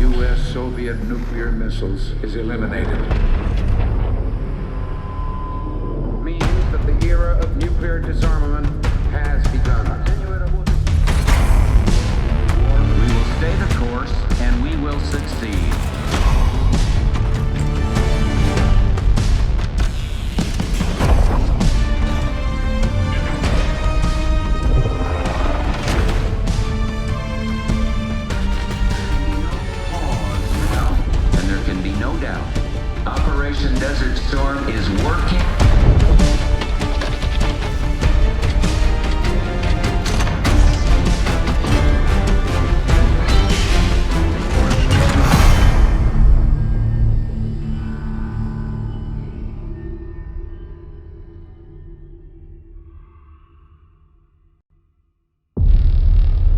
U.S.-Soviet nuclear missiles is eliminated. Means that the era of nuclear disarmament has begun. We will stay the course, and we will succeed. No doubt. Operation Desert Storm is working.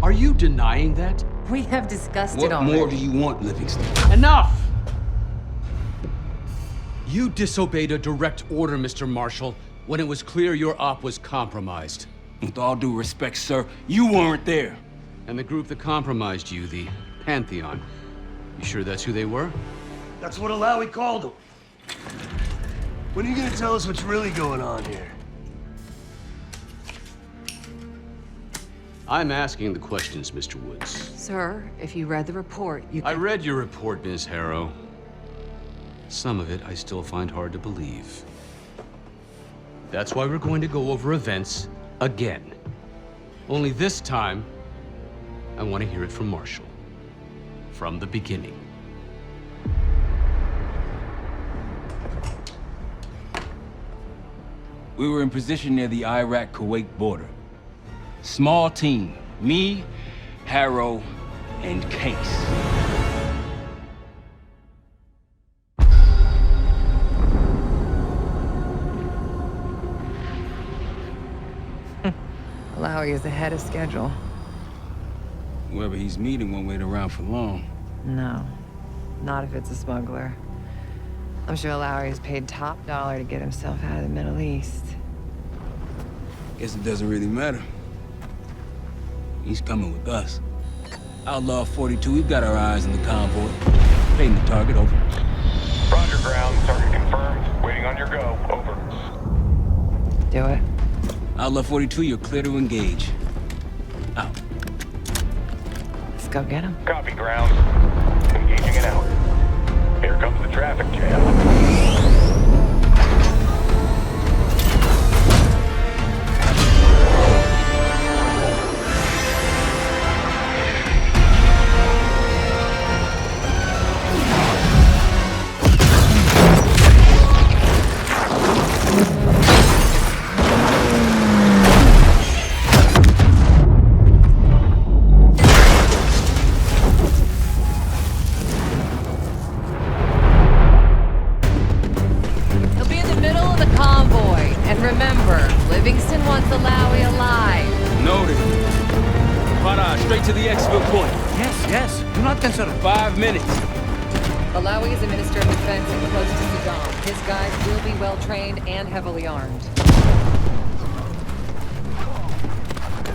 Are you denying that? We have discussed it already. What more do you want, Livingston? Enough! You disobeyed a direct order, Mr. Marshall, when it was clear your op was compromised. With all due respect, sir, you weren't there. And the group that compromised you, the Pantheon, you sure that's who they were? That's what Alawi called them. When are you gonna tell us what's really going on here? I'm asking the questions, Mr. Woods. Sir, if you read the report, you can... I read your report, Ms. Harrow. Some of it I still find hard to believe. That's why we're going to go over events again. Only this time, I want to hear it from Marshall. From the beginning. We were in position near the Iraq-Kuwait border. Small team, me, Harrow, and Case. Alawi is ahead of schedule. Whoever he's meeting won't wait around for long. No, not if it's a smuggler. I'm sure Alawi is paid top dollar to get himself out of the Middle East. Guess it doesn't really matter. He's coming with us. Outlaw 42, we've got our eyes on the convoy. Fading the target, over. Roger, ground. Target confirmed. Waiting on your go. Over. Do it. Outlaw 42, you're clear to engage. Out. Let's go get him. Copy, ground. Engaging and out. Here comes the traffic jam. Straight to the exfil point. Yes. Do not cancel. 5 minutes. Alawi is a minister of defense and close to Saddam. His guys will be well-trained and heavily armed.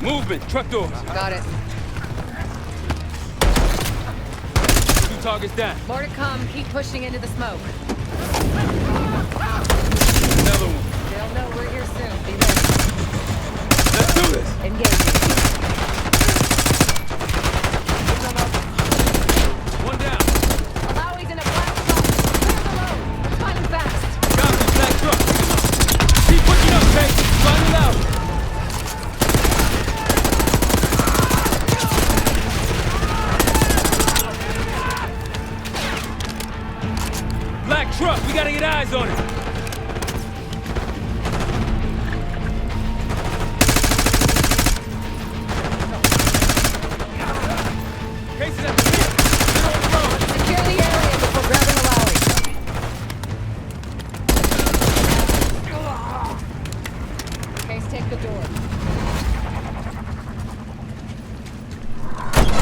Movement. Truck doors. Got it. 2 targets down. More to come. Keep pushing into the smoke. Another one. They'll know we're here soon. Be ready. Let's do this. Engaging. One down. Alawi's in a black truck. Clear the road. Let's find him fast. Copy, black truck. Keep pushing up, Kate. Find it out. Black truck, we gotta get eyes on it. Cases at the rear. Middle of the road. Secure the area before grabbing Alawi. Case, take the door.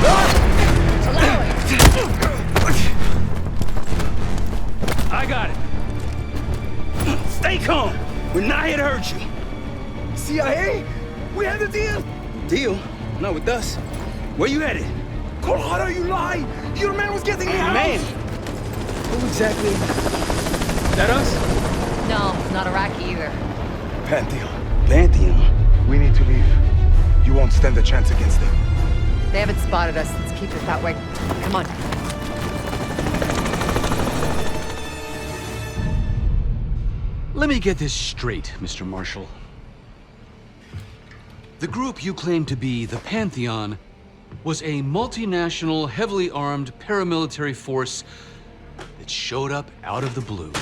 Alawi! I got it. Stay calm. We're not here to hurt you. CIA? We had a deal. Deal? Not with us. Where you headed? Colorado, you lie! Your man was getting me out! Man! Who exactly? That us? No, not Iraqi either. Pantheon. Pantheon. We need to leave. You won't stand a chance against them. They haven't spotted us. Let's keep it that way. Come on. Let me get this straight, Mr. Marshall. The group you claim to be the Pantheon was a multinational, heavily armed paramilitary force that showed up out of the blue.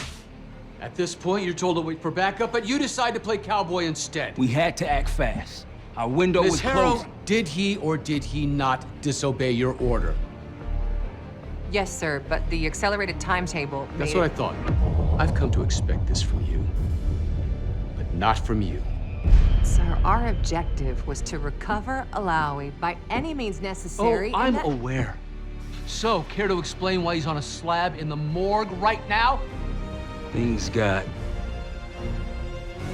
At this point, you're told to wait for backup, but you decide to play cowboy instead. We had to act fast. Our window Ms. was Harrow, closing. did he or did he not disobey your order? Yes, sir, but the accelerated timetable That's made what I thought. I've come to expect this from you, but not from you. Sir, our objective was to recover Alawi by any means necessary. Oh, I'm and that- aware. So, care to explain why he's on a slab in the morgue right now? Things got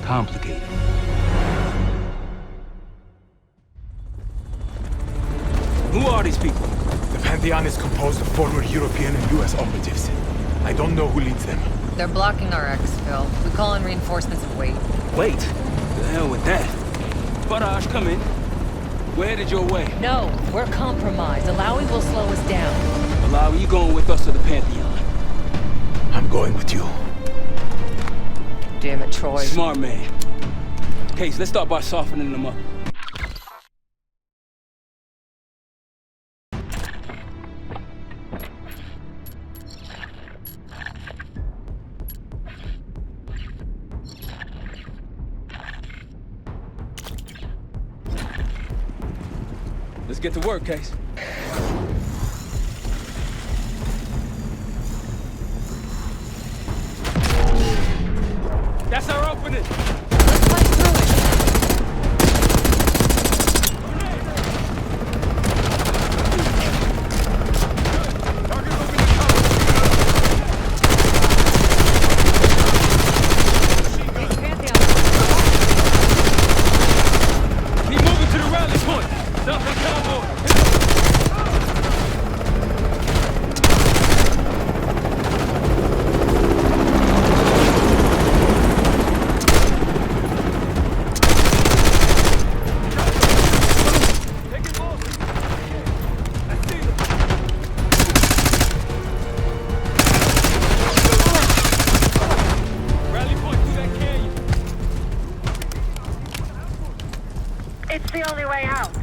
complicated. Who are these people? The Pantheon is composed of former European and US operatives. I don't know who leads them. They're blocking our exfil. We call in reinforcements and wait. Wait. The hell with that. Sabotage, come in. We're headed your way. No, we're compromised. Alawi will slow us down. Alawi, you going with us to the Pantheon? I'm going with you. Damn it, Troy. Smart man. Case, let's start by softening them up. Let's get to work, Case. That's our opening. Let's fight through it. Keep moving to the rally point. Stop the convoy. It's the only way out.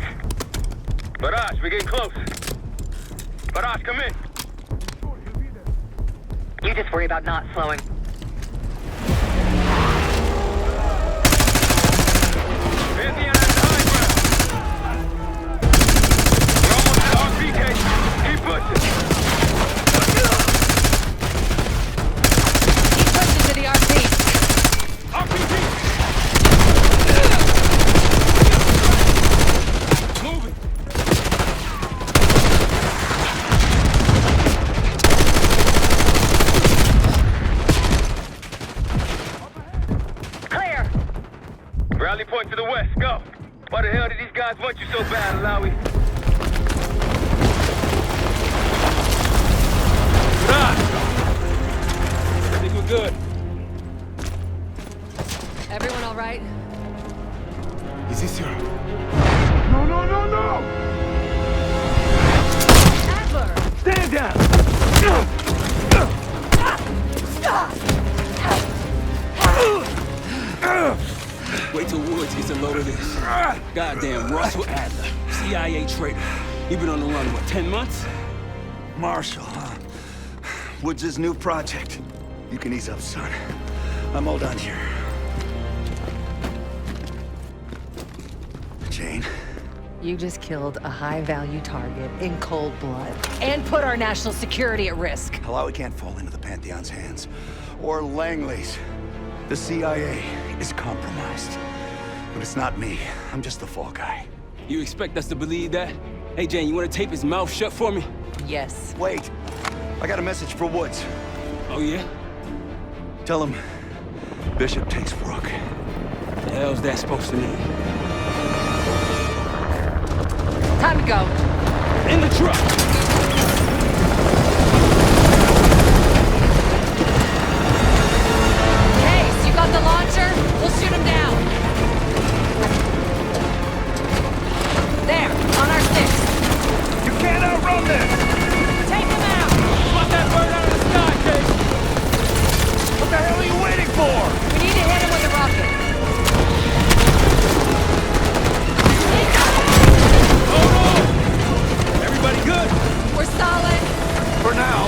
Sabotage, we're getting close. Sabotage, come in. You just worry about not slowing. Pantheon on the high ground. We're almost at RPK. Keep pushing. Keep pushing to the RP. RPG. Moving. Clear! Rally point to the west. Go. Why the hell did these guys want you so bad, Alawi? I think we're good. Everyone all right? Is this your... No, no, no, no! Adler! Stand down! Wait till Woods gets a load of this. Goddamn Russell Adler, CIA traitor. You've been on the run, what, 10 months? Marshall, huh? Woods' new project. You can ease up, son. I'm all done here. Jane? You just killed a high-value target in cold blood and put our national security at risk. Alawi can't fall into the Pantheon's hands. Or Langley's. The CIA is compromised. But it's not me. I'm just the fall guy. You expect us to believe that? Hey, Jane, you want to tape his mouth shut for me? Yes. Wait. I got a message for Woods. Oh, yeah? Tell him Bishop takes Rook. The hell's that supposed to mean? Time to go. In the truck!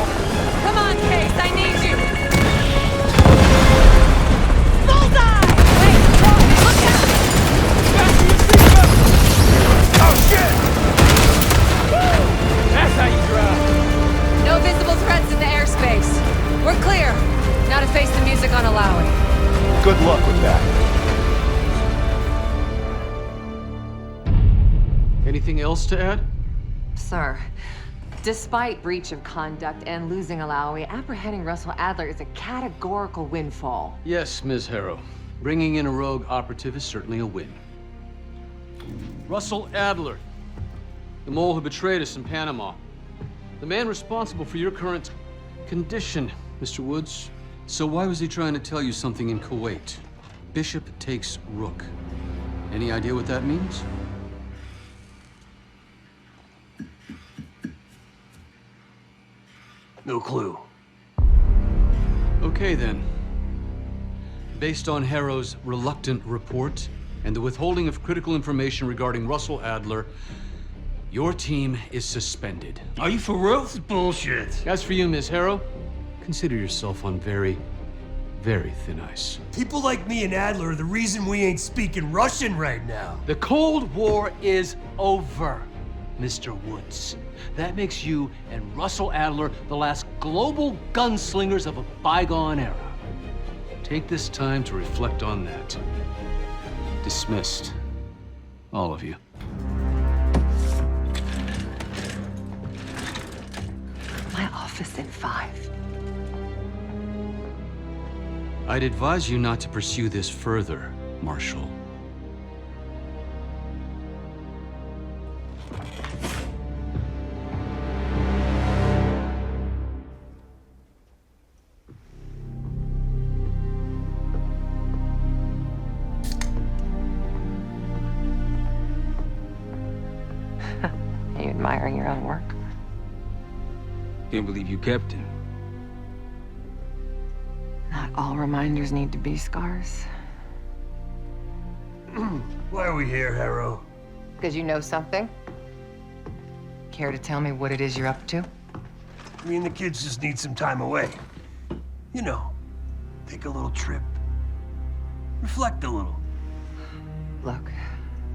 Come on, Case, I need you! Bullseye! Wait, look out! Fasten your seatbelt! Oh, shit! Woo! That's how you drive. No visible threats in the airspace. We're clear. Now to face the music on Alawi. Good luck with that. Anything else to add? Sir, despite breach of conduct and losing Alawi, apprehending Russell Adler is a categorical windfall. Yes, Ms. Harrow. Bringing in a rogue operative is certainly a win. Russell Adler, the mole who betrayed us in Panama. The man responsible for your current condition, Mr. Woods. So why was he trying to tell you something in Kuwait? Bishop takes Rook. Any idea what that means? No clue. Okay, then. Based on Harrow's reluctant report and the withholding of critical information regarding Russell Adler, your team is suspended. Are you for real? This is bullshit. As for you, Ms. Harrow, consider yourself on very, very thin ice. People like me and Adler are the reason we ain't speaking Russian right now. The Cold War is over, Mr. Woods. That makes you and Russell Adler the last global gunslingers of a bygone era. Take this time to reflect on that. Dismissed. All of you. My office in 5. I'd advise you not to pursue this further, Marshal. Are you admiring your own work? Can't believe you kept him. Not all reminders need to be scars. Why are we here, Harrow? Because you know something? Care to tell me what it is you're up to? Me and the kids just need some time away. You know, take a little trip. Reflect a little. Look,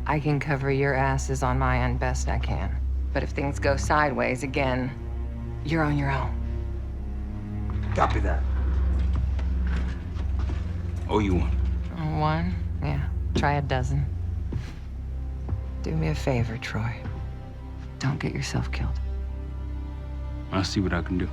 I can cover your asses on my end best I can. But if things go sideways again, you're on your own. Copy that. Oh, you one. One? Yeah. Try a dozen. Do me a favor, Troy. Don't get yourself killed. I'll see what I can do.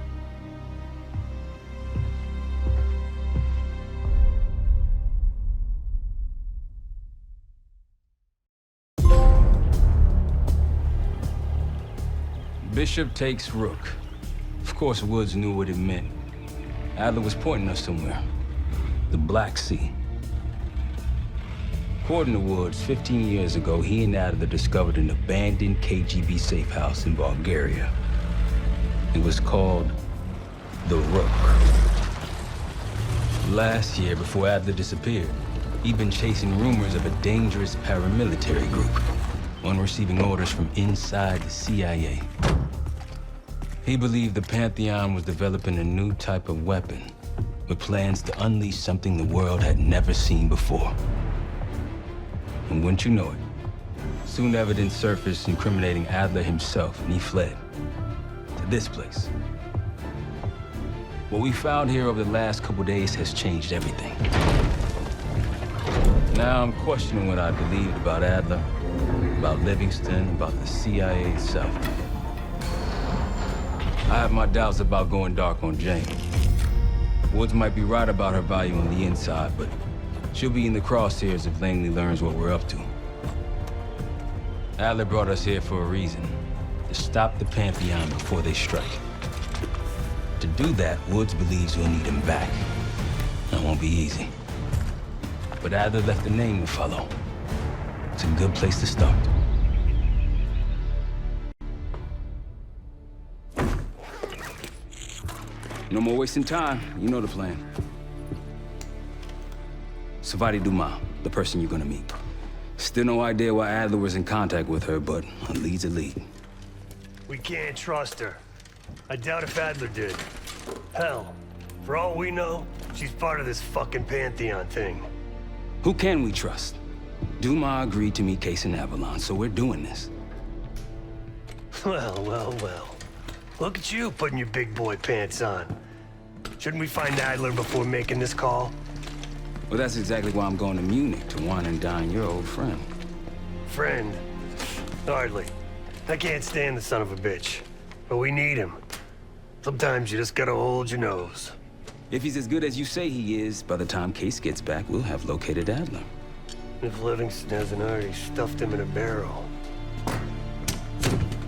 Bishop takes Rook. Of course, Woods knew what it meant. Adler was pointing us somewhere. The Black Sea. According to Woods, 15 years ago, he and Adler discovered an abandoned KGB safehouse in Bulgaria. It was called the Rook. Last year, before Adler disappeared, he'd been chasing rumors of a dangerous paramilitary group, one receiving orders from inside the CIA. He believed the Pantheon was developing a new type of weapon, with plans to unleash something the world had never seen before. And wouldn't you know it, soon evidence surfaced incriminating Adler himself, and he fled to this place. What we found here over the last couple days has changed everything. Now I'm questioning what I believed about Adler, about Livingston, about the CIA itself. I have my doubts about going dark on Jane. Woods might be right about her value on the inside, but she'll be in the crosshairs if Langley learns what we're up to. Adler brought us here for a reason, to stop the Pantheon before they strike. To do that, Woods believes we'll need him back. That won't be easy. But Adler left a name to follow. It's a good place to start. No more wasting time. You know the plan. Savati Dumas, the person you're gonna meet. Still no idea why Adler was in contact with her, but a lead's a lead. We can't trust her. I doubt if Adler did. Hell, for all we know, she's part of this fucking Pantheon thing. Who can we trust? Dumas agreed to meet Case in Avalon, so we're doing this. Well, well, well. Look at you putting your big boy pants on. Shouldn't we find Adler before making this call? Well, that's exactly why I'm going to Munich to wine and dine your old friend. Friend? Hardly. I can't stand the son of a bitch. But we need him. Sometimes you just gotta hold your nose. If he's as good as you say he is, by the time Case gets back, we'll have located Adler. If Livingston hasn't already stuffed him in a barrel.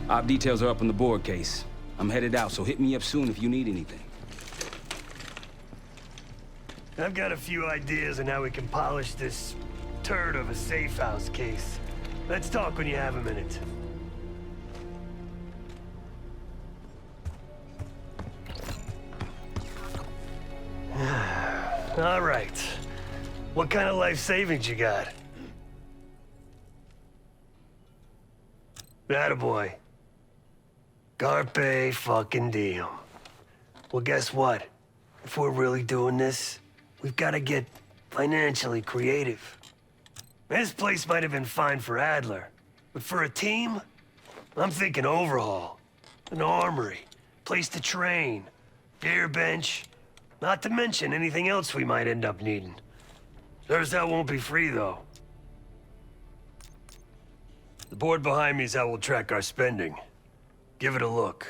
Op details are up on the board, Case. I'm headed out, so hit me up soon if you need anything. I've got a few ideas on how we can polish this turd of a safehouse case. Let's talk when you have a minute. All right. What kind of life savings you got? Attaboy. Carpe fucking diem. Well, guess what? If we're really doing this, we've got to get financially creative. This place might have been fine for Adler, but for a team, I'm thinking overhaul. An armory, place to train, gear bench, not to mention anything else we might end up needing. There's that won't be free, though. The board behind me is how we'll track our spending. Give it a look.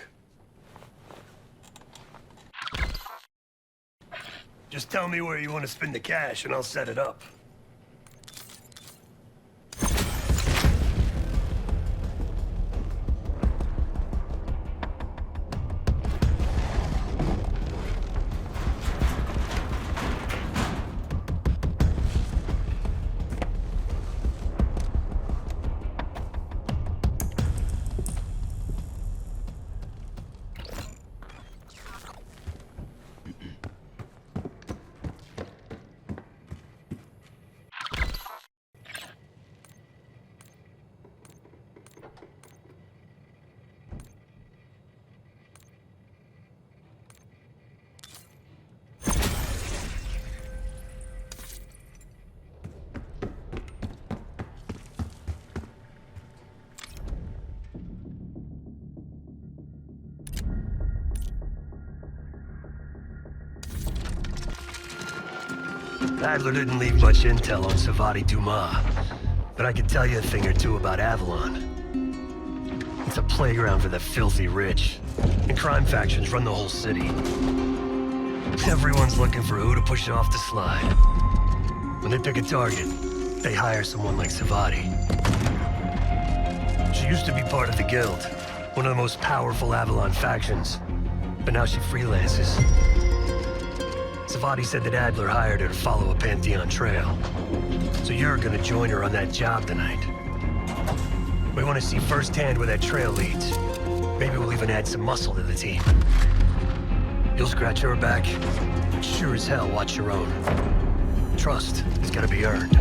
Just tell me where you want to spend the cash and I'll set it up. Adler didn't leave much intel on Savati Dumas, but I can tell you a thing or two about Avalon. It's a playground for the filthy rich, and crime factions run the whole city. Everyone's looking for who to push off the slide. When they pick a target, they hire someone like Savati. She used to be part of the Guild, one of the most powerful Avalon factions, but now she freelances. Savati said that Adler hired her to follow a Pantheon trail. So you're gonna join her on that job tonight. We want to see firsthand where that trail leads. Maybe we'll even add some muscle to the team. You'll scratch her back, but sure as hell watch your own. Trust has gotta be earned.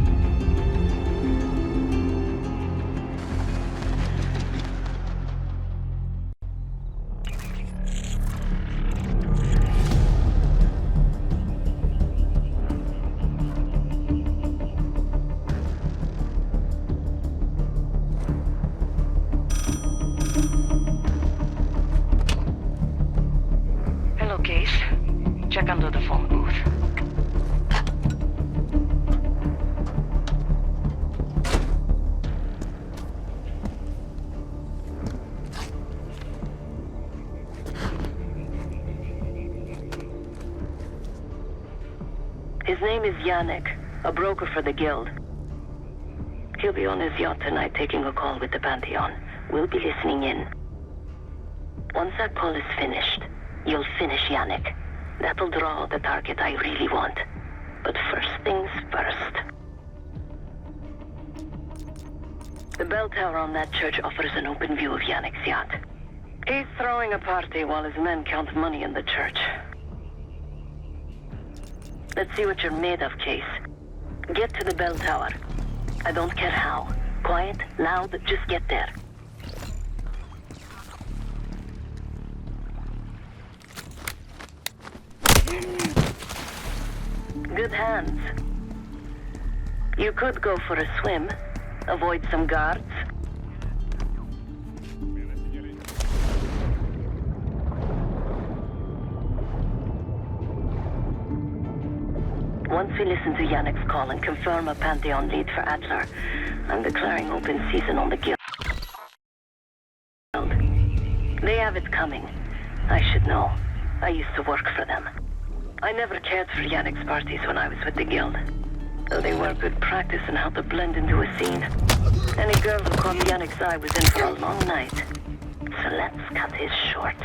Check under the phone booth. His name is Yannick, a broker for the Guild. He'll be on his yacht tonight taking a call with the Pantheon. We'll be listening in. Once that call is finished, you'll finish Yannick. That'll draw the target I really want. But first things first. The bell tower on that church offers an open view of Yannick's yacht. He's throwing a party while his men count money in the church. Let's see what you're made of, Case. Get to the bell tower. I don't care how. Quiet, loud, just get there. Good hands. You could go for a swim, avoid some guards. Once we listen to Yannick's call and confirm a Pantheon lead for Adler, I'm declaring open season on the guild. They have it coming. I should know. I used to work for them. I never cared for Yannick's parties when I was with the guild, though they were good practice in how to blend into a scene. Any girl who caught Yannick's eye was in for a long night. So let's cut his short.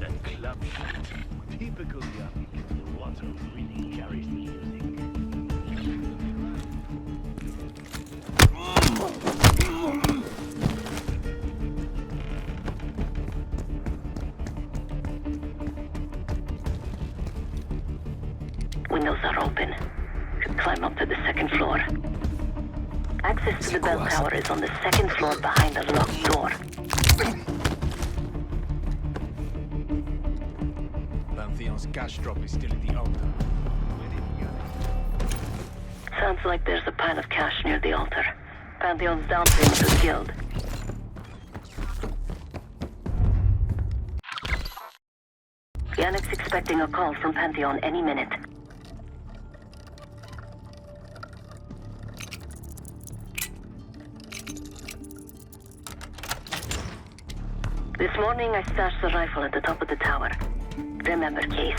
That club shit. Typical Yannick. Water really carries the music. Windows are open. Should climb up to the second floor. Access to the bell tower is on the second floor behind the locked door. Pantheon's cash drop is still at the altar. Sounds like there's a pile of cash near the altar. Pantheon's down payment to the guild. Yannick's expecting a call from Pantheon any minute. This morning I stashed the rifle at the top of the tower. Remember, Case,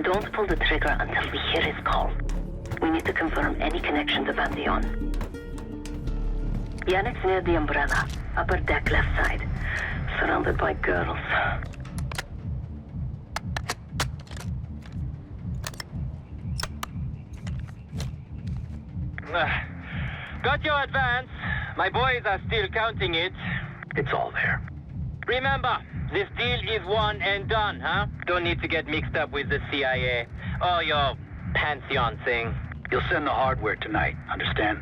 don't pull the trigger until we hear his call. We need to confirm any connection to Pantheon. Yannick's near the umbrella, upper deck left side, surrounded by girls. Got your advance. My boys are still counting it. It's all there. Remember, this deal is one and done, huh? Don't need to get mixed up with the CIA or your Pantheon thing. You'll send the hardware tonight, understand?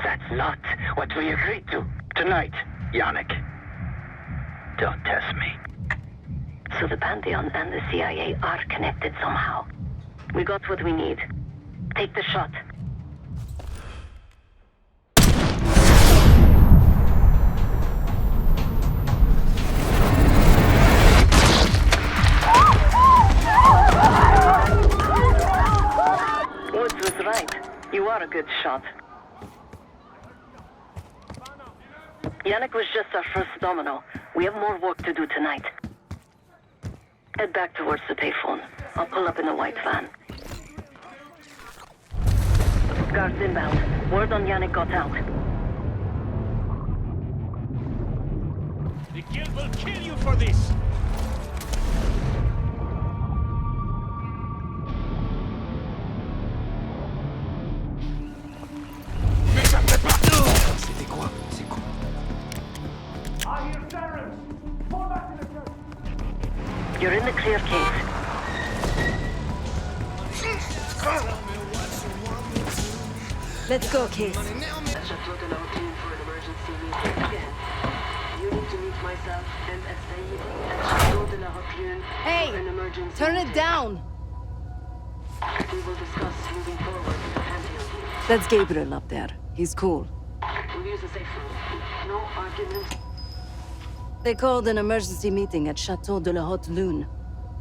That's not what we agreed to. Tonight, Yannick. Don't test me. So the Pantheon and the CIA are connected somehow. We got what we need. Take the shot. Woods was right. You are a good shot. Yannick was just our first domino. We have more work to do tonight. Head back towards the payphone. I'll pull up in a white van. Guards inbound. Word on Yannick got out. The guild will kill you for this! You're in the clear, Case. Let's go, Case. Chateau for an emergency meeting again. You need to meet myself and Said at Chateau de la Haute Hey, for an emergency turn it meeting. down. We will discuss moving forward with the Pantheon. That's Gabriel up there. He's cool. We'll use the safe room. No arguments. They called an emergency meeting at Chateau de la Haute Lune.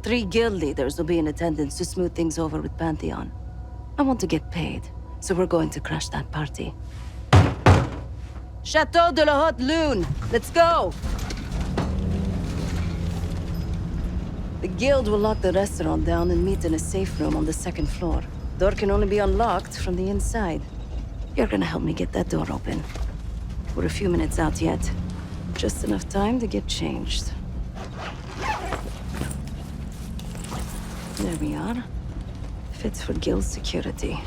3 guild leaders will be in attendance to smooth things over with Pantheon. I want to get paid, so we're going to crash that party. Chateau de la Haute Lune! Let's go! The guild will lock the restaurant down and meet in a safe room on the second floor. Door can only be unlocked from the inside. You're gonna help me get that door open. We're a few minutes out yet. Just enough time to get changed. There we are. Fits for guild security.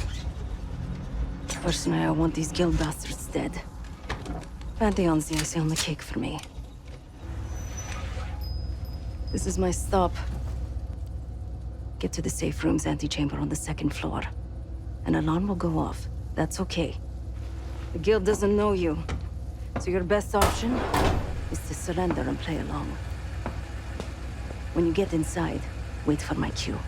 Personally, I want these guild bastards dead. Pantheon's the icing on the cake for me. This is my stop. Get to the safe room's antechamber on the second floor. An alarm will go off. That's okay. The guild doesn't know you. So your best option is to surrender and play along. When you get inside, wait for my cue.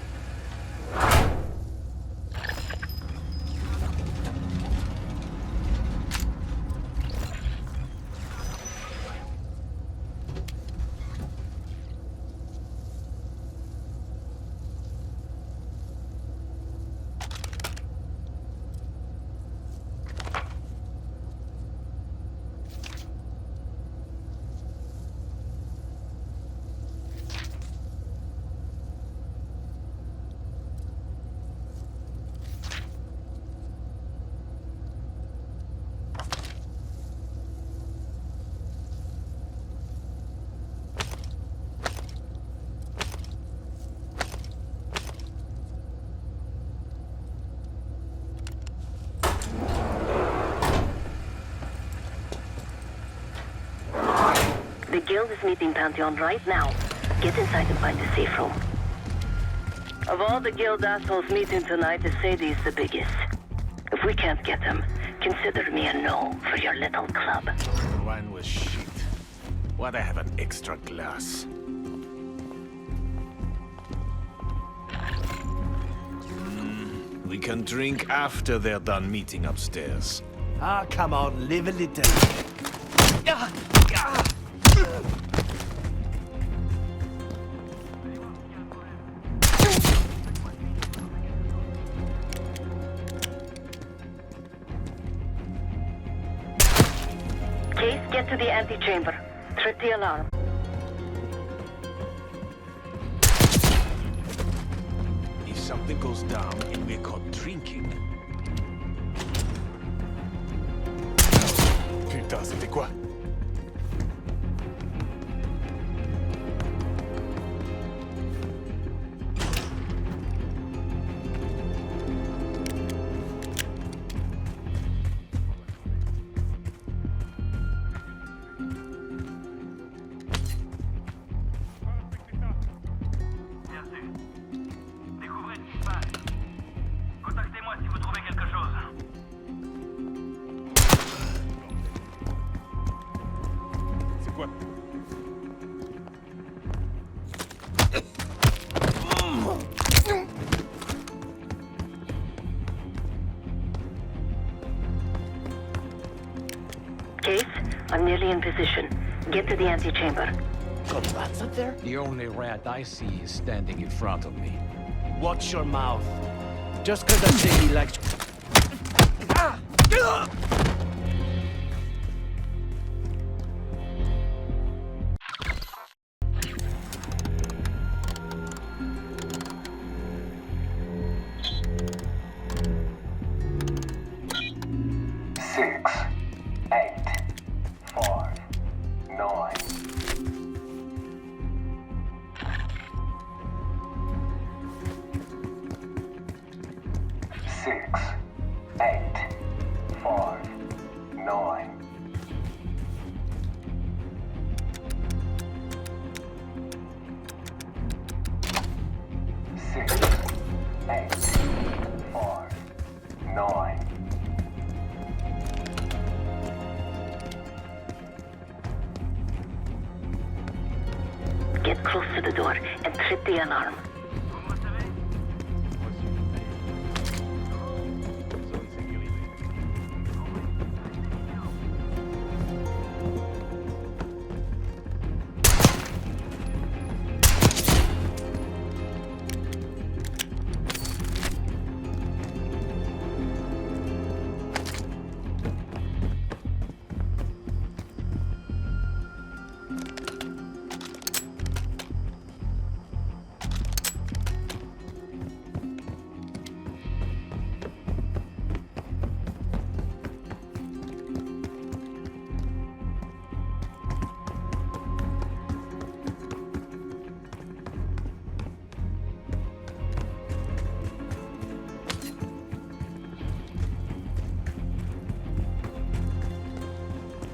The guild is meeting Pantheon right now. Get inside and find the safe room. Of all the guild assholes meeting tonight, Sadie's the biggest. If we can't get him, consider me a no for your little club. Wine was shit. Why'd I have an extra glass? We can drink after they're done meeting upstairs. Ah, come on, live a little. Case, get to the antechamber. Trip the alarm. If something goes down and we're caught drinking... Putain, c'était quoi? Case, I'm nearly in position. Get to the antechamber. Got rats up there? The only rat I see is standing in front of me. Watch your mouth. Just because I say he likes... Get close to the door and trip the alarm.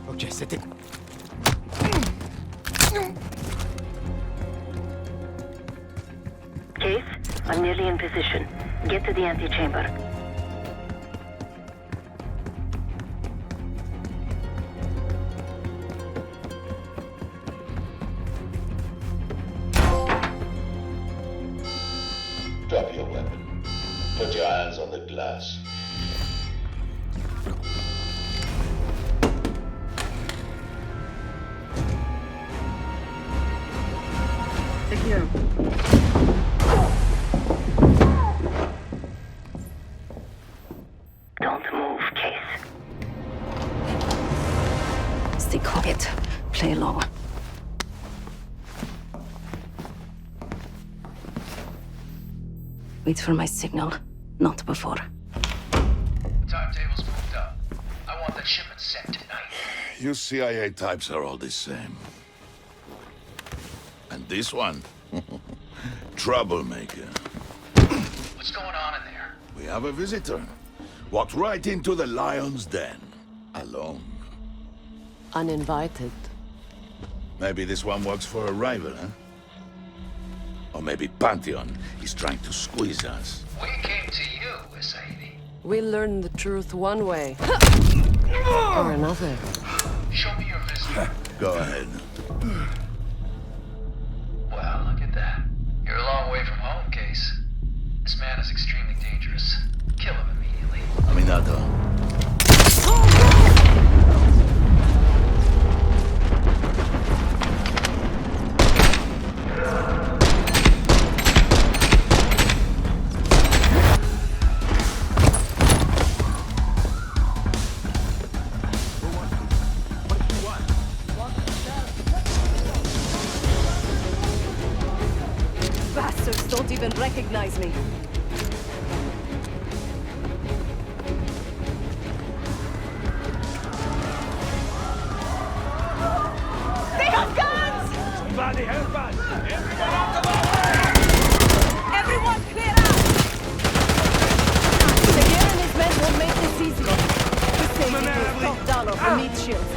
Ok, c'était... Case, I'm nearly in position. Get to the antechamber. glass. Secure. Don't move, Case. Stay quiet. Play along. Wait for my signal. Not before. Timetable's moved up. I want that shipment sent tonight. You CIA types are all the same. And this one? Troublemaker. What's going on in there? We have a visitor. Walked right into the lion's den. Alone. Uninvited. Maybe this one works for a rival, huh? Or maybe Pantheon is trying to squeeze us. We came to you, Sadie. We learn the truth one way. Or another. Show me your visitor. Go ahead. Well, look at that. You're a long way from home, Case. This man is extremely dangerous. Kill him immediately. Aminata. Bastards don't even recognize me. They have guns! Somebody help us! Everyone out of Everyone clear out! Seguir and his men won't make this easy. We save you top dollar for meat shields.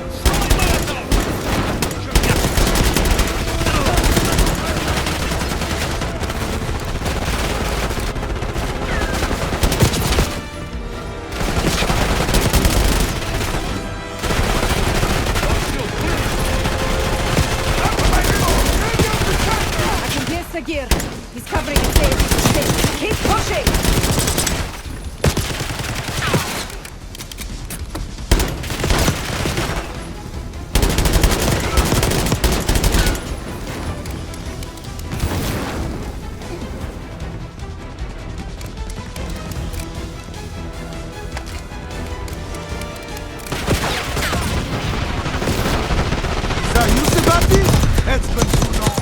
Gear. He's covering the stage. Keep pushing! Is that you, Sabati? It's been too long.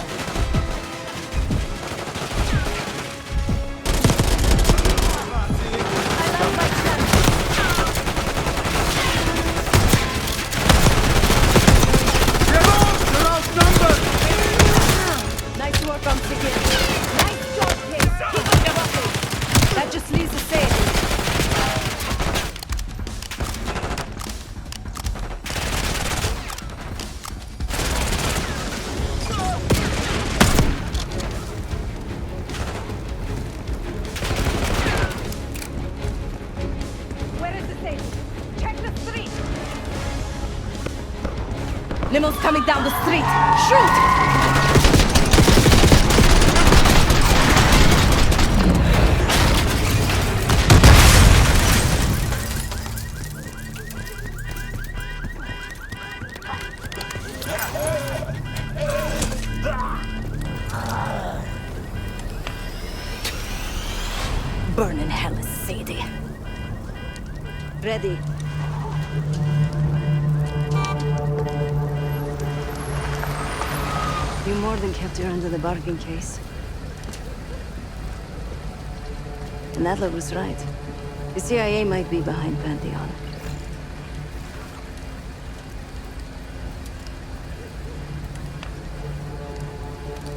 Limo's coming down the street! Shoot! Burn in hell, Sadie. Ready. You more than kept her under the bargain case. And Adler was right. The CIA might be behind Pantheon.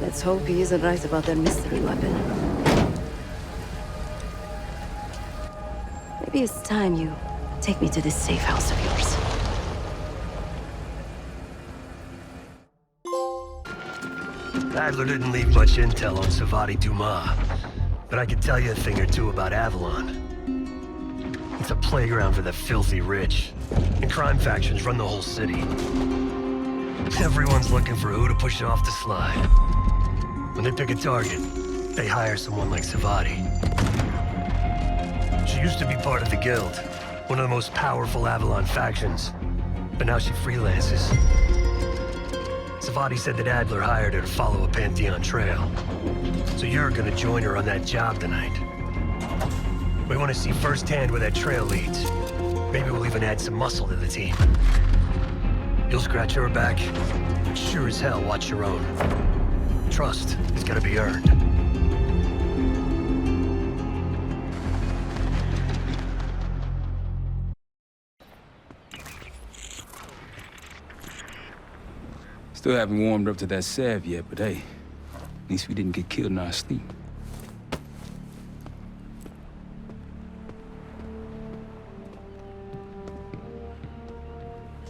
Let's hope he isn't right about their mystery weapon. Maybe it's time you take me to this safe house of yours. Adler didn't leave much intel on Savati Dumas, but I could tell you a thing or two about Avalon. It's a playground for the filthy rich, and crime factions run the whole city. Everyone's looking for who to push off the slide. When they pick a target, they hire someone like Savati. She used to be part of the Guild, one of the most powerful Avalon factions. But now she freelances. Savati said that Adler hired her to follow a Pantheon trail. So you're gonna join her on that job tonight. We want to see firsthand where that trail leads. Maybe we'll even add some muscle to the team. You'll scratch her back, but sure as hell watch your own. Trust is gonna be earned. Still haven't warmed up to that salve yet, but hey, at least we didn't get killed in our sleep.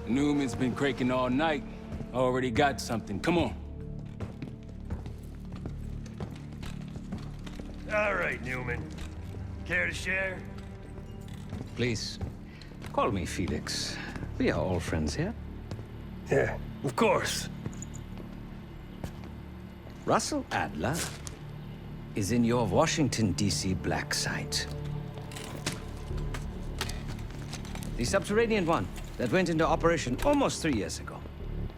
Newman's been cranking all night. Already got something. Come on. All right, Newman. Care to share? Please, call me Felix. We are all friends here. Yeah, of course. Russell Adler is in your Washington, D.C. black site. The subterranean one that went into operation almost 3 years ago.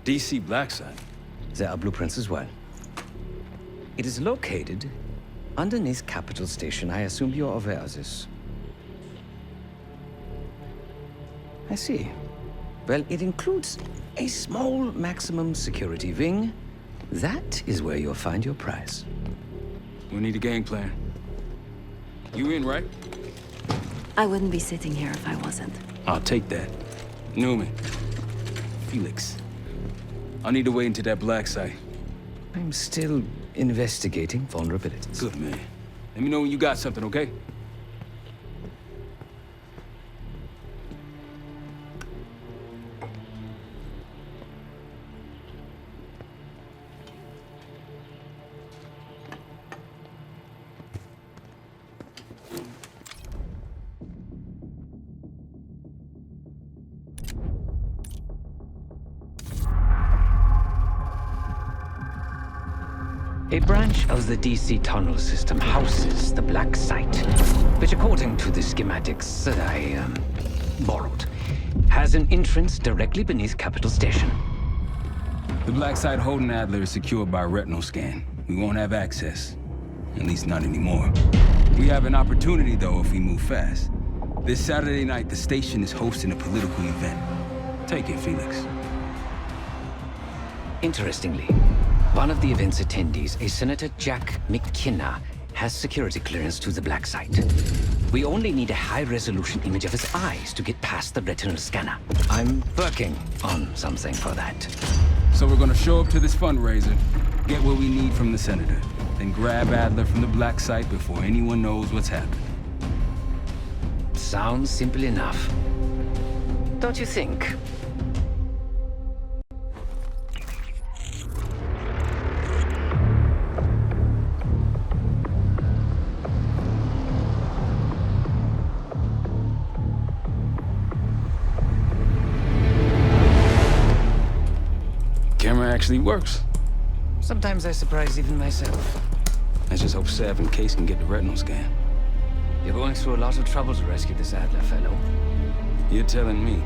D.C. black site? There are blueprints as well. It is located underneath Capitol Station. I assume you're aware of this. I see. Well, it includes a small maximum security wing. That is where you'll find your prize. We need a game plan. You in, right? I wouldn't be sitting here if I wasn't. I'll take that. Newman. Felix. I need to wait into that black site. I'm still investigating vulnerabilities. Good, man. Let me know when you got something, okay? A branch of the DC tunnel system houses the black site, which according to the schematics that I, borrowed, has an entrance directly beneath Capitol Station. The black site holding Adler is secured by a retinal scan. We won't have access. At least not anymore. We have an opportunity, though, if we move fast. This Saturday night, the station is hosting a political event. Take it, Felix. Interestingly, one of the event's attendees, a Senator Jack McKenna, has security clearance to the black site. We only need a high-resolution image of his eyes to get past the retinal scanner. I'm working on something for that. So we're gonna show up to this fundraiser, get what we need from the Senator, then grab Adler from the black site before anyone knows what's happened. Sounds simple enough. Don't you think? Camera actually works. Sometimes I surprise even myself. Let's just hope Sav and Case can get the retinal scan. You're going through a lot of trouble to rescue this Adler fellow. You're telling me.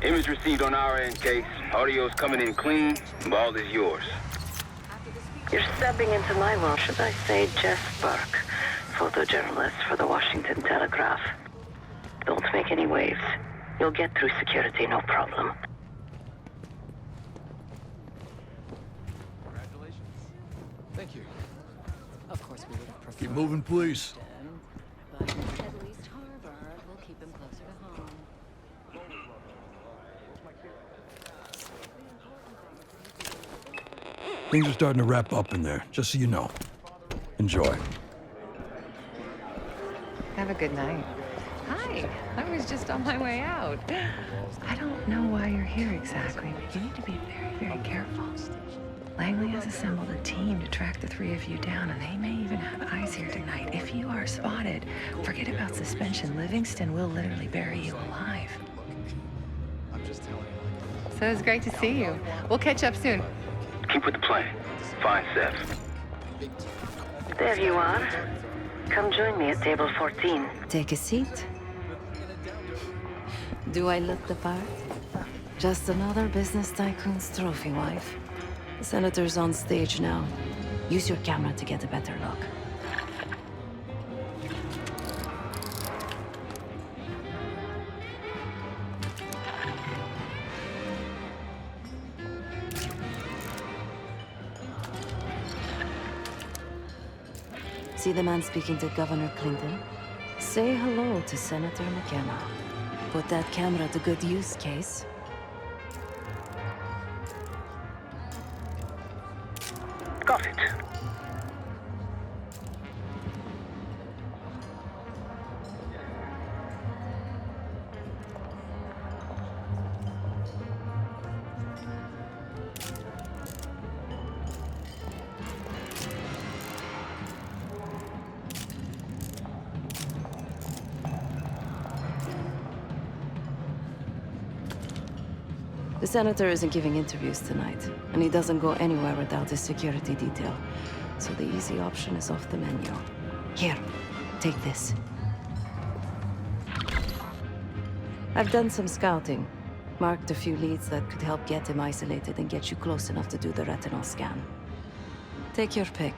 Image received on our end, Case. Audio's coming in clean. Ball is yours. You're stepping into my world, should I say, Jeff Burke, photojournalist for the Washington Telegraph. Don't make any waves. You'll get through security, no problem. Congratulations. Thank you. Of course we would have preferred. Keep moving, please. But at least Harvard will keep him closer to home. Things are starting to wrap up in there, just so you know. Enjoy. Have a good night. Hi, I was just on my way out. I don't know why you're here exactly, but you need to be very, very careful. Langley has assembled a team to track the three of you down, and they may even have eyes here tonight. If you are spotted, forget about suspension. Livingston will literally bury you alive. I'm just telling you. So it's great to see you. We'll catch up soon. Keep with the plan. Find Seth. There you are. Come join me at table 14. Take a seat. Do I look the part? Just another business tycoon's trophy wife. The senator's on stage now. Use your camera to get a better look. See the man speaking to Governor Clinton? Say hello to Senator McKenna. Put that camera to good use, Case. Got it. The senator isn't giving interviews tonight, and he doesn't go anywhere without his security detail. So the easy option is off the menu. Here, take this. I've done some scouting. Marked a few leads that could help get him isolated and get you close enough to do the retinal scan. Take your pick.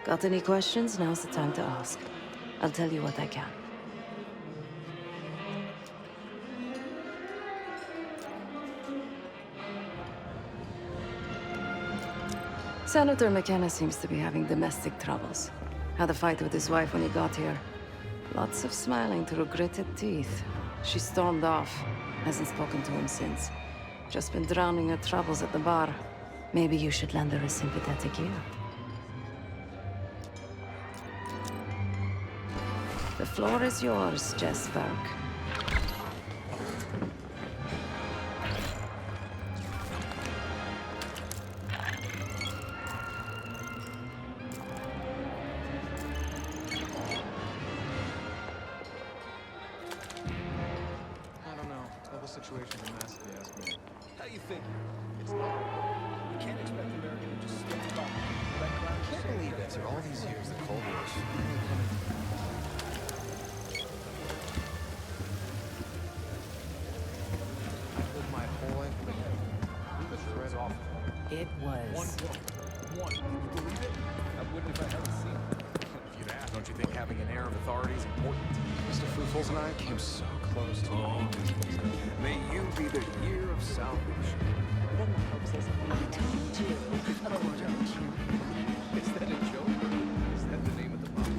Got any questions? Now's the time to ask. I'll tell you what I can. Senator McKenna seems to be having domestic troubles. Had a fight with his wife when he got here. Lots of smiling through gritted teeth. She stormed off. Hasn't spoken to him since. Just been drowning her troubles at the bar. Maybe you should lend her a sympathetic ear. The floor is yours, Jess Burke. I don't know. All the situations are massively ask me. How you think? It's not. You can't expect America to just stand by. I can't believe after all these years the Cold War is finally coming. It was. One. Can you believe it? I wouldn't if I hadn't seen it. If you'd asked, don't you think having an air of authority is important? Mr. Fruitfuls and I came so close to May you be the year of salvation. Then the hope says, I told you. Is that a joke? Is that the name of the bomb?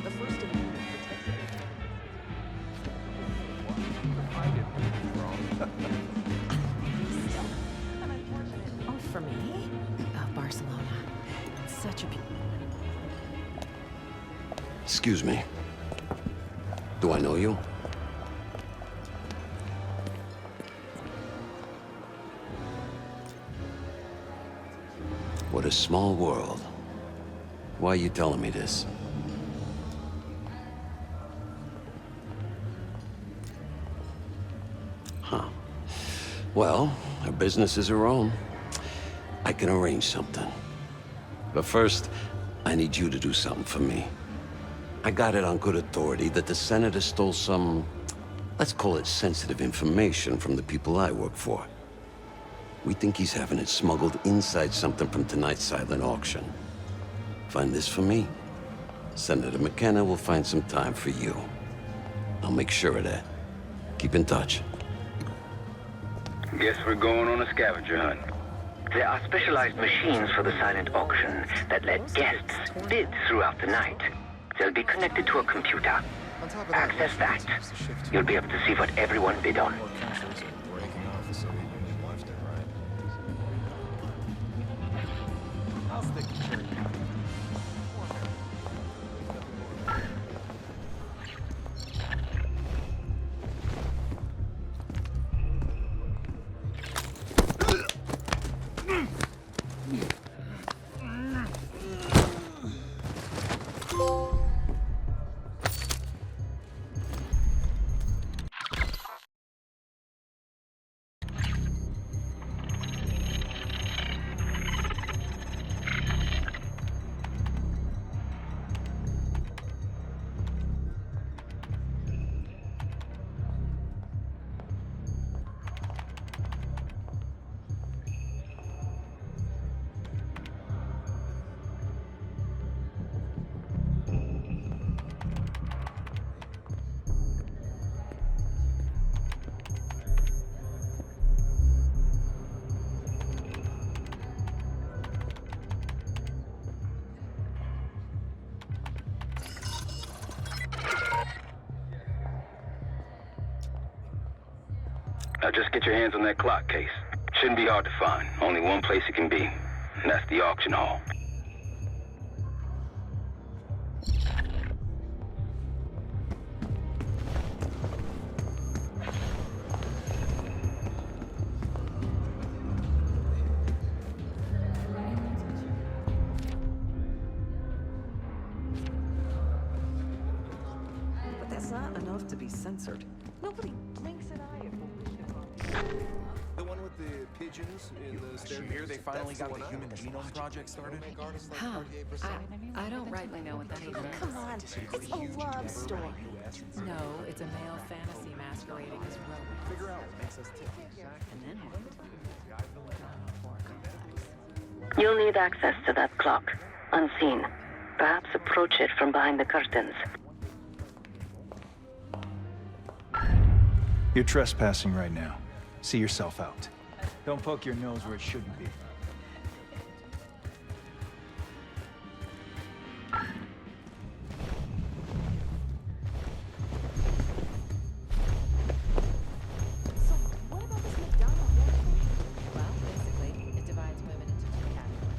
The First Amendment protects it. I didn't do it wrong. Oh, for me? Barcelona. It's such a Excuse me. Do I know you? What a small world. Why are you telling me this? Huh. Well, her business is her own. I can arrange something. But first, I need you to do something for me. I got it on good authority that the senator stole some, let's call it sensitive information from the people I work for. We think he's having it smuggled inside something from tonight's silent auction. Find this for me. Senator McKenna will find some time for you. I'll make sure of that. Keep in touch. Guess we're going on a scavenger hunt. There are specialized machines for the silent auction that let guests bid throughout the night. They'll be connected to a computer. Access that. You'll be able to see what everyone bid on. Now just get your hands on that clock case. Shouldn't be hard to find. Only one place it can be, and that's the auction hall. But that's not enough to be censored. Nobody blinks an eye at The one with the pigeons in the staircase? You hear they finally got the Human Genome Project started? Huh. I don't rightly know what that even is. Come on, it's a love story. No, it's a male fantasy masquerading as Rook. Figure out what makes us tick. And then what? You'll need access to that clock, unseen. Perhaps approach it from behind the curtains. You're trespassing right now. See yourself out. Don't poke your nose where it shouldn't be. Well, basically, it divides women into two categories.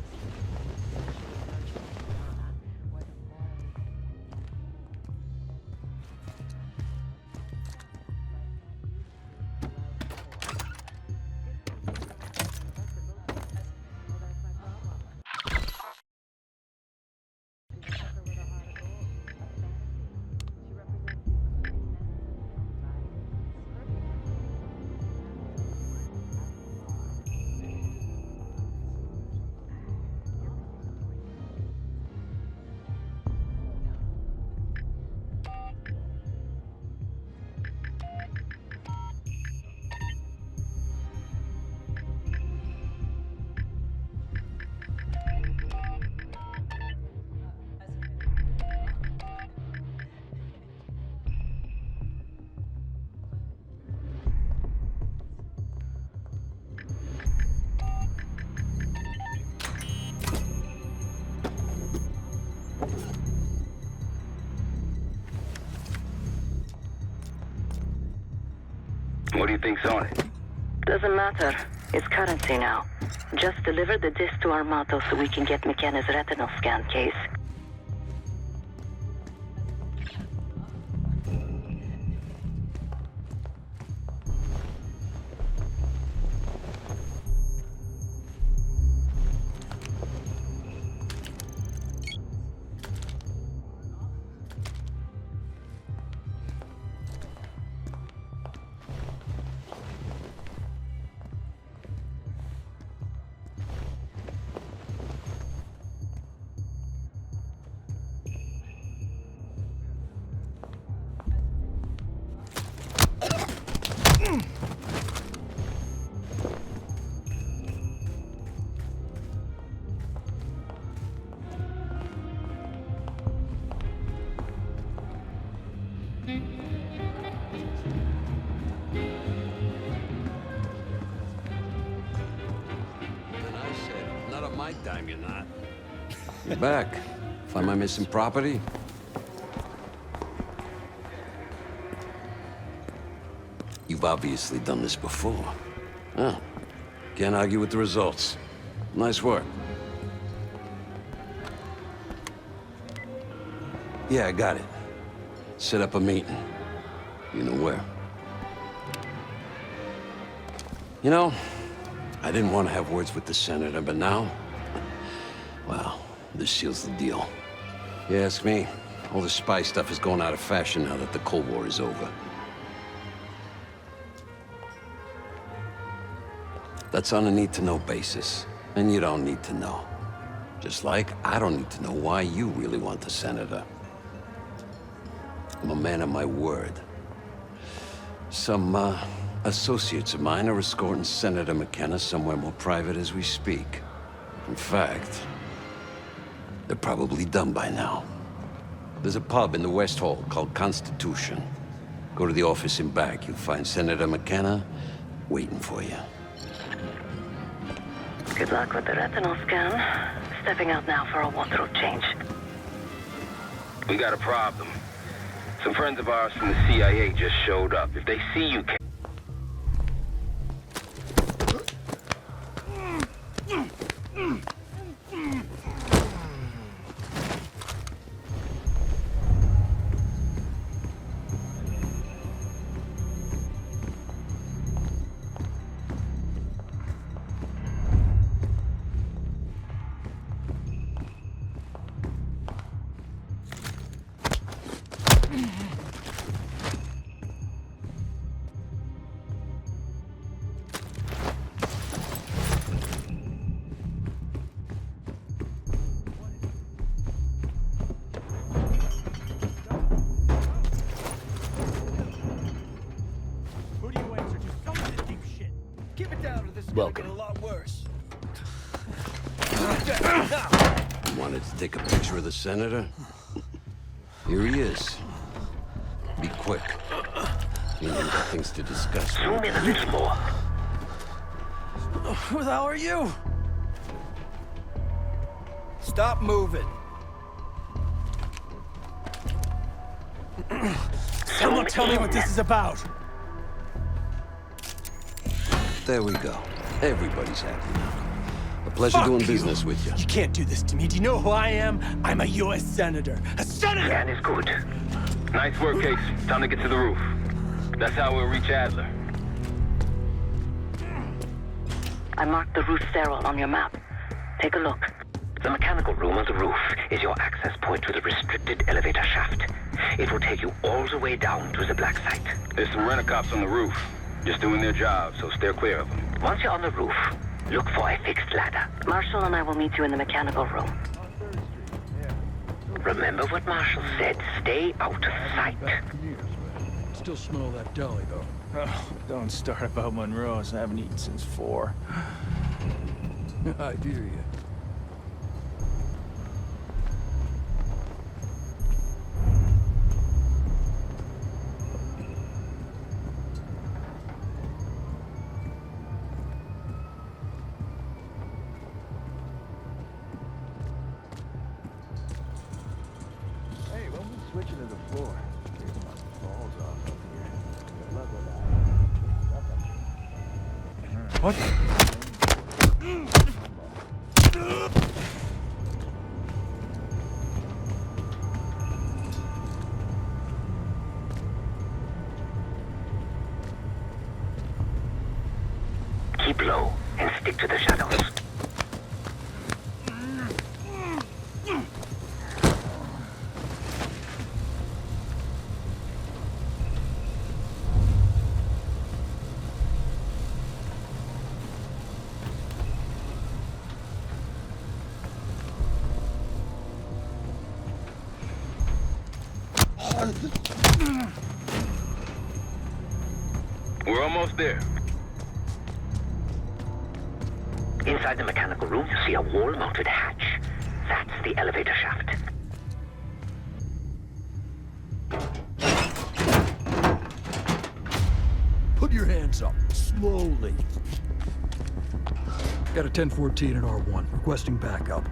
What do you think's on it? Doesn't matter. It's currency now. Just deliver the disc to Armato so we can get McKenna's retinal scan case. My dime, you're not. You're back. Find my missing property? You've obviously done this before. Oh, can't argue with the results. Nice work. Yeah, I got it. Set up a meeting. You know where. You know, I didn't want to have words with the senator, but now, well, this seals the deal. You ask me, all the spy stuff is going out of fashion now that the Cold War is over. That's on a need-to-know basis, and you don't need to know. Just like I don't need to know why you really want the senator. I'm a man of my word. Some, associates of mine are escorting Senator McKenna somewhere more private as we speak. In fact, they're probably done by now. There's a pub in the West Hall called Constitution. Go to the office in back. You'll find Senator McKenna waiting for you. Good luck with the retinal scan. Stepping out now for a wardrobe change. We got a problem. Some friends of ours from the CIA just showed up. If they see you... Welcome. Wanted to take a picture of the senator? Here he is. Be quick. We ain't got things to discuss. Zoom in a little more. Who the hell are you? Stop moving. Someone tell me what this is about. There we go. Everybody's happy now. A pleasure doing business with you. You can't do this to me. Do you know who I am? I'm a U.S. senator. A senator! Scan is good. Nice work, Case. Time to get to the roof. That's how we'll reach Adler. I marked the roof sterile on your map. Take a look. The mechanical room on the roof is your access point to the restricted elevator shaft. It will take you all the way down to the black site. There's some rent-a-cops on the roof. Just doing their job, so steer clear of them. Once you're on the roof, look for a fixed ladder. Marshall and I will meet you in the mechanical room. Remember what Marshall said. Stay out of sight. Still smell that deli, though. Oh, don't start about Monroe's. I haven't eaten since 4. I hear you. Hey, when we switching to the floor? Taking my balls off up here. Good luck with that. What? Keep low and stick to the shadows. We're almost there. Inside the mechanical room, you see a wall-mounted hatch. That's the elevator shaft. Put your hands up, slowly. Got a 1014 and R1, requesting backup.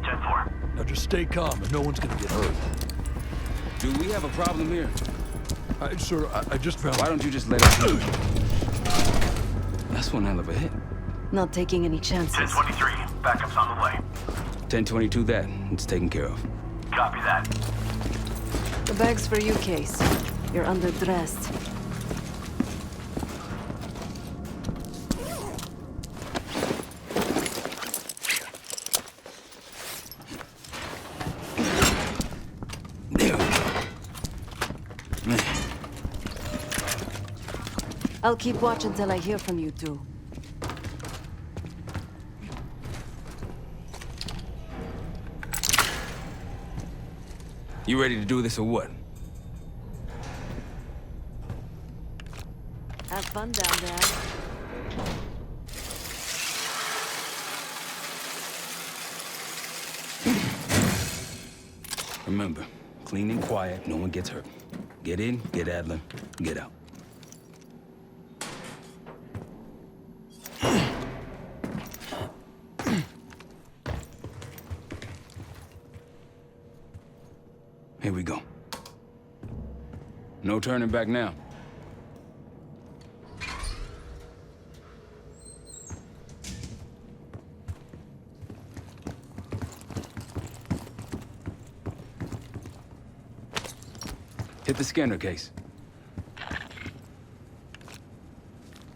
10-4. Now just stay calm and no one's gonna get hurt. Do we have a problem here? Sir, I just found... Why don't you just let us do it? That's one hell of a hit. Not taking any chances. 1023, backup's on the way. 1022 that. It's taken care of. Copy that. The bag's for you, Case. You're underdressed. I'll keep watch until I hear from you two. You ready to do this or what? Have fun down there. Remember, clean and quiet, no one gets hurt. Get in, get Adler, get out. Here we go. No turning back now. Hit the scanner, Case.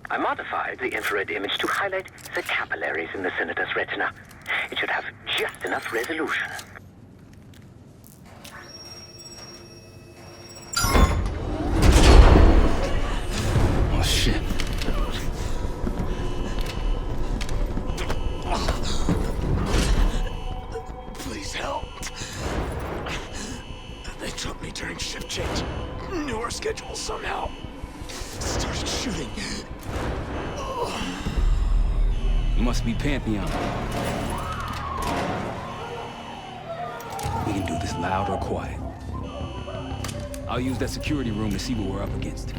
I modified the infrared image to highlight the capillaries in the senator's retina. It should have just enough resolution. Oh, shit. Please help. They took me during shift change. Knew our schedule somehow. Started shooting. Must be Pantheon. We can do this loud or quiet. I'll use that security room to see what we're up against.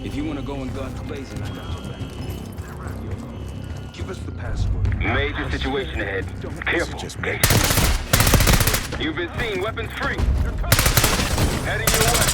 If you want to go in guns blazing, I got your back. Give us the password. Major situation ahead. Careful, Case. You've been seen, weapons free. Heading your way.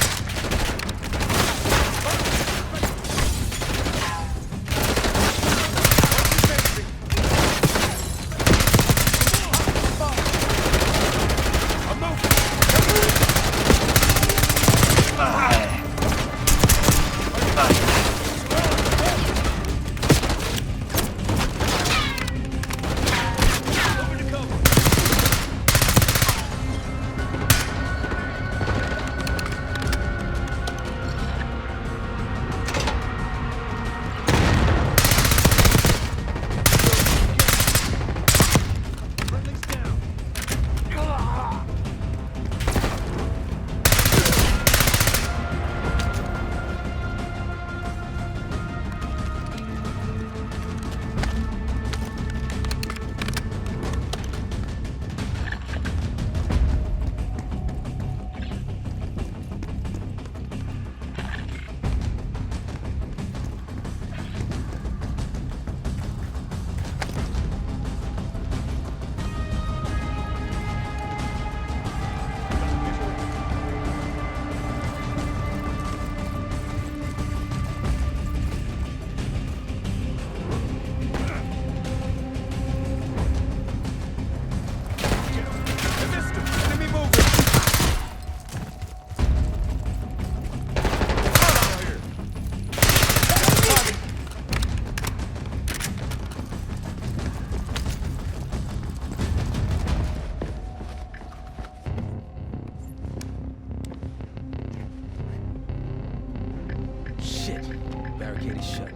Barricade is shut.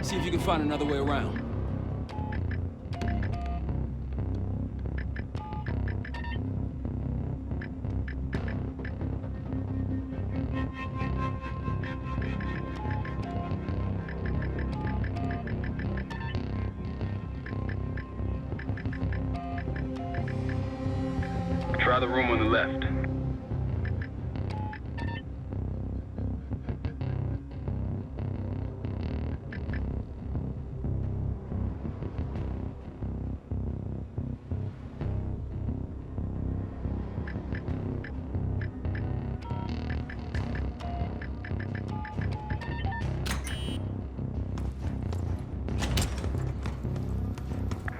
See if you can find another way around. Try the room on the left.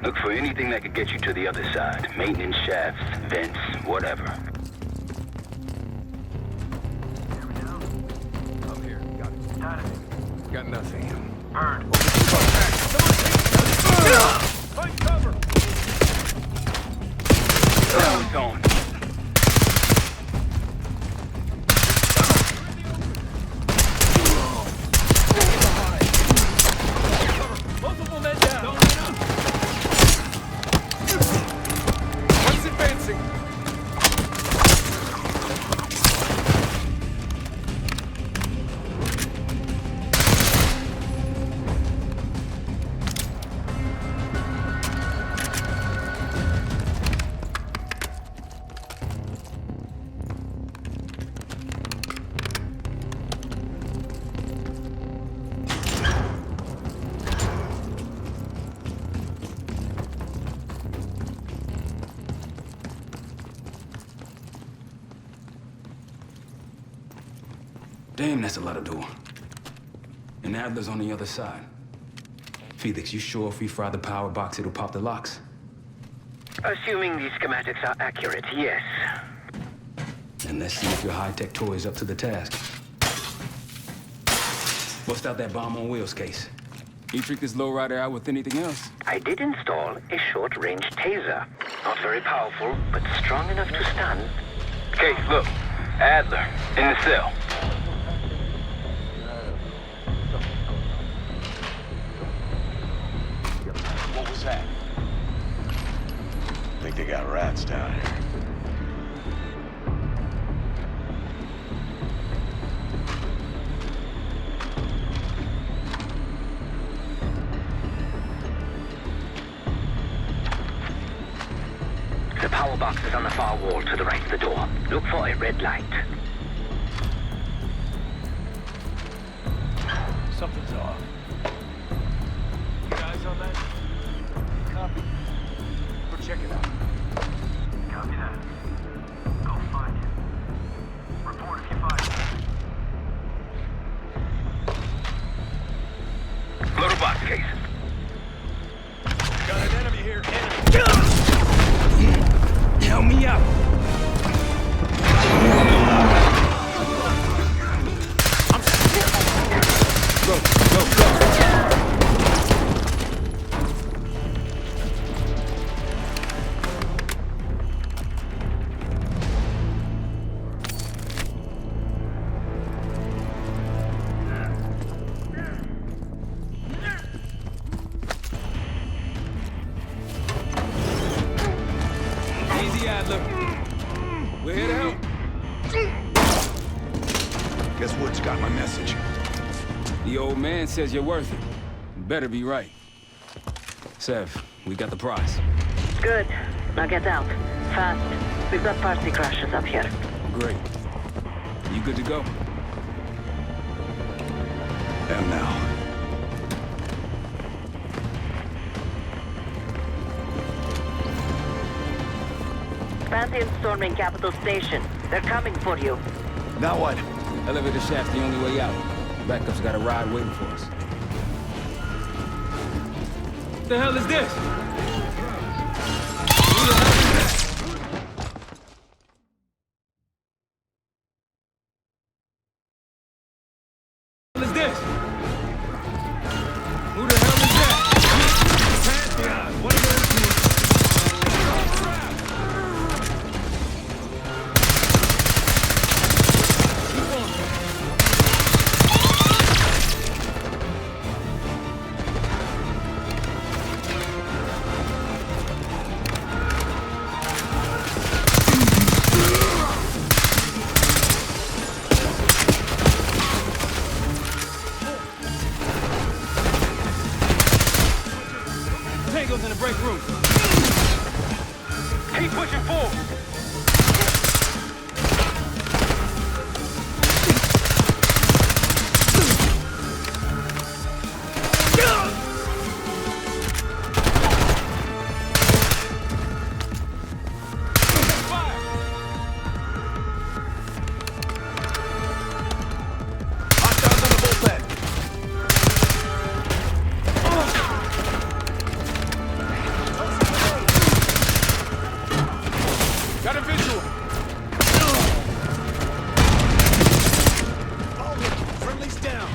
Look for anything that could get you to the other side. Maintenance shafts, vents, whatever. I'm here. Got it. Got nothing. Bird. Find cover! Down, gone. Multiple men down. One's advancing. Damn, that's a lot of door. And Adler's on the other side. Felix, you sure if we fry the power box, it'll pop the locks? Assuming these schematics are accurate, yes. And let's see if your high-tech toy is up to the task. Bust out that bomb on wheels case. You trick this lowrider out with anything else? I did install a short-range taser. Not very powerful, but strong enough to stun. Case, look. Adler, in the cell. What was that? I think they got rats down here. power box is on the far wall to the right of the door. Look for a red light. Something's off. You guys on that? Copy. Go check it out. Copy that. Go find it. Report if you find it. Motor box case. Got an enemy here. Enemy. Help me out. Go, go, go. Easy, Adler. We're here to help. Guess Wood's got my message. The old man says you're worth it. Better be right. Sev, we got the prize. Good. Now get out. Fast. We've got party crashes up here. Great. You good to go? And now. Pantheon storming Capital Station. They're coming for you. Now what? Elevator shaft's the only way out. Backup's got a ride waiting for us. What the hell is this? Who the hell is this? What is this? Who the hell is that? Pantheon! What are those two? Tango's in the break room. Keep pushing forward. Got a visual. Friendly's down.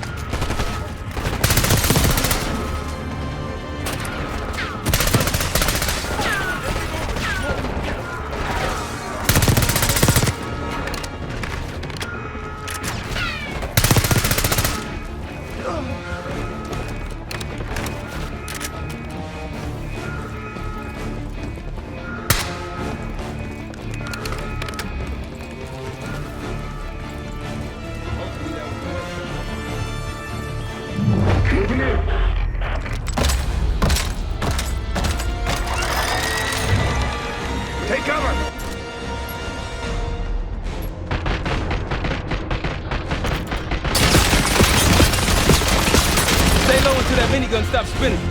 Take cover! Stay low until that minigun stops spinning.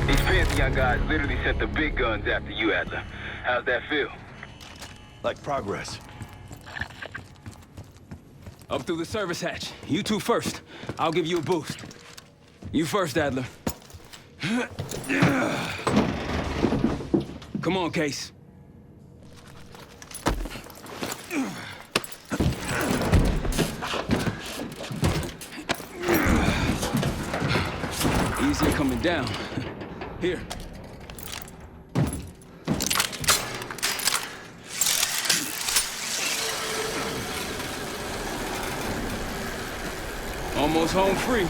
These Pantheon guys literally sent the big guns after you, Adler. How's that feel? Like progress. Up through the service hatch. You two first. I'll give you a boost. You first, Adler. Come on, Case. Easier coming down. Here. Almost home free.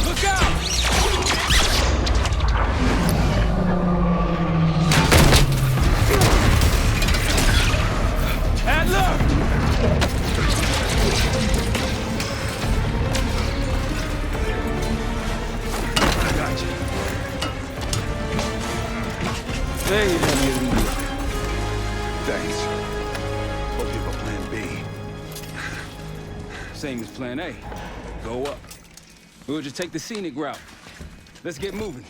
Look out! Adler! I got you. There you go. Thanks. Hope you have a plan B. Same as plan A. Go up. We'll just take the scenic route. Let's get moving.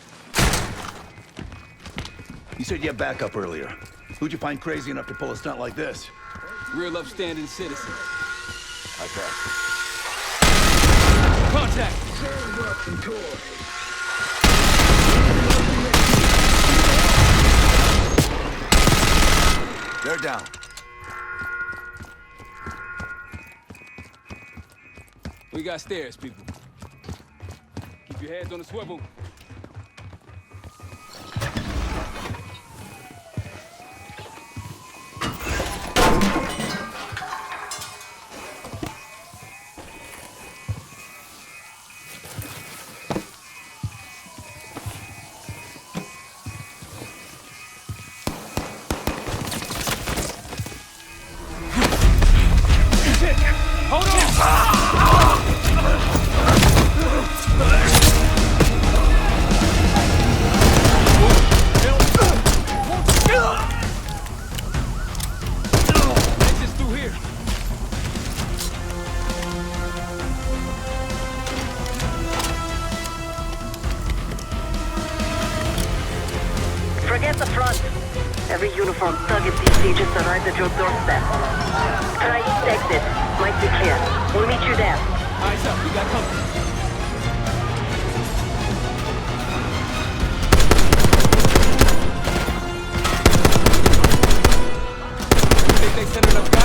You said you had backup earlier. Who'd you find crazy enough to pull a stunt like this? Real upstanding citizen. I bet. Contact! They're down. We got stairs, people. Keep your heads on the swivel. Hold on! Exit's through here. Forget the front. Every uniform thug at these stages arrives at your doorstep. Try east exit. Might be clear. We'll meet you there. Eyes up, we got company. You think they sent enough guys?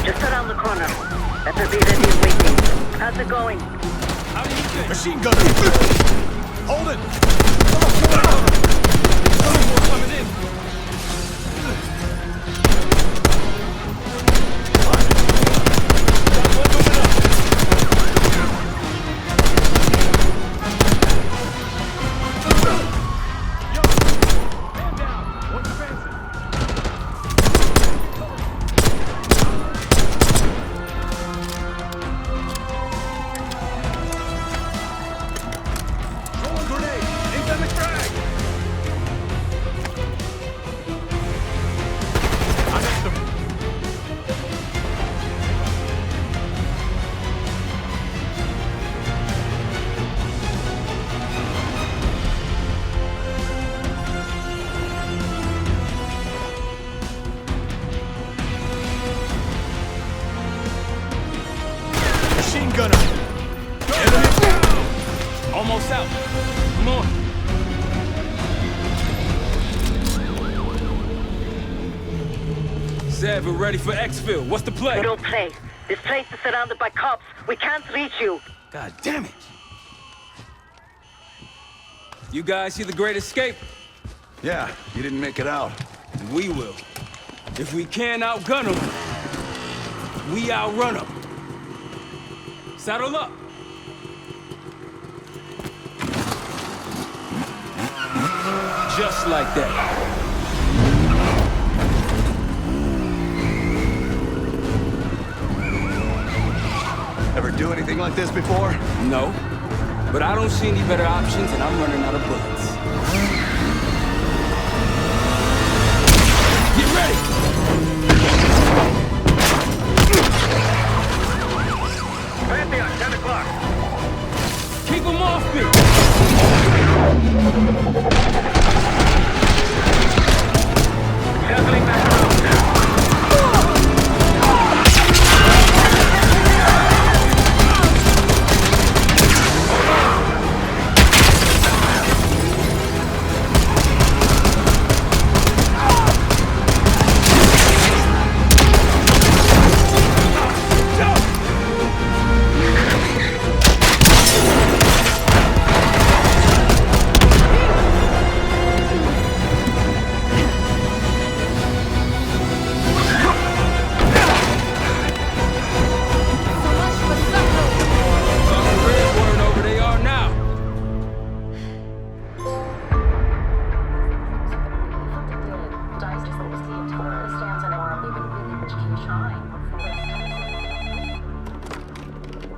Just around the corner. Better be ready and waiting. How's it going? How do you think? Machine gunner! Hold it! Coming in. Almost out. Come on. Said we're ready for exfil. What's the play? We don't play. This place is surrounded by cops. We can't reach you. God damn it. You guys see the Great Escape? Yeah, you didn't make it out. And we will. If we can't outgun them, we outrun them. Saddle up. Just like that. Ever do anything like this before? No, but I don't see any better options and I'm running out of bullets. Get ready! Pantheon, 10 o'clock. Keep them off me! Circling back around now.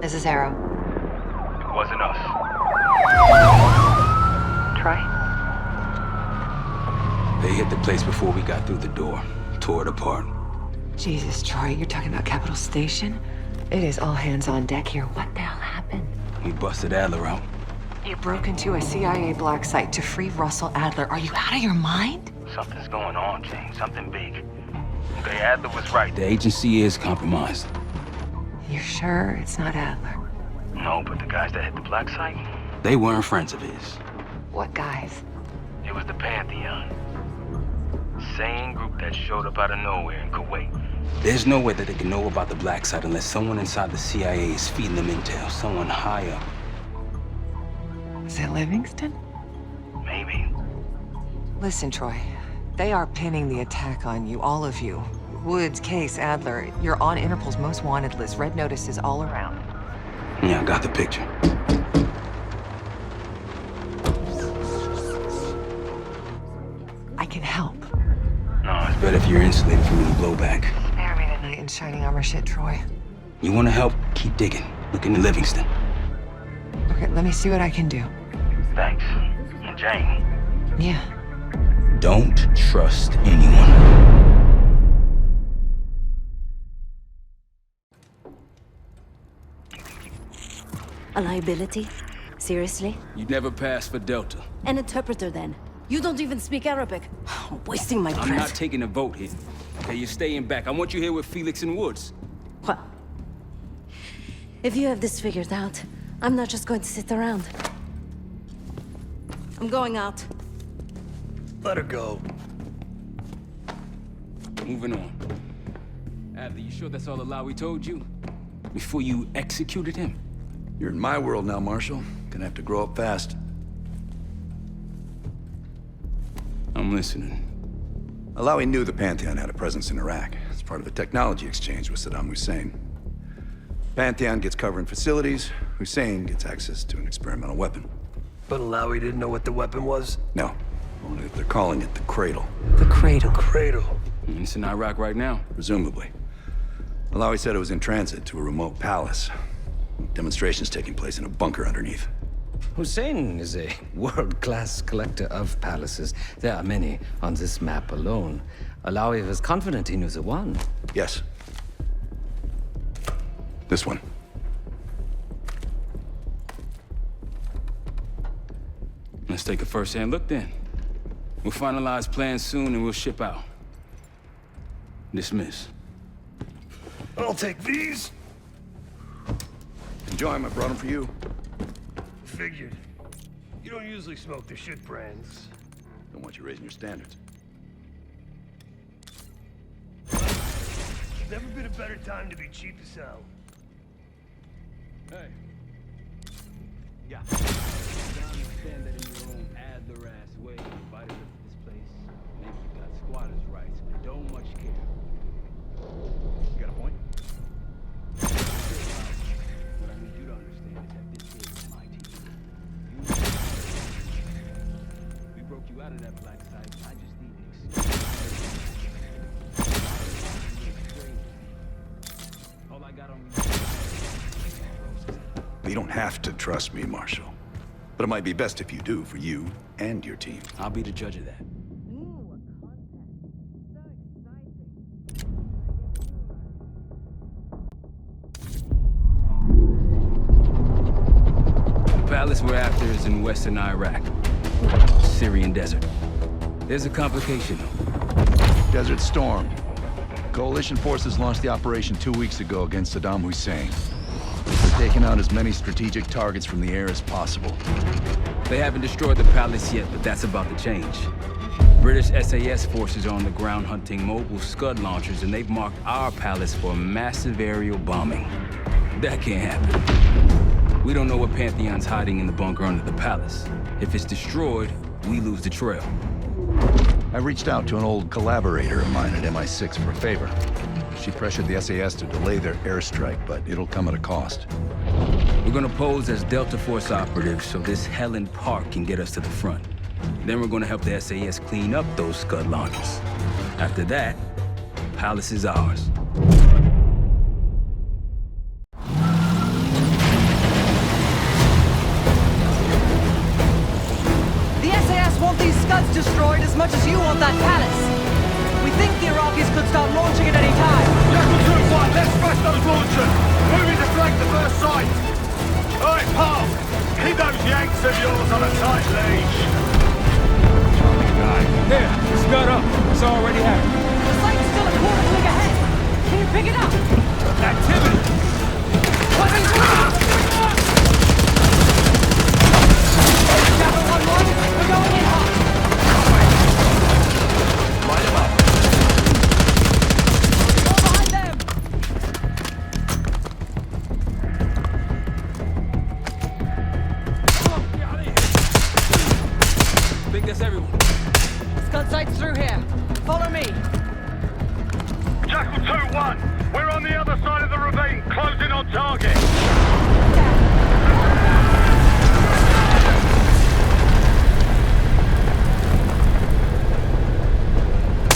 This is Harrow. It wasn't us. Troy? They hit the place before we got through the door. Tore it apart. Jesus, Troy, you're talking about Capital Station? It is all hands on deck here. What the hell happened? We busted Adler out. You broke into a CIA black site to free Russell Adler. Are you out of your mind? Something's going on, Jane. Something big. Okay, Adler was right. The agency is compromised. You're sure it's not Adler? No, but the guys that hit the black site? They weren't friends of his. What guys? It was the Pantheon. Same group that showed up out of nowhere in Kuwait. There's no way that they can know about the black site unless someone inside the CIA is feeding them intel. Someone high up. Is it Livingston? Maybe. Listen, Troy. They are pinning the attack on you, all of you. Woods, Case, Adler. You're on Interpol's most wanted list. Red notices all around. Yeah, I got the picture. I can help. No, it's better if you're insulated from any blowback. Spare me tonight in shining armor shit, Troy. You want to help? Keep digging. Look into Livingston. Okay, let me see what I can do. Thanks. And Jane. Yeah. Don't trust anyone. A liability? Seriously? You'd never pass for Delta. An interpreter, then. You don't even speak Arabic. I'm wasting my breath. I'm not taking a vote here. Okay, you're staying back. I want you here with Felix and Woods. Well, if you have this figured out, I'm not just going to sit around. I'm going out. Let her go. Moving on. Adler, you sure that's all the lie we told you? Before you executed him? You're in my world now, Marshal. Gonna have to grow up fast. I'm listening. Alawi knew the Pantheon had a presence in Iraq. It's part of a technology exchange with Saddam Hussein. Pantheon gets cover in facilities. Hussein gets access to an experimental weapon. But Alawi didn't know what the weapon was? No. Only that they're calling it the Cradle. The Cradle. Cradle. It's in Iraq right now. Presumably. Alawi said it was in transit to a remote palace. Demonstrations taking place in a bunker underneath. Hussein is a world-class collector of palaces. There are many on this map alone. Alawi was confident he knew the one. Yes. This one. Let's take a first-hand look then. We'll finalize plans soon and we'll ship out. Dismiss. I'll take these. Enjoy them. I brought them for you. Figured. You don't usually smoke the shit brands. Don't want you raising your standards. Never been a better time to be cheap as hell. Hey. Yeah. I understand that in your own Adler-ass way, you invited us to this place. Maybe you got squatters' rights, but don't much care. You got a point? What I need you to understand is that this is my team. We broke you out of that black site. I just need an excuse. All I got on me. You don't have to trust me, Marshal. But it might be best if you do, for you and your team. I'll be the judge of that. The palace we're after is in western Iraq. Syrian desert. There's a complication, though. Desert Storm. Coalition forces launched the operation 2 weeks ago against Saddam Hussein. They're taking out as many strategic targets from the air as possible. They haven't destroyed the palace yet, but that's about to change. British SAS forces are on the ground hunting mobile Scud launchers, and they've marked our palace for a massive aerial bombing. That can't happen. We don't know what Pantheon's hiding in the bunker under the palace. If it's destroyed, we lose the trail. I reached out to an old collaborator of mine at MI6 for a favor. She pressured the SAS to delay their airstrike, but it'll come at a cost. We're gonna pose as Delta Force operatives so this Helen Park can get us to the front. Then we're gonna help the SAS clean up those Scud launchers. After that, Palace is ours. as much as you want that palace. We think the Iraqis could start launching at any time. Jackal 2-1, let's smash those launchers! Moving to flank the first site! Alright, pal! Keep those Yanks of yours on a tight leash! Here, Scud up. It's already happened. The site's still a quarter click ahead. Can you pick it up? Activity! Jackal 1-1, we're going in hot. Light him up. All behind them. I think that's everyone. Scud sight's through here. Follow me. Jackal 2-1, we're on the other side of the ravine, closing on target.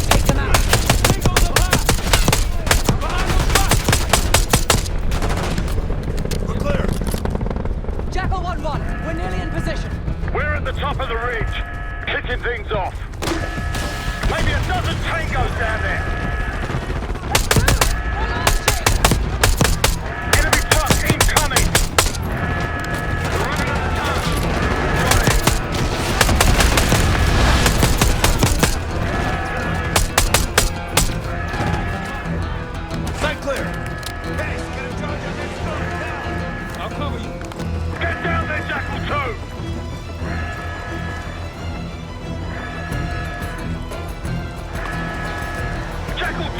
Take them out. We're clear. Jackal 1-1, we're nearly in position. We're at the top of the ridge, kicking things off. Maybe a dozen tangos down there. Enemy truck incoming. We're running out of time. Got it. Sight clear. Hey, get in charge of this stuff now. I'll cover you. Get down there, Jackal 2. Jackal 2,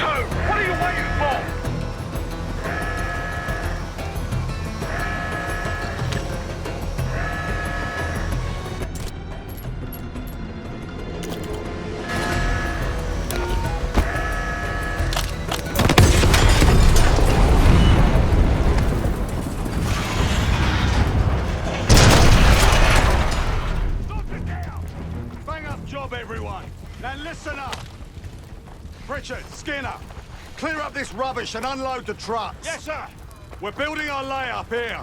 what are you waiting for? Bang up job, everyone. Now listen up. Richard, Skinner, clear up this rubbish and unload the trucks. Yes, sir. We're building our layup here.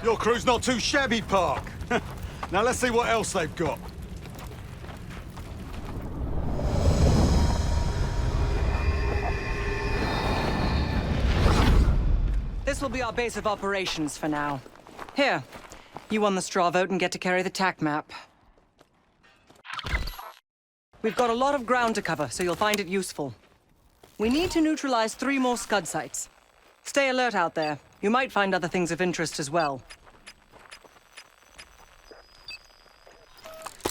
Your crew's not too shabby, Park. Now let's see what else they've got. This will be our base of operations for now. Here, you won the straw vote and get to carry the TAC map. We've got a lot of ground to cover, so you'll find it useful. We need to neutralize 3 more Scud sites. Stay alert out there. You might find other things of interest as well.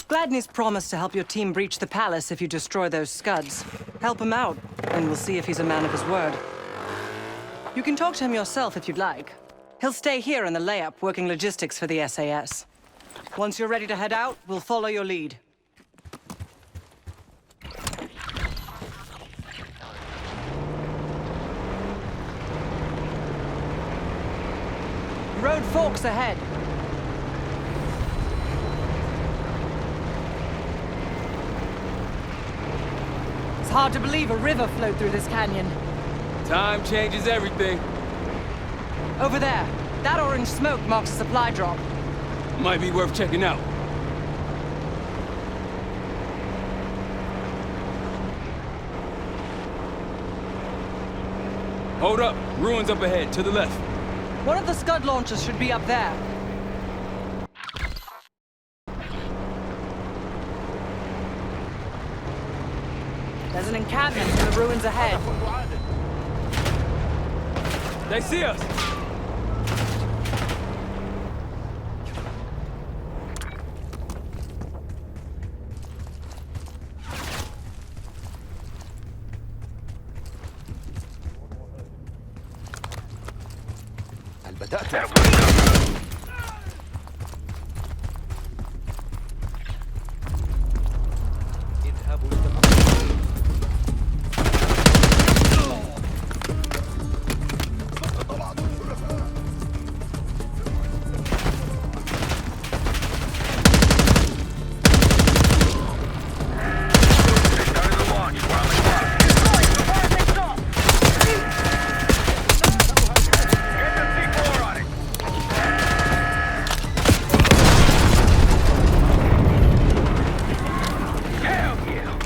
Gladney's promised to help your team breach the palace if you destroy those Scuds. Help him out, and we'll see if he's a man of his word. You can talk to him yourself if you'd like. He'll stay here in the layup, working logistics for the SAS. Once you're ready to head out, we'll follow your lead. Road forks ahead. It's hard to believe a river flowed through this canyon. Time changes everything. Over there. That orange smoke marks a supply drop. Might be worth checking out. Hold up. Ruins up ahead, to the left. One of the Scud launchers should be up there. There's an encampment in the ruins ahead. They see us!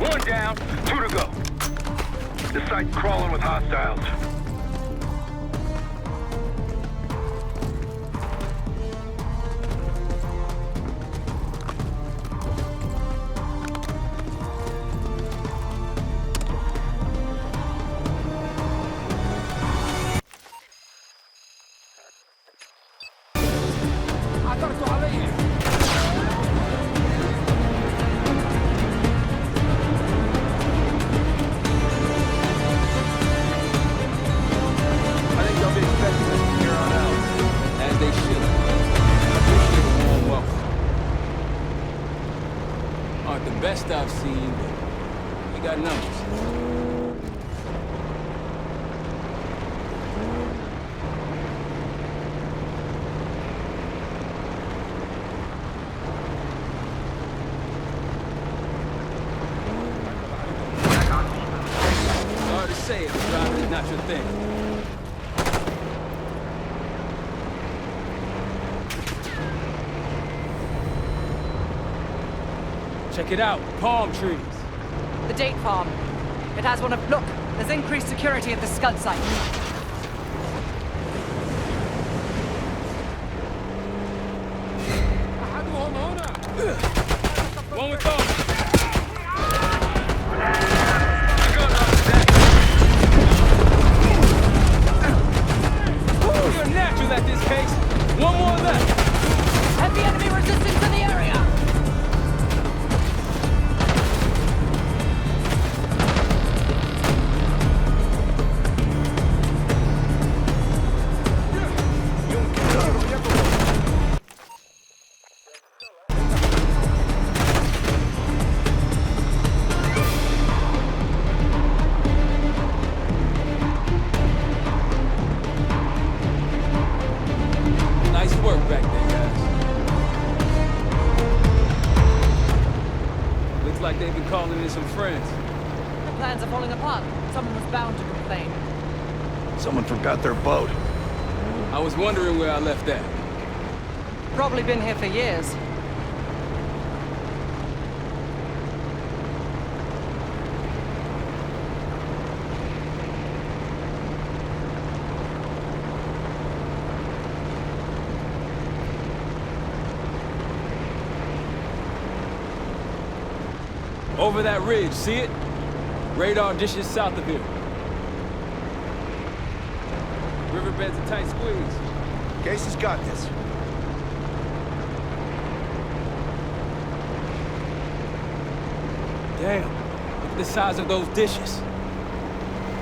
One down, 2 to go. The site's crawling with hostiles. Best I've seen, but we got numbers. Sorry to say it, driving is not your thing. Check it out, palm trees. The date farm. It has one of... Look, there's increased security at the Scud site. One with those. You're natural at this case. One more left. Heavy enemy resistance in the area! Calling in some friends. The plans are falling apart. Someone was bound to complain. Someone forgot their boat. I was wondering where I left that. Probably been here for years. Over that ridge, see it? Radar dishes south of here. Riverbed's a tight squeeze. Case has got this. Damn, look at the size of those dishes.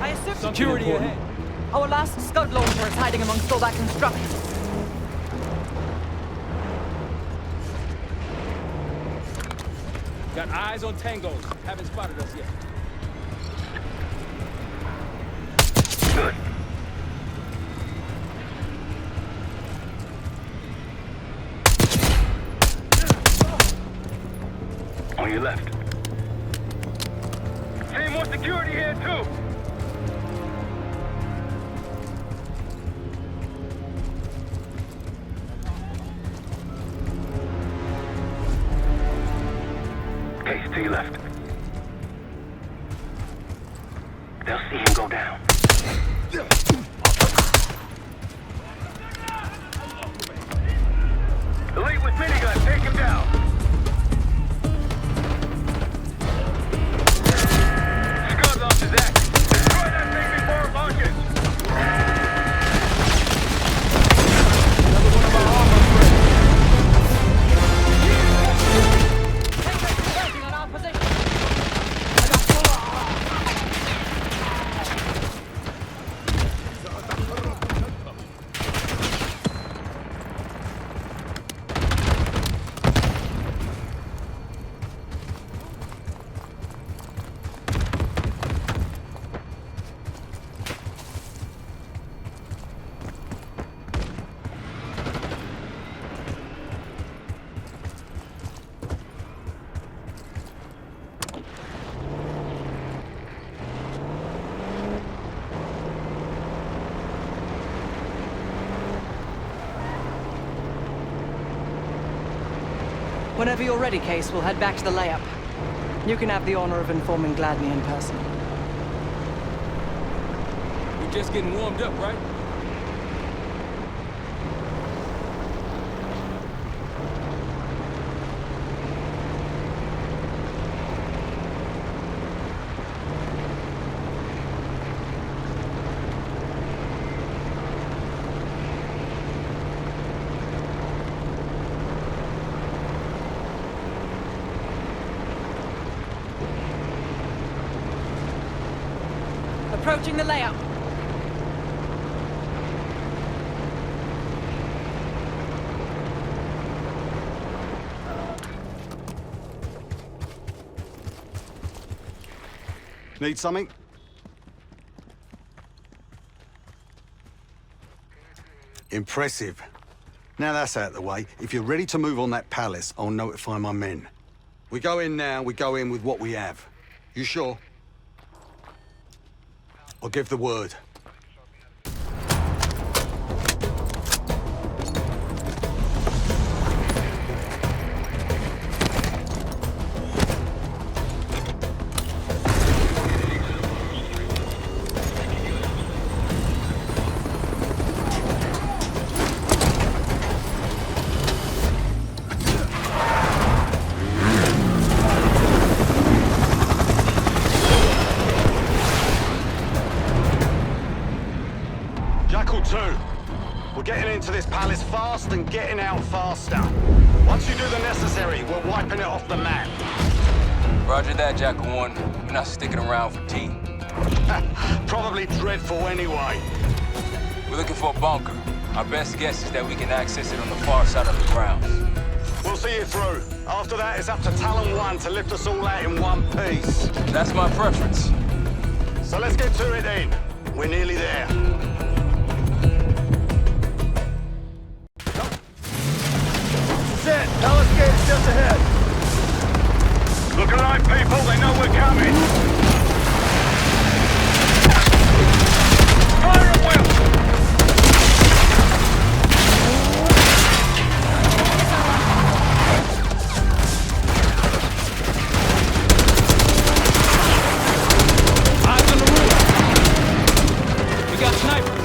I assume Security ahead. Our last Scud launcher is hiding amongst all that construction. Got eyes on tangos. Haven't spotted us yet. Good. On your left. See more security here too. Case to your left. They'll see him go down. Elite with minigun, take him down. Scud lost his axe. Destroy that thing before it launches. Another one of our armor Working on our position. Whenever you're ready, Case, we'll head back to the layup. You can have the honor of informing Gladney in person. We're just getting warmed up, right? Approaching the layout. Need something? Impressive. Now that's out of the way, if you're ready to move on that palace, I'll notify my men. We go in now, we go in with what we have. You sure? I'll give the word. Fast and getting out faster. Once you do the necessary, we're wiping it off the map. Roger that, Jackal 1. We're not sticking around for tea. Probably dreadful anyway. We're looking for a bunker. Our best guess is that we can access it on the far side of the grounds. We'll see you through. After that, it's up to Talon 1 to lift us all out in one piece. That's my preference. So let's get to it then. We're nearly there. Palace gate is just ahead. Look alive, people. They know we're coming. Fire at will. Eyes on the roof. We got snipers.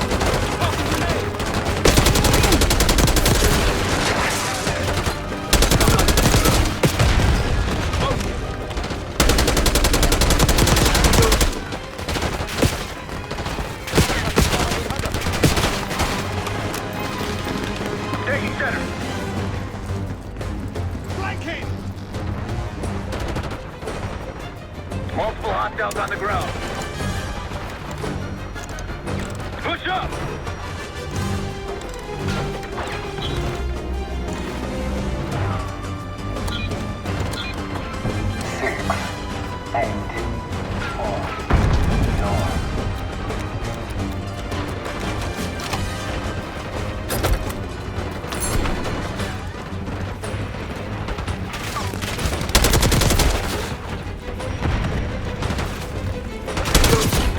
Multiple hostiles on the ground. Push up!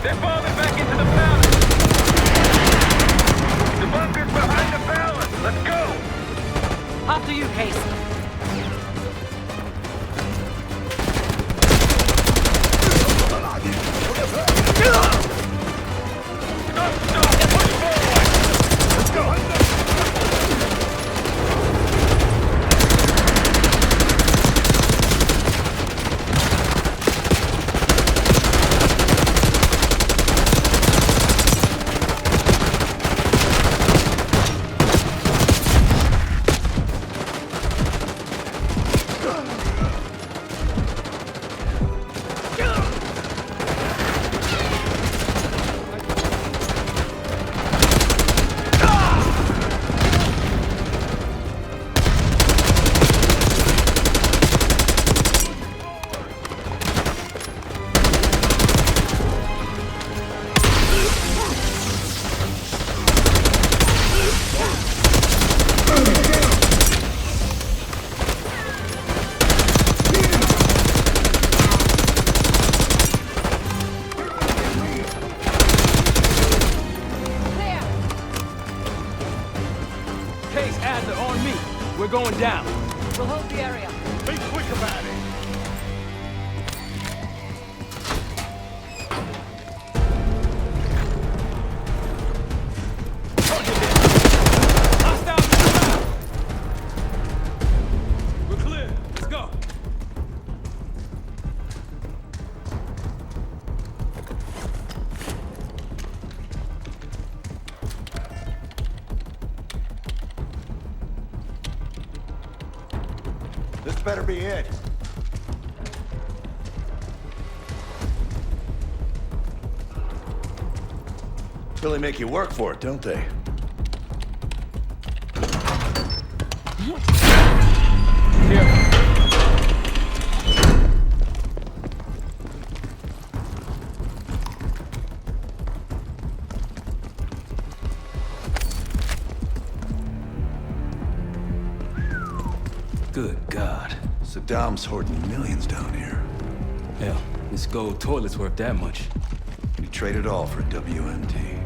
They're falling back into the palace! The bunker's behind the palace! Let's go! After you, Case. Adler, on me. We're going down. We'll hold the area. Be quick about it. better be it. Really make you work for it, don't they? Good God. Saddam's hoarding millions down here. Hell, this gold toilet's worth that much. We trade it all for WMD.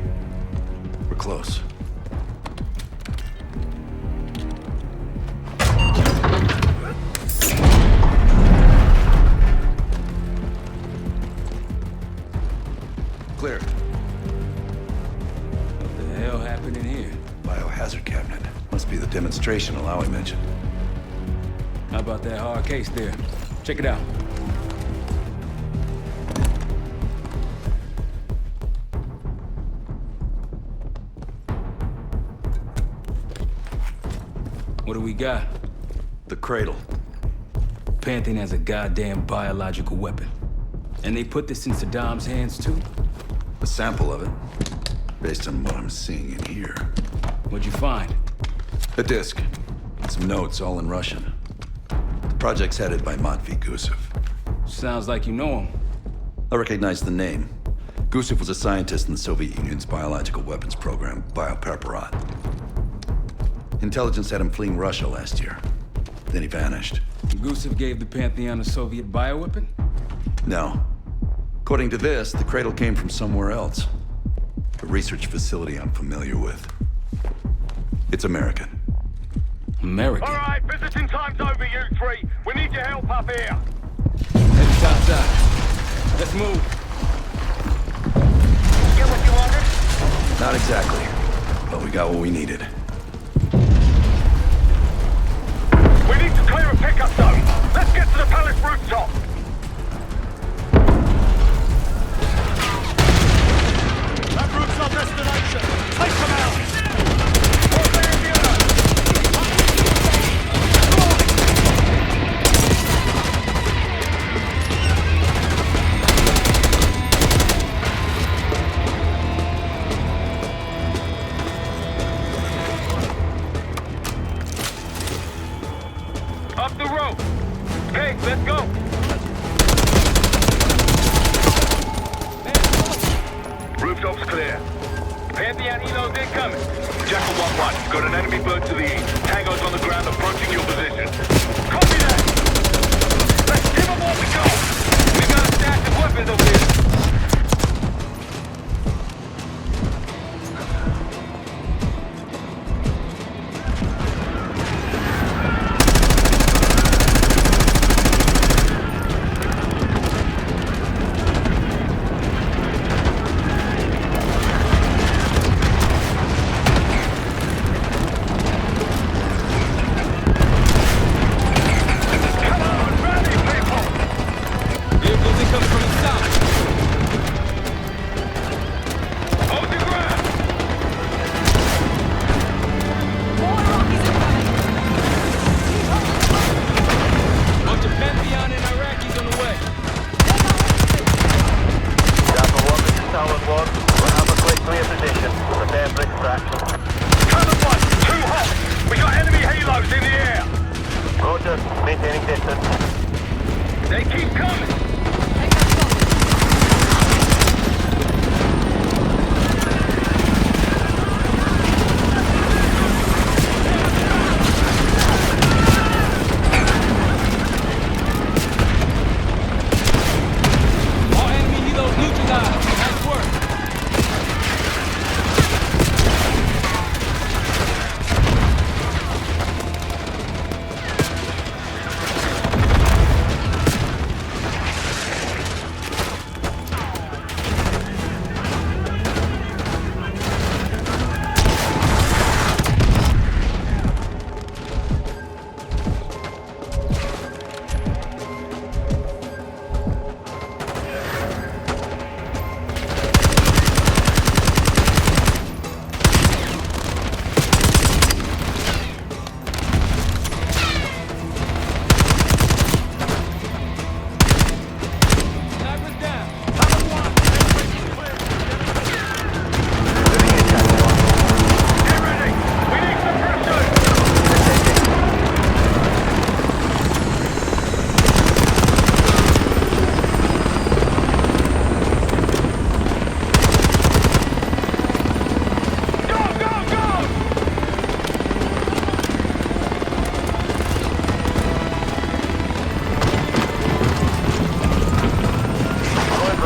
We're close. Clear. What the hell happened in here? Biohazard cabinet. Must be the demonstration Alawi mentioned. How about that hard case there? Check it out. What do we got? The Cradle. Pantheon has a goddamn biological weapon. And they put this in Saddam's hands too? A sample of it, based on what I'm seeing in here. What'd you find? A disc. Some notes, all in Russian. The project's headed by Matvey Gusov. Sounds like you know him. I recognize the name. Gusov was a scientist in the Soviet Union's biological weapons program, Biopreparat. Intelligence had him fleeing Russia last year. Then he vanished. Gusov gave the Pantheon a Soviet bioweapon? No. According to this, the Cradle came from somewhere else. A research facility I'm familiar with. It's American. American? All right, visiting time's over, you three. We need your help up here. Heading topside. Let's move. Get what you wanted? Not exactly, but we got what we needed. We need to clear a pickup zone. Let's get to the palace rooftop. That route's our destination. Take them out. Up the rope. Okay, let's go. Rooftop's clear. Pantheon Elo's incoming. Jackal 1-1. Got an enemy bird to the east. Tango's on the ground approaching your position. Copy that. Let's give them all to go. We got a stack of weapons over here.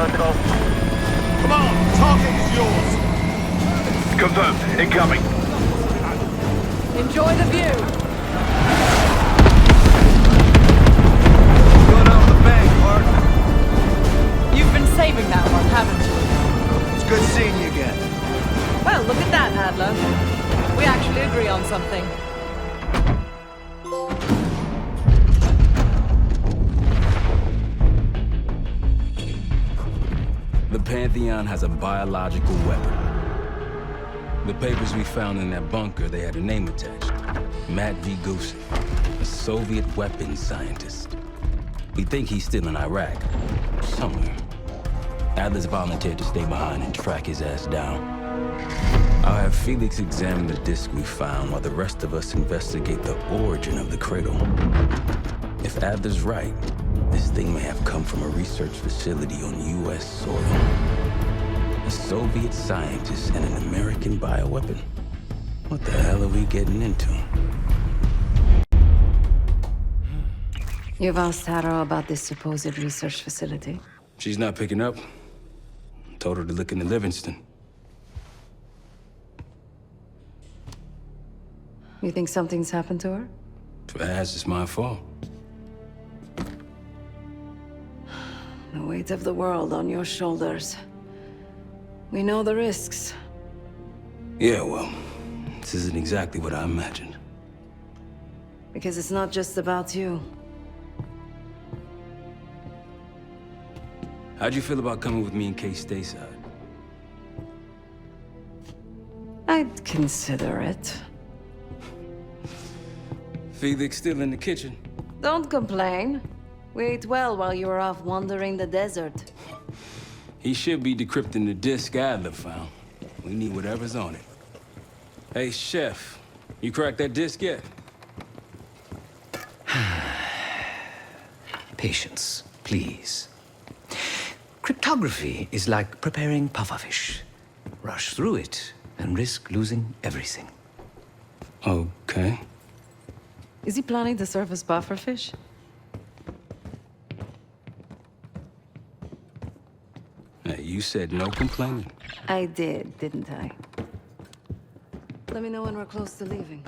Vertical. Come on, target is yours. Confirmed. Incoming. Enjoy the view. Going out the bank, Mark. You've been saving that one, haven't you? It's good seeing you again. Well, look at that, Adler. We actually agree on something. The Pantheon has a biological weapon. The papers we found in that bunker, they had a name attached. Matt V. Gusov, a Soviet weapons scientist. We think he's still in Iraq, somewhere. Adler's volunteered to stay behind and track his ass down. I'll have Felix examine the disc we found while the rest of us investigate the origin of the Cradle. If Adler's right, this thing may have come from a research facility on U.S. soil. A Soviet scientist and an American bioweapon. What the hell are we getting into? You've asked Harrow about this supposed research facility? She's not picking up. Told her to look into Livingston. You think something's happened to her? If it has, it's my fault. The weight of the world on your shoulders. We know the risks. Yeah, well, this isn't exactly what I imagined. Because it's not just about you. How'd you feel about coming with me in case stateside? I'd consider it. Felix still in the kitchen. Don't complain. We ate well while you were off wandering the desert. He should be decrypting the disc Adler found. We need whatever's on it. Hey, Chef, you cracked that disc yet? Patience, please. Cryptography is like preparing pufferfish. Rush through it and risk losing everything. Okay. Is he planning to serve us pufferfish? Hey, you said no complaining. I did, didn't I? Let me know when we're close to leaving.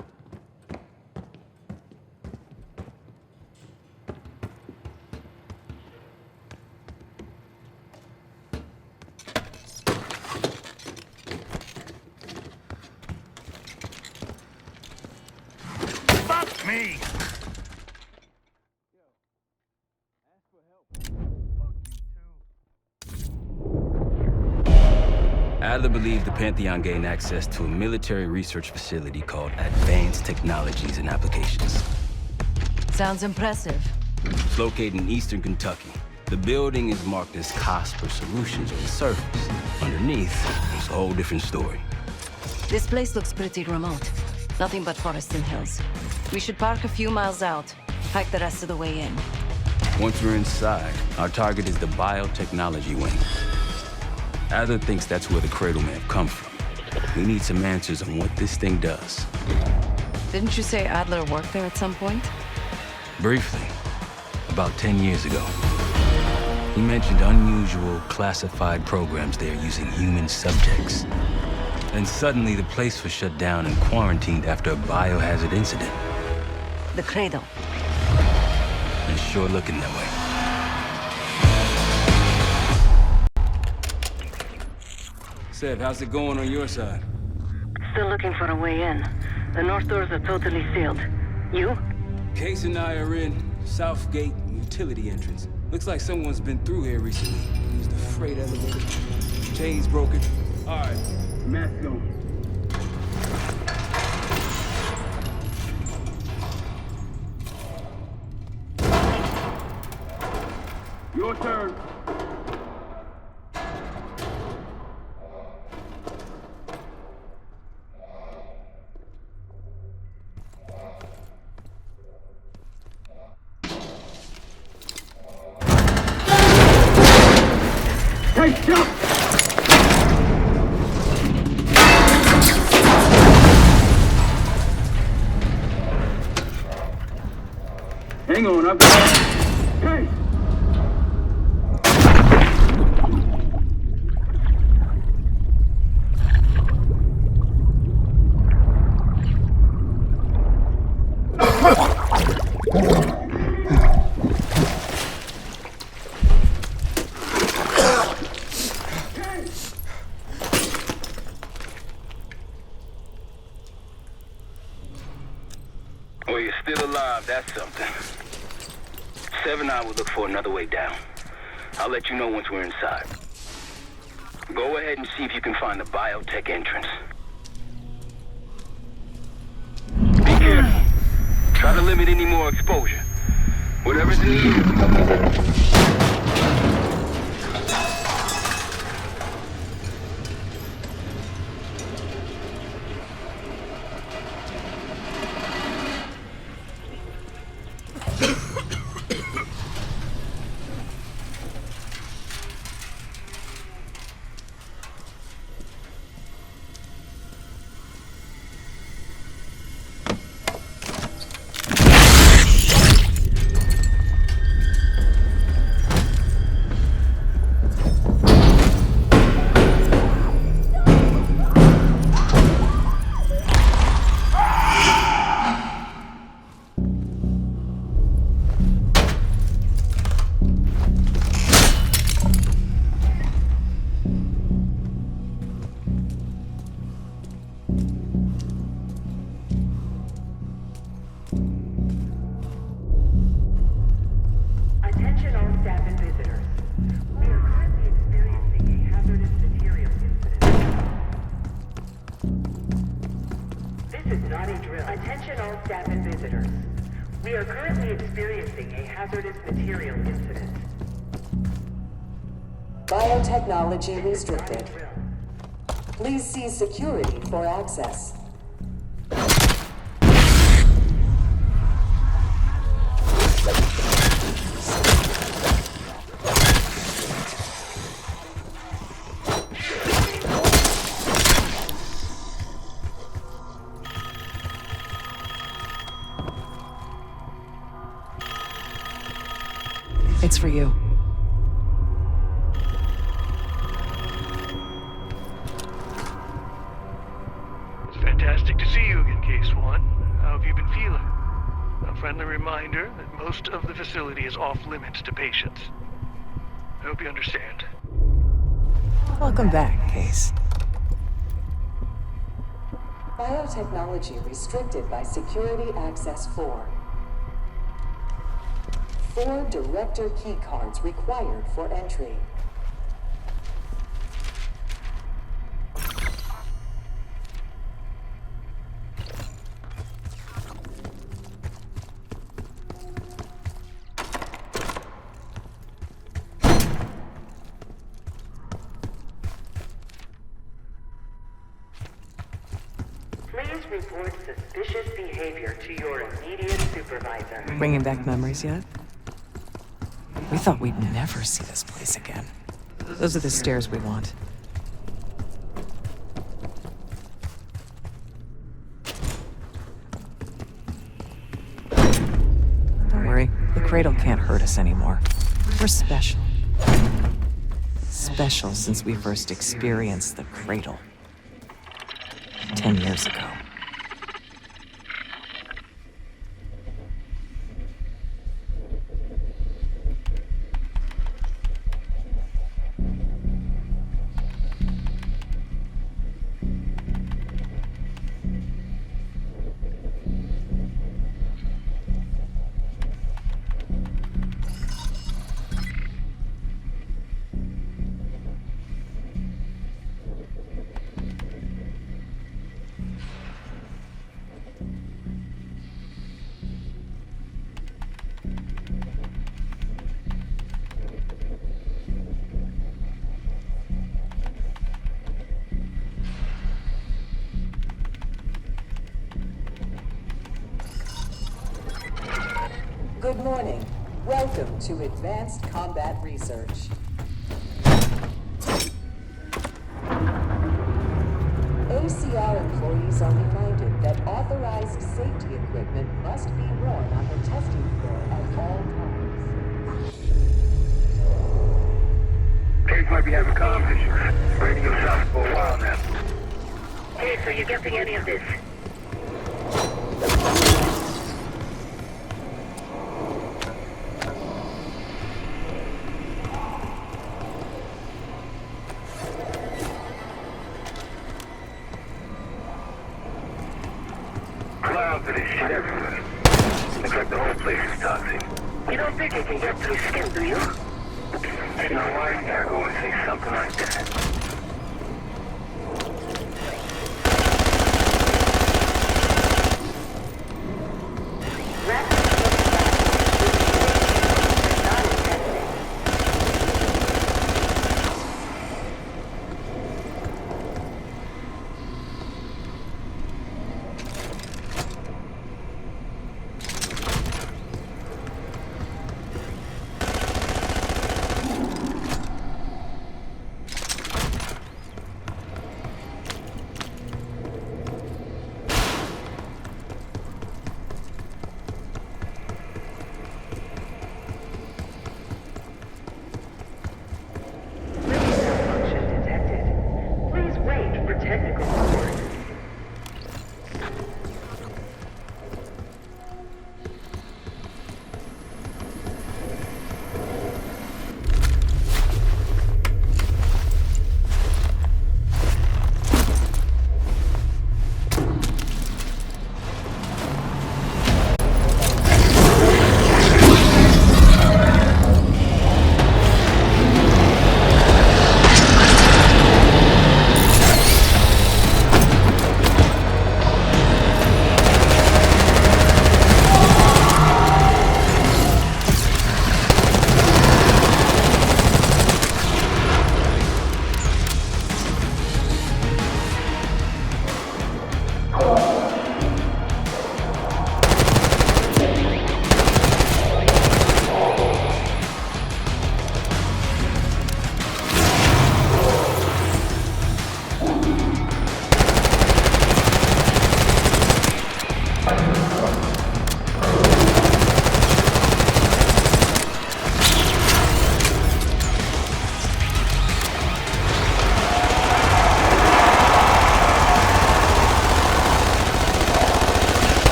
Fuck me! Adler believed the Pantheon gained access to a military research facility called Advanced Technologies and Applications. Sounds impressive. It's located in eastern Kentucky. The building is marked as Cosper Solutions on the surface. Underneath, it's a whole different story. This place looks pretty remote. Nothing but forests and hills. We should park a few miles out, hike the rest of the way in. Once we're inside, our target is the biotechnology wing. Adler thinks that's where the Cradle may have come from. We need some answers on what this thing does. Didn't you say Adler worked there at some point? Briefly, about 10 years ago. He mentioned unusual, classified programs there using human subjects. Then suddenly the place was shut down and quarantined after a biohazard incident. The Cradle. It's sure looking that way. Sev, how's it going on your side? Still looking for a way in. The north doors are totally sealed. You? Case and I are in Southgate utility entrance. Looks like someone's been through here recently. Used the freight elevator. Chains broken. All right, mask on. Your turn. Hey, jump! Hang on, I've got... Hey! survived, that's something. 7-9 will look for another way down. I'll let you know once we're inside. Go ahead and see if you can find the biotech entrance. Be careful. Try to limit any more exposure. Whatever's needed. Attention all staff and visitors. We are currently experiencing a hazardous material incident. Biotechnology restricted. Please see security for access. It's for you. It's fantastic to see you again, Case 1. How have you been feeling? A friendly reminder that most of the facility is off limits to patients. I hope you understand. Welcome back, Case. Biotechnology restricted by Security Access 4. 4 director keycards required for entry. Please report suspicious behavior to your immediate supervisor. Bringing back memories yet? We thought we'd never see this place again. Those are the stairs we want. Don't worry, the Cradle can't hurt us anymore. We're special. Special since we first experienced the Cradle. 10 years ago. Good morning. Welcome to Advanced Combat Research. ACR employees are reminded that authorized safety equipment must be worn on the testing floor at all times. Case might be having comm issues. Radio silent for a while now. Hey, so you getting any of this? Clouds of this shit everywhere. Looks like the whole place is toxic. You don't think it can get through skin, do you? You know why you gotta go and say something like that?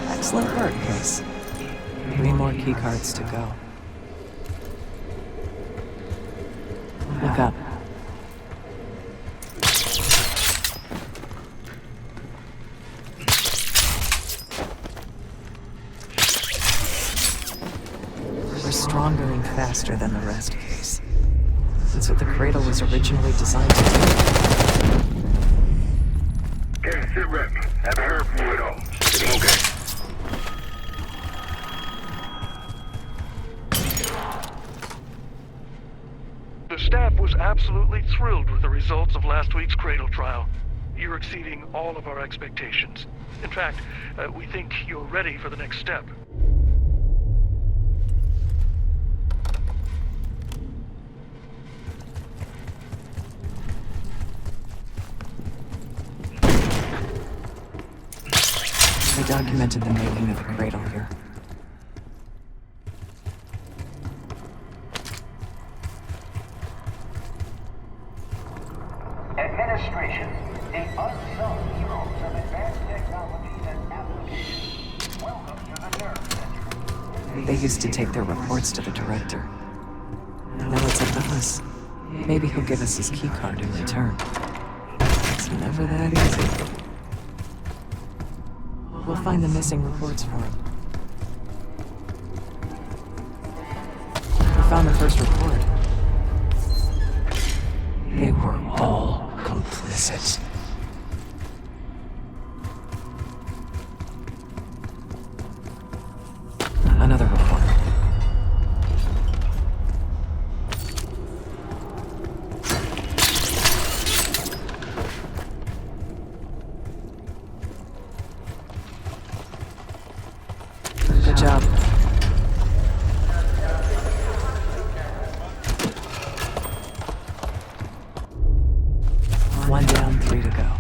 Excellent work, Chris. 3 more keycards to go. Look up. We're stronger and faster than the rest, Case. That's what the Cradle was originally designed to do. Okay, sit rep. Haven't heard from you at all. Sitting okay? The staff was absolutely thrilled with the results of last week's Cradle trial. You're exceeding all of our expectations. In fact, we think you're ready for the next step. I documented the making of the Cradle here. Administration, the unsung heroes of advanced technologies and applications. Welcome to the Nerve Center. They used to take their reports to the director. Now it's up to us. Maybe he'll give us his keycard in return. It's never that easy. We'll find the missing reports for him. We found the first report. They were all complicit. Another report. job. One down, 3 to go.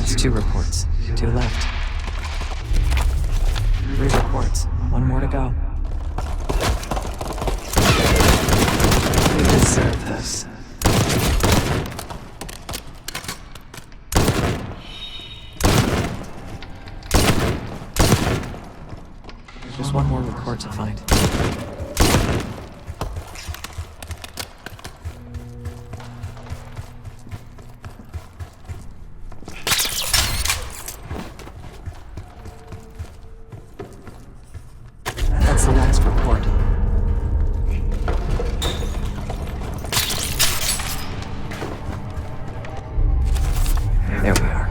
It's 2 reports. 2 left. 3 reports. 1 more to go. We deserve this. There's 1 more report to find. That's the last report. There we are.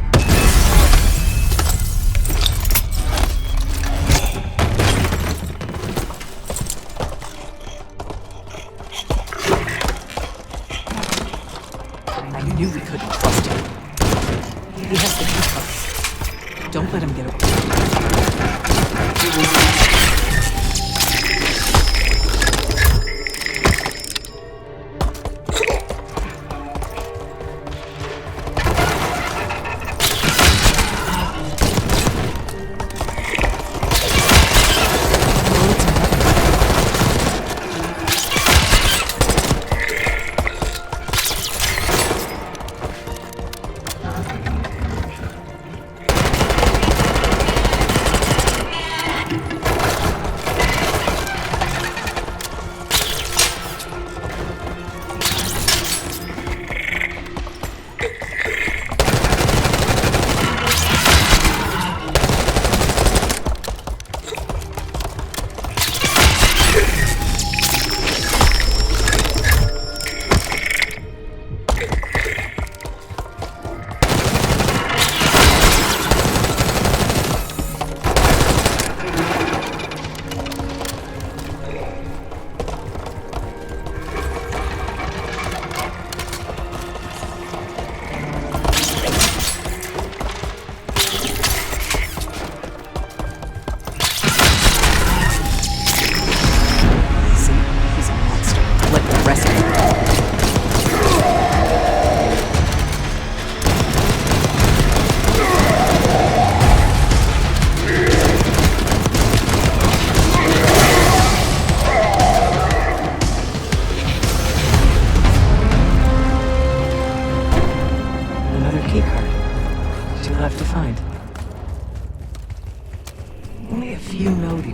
I knew we couldn't trust him. He has the keycards. Don't let him get away.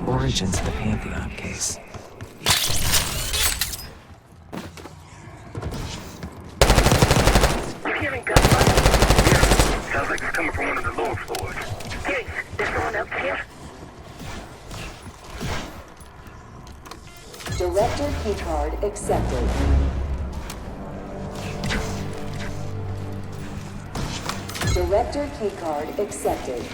Origins of the Pantheon case. I'm hearing gunfire. Yeah, sounds like it's coming from one of the lower floors. Hey, there's someone else here? Director keycard accepted. Director keycard accepted.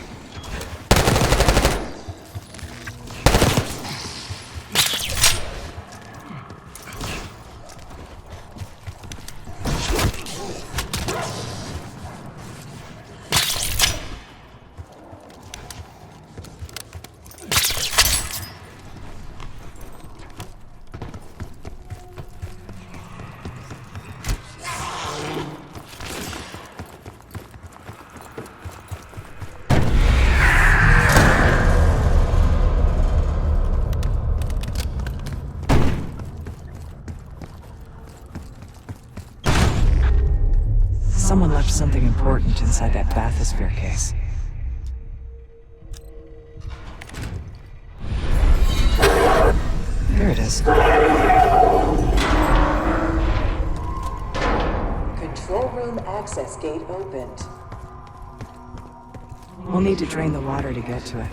Someone left something important inside that bathysphere case. There it is. Control room access gate opened. We'll need to drain the water to get to it.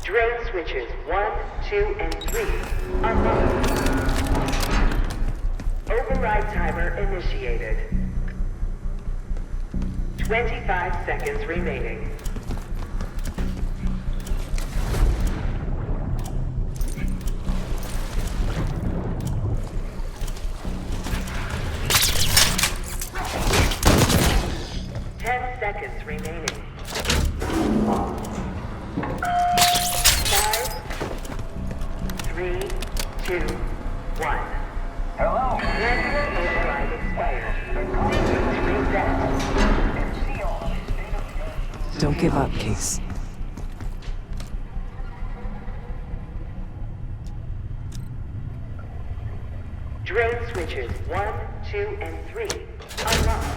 Drain switches 1, 2, and 3 unlocked. Override timer initiated. 25 seconds remaining. Seconds remaining. 5, 3, 2, 1. Hello. Manual override expired. Reset. Don't give up, Case. Drain switches 1, 2, and 3 unlocked.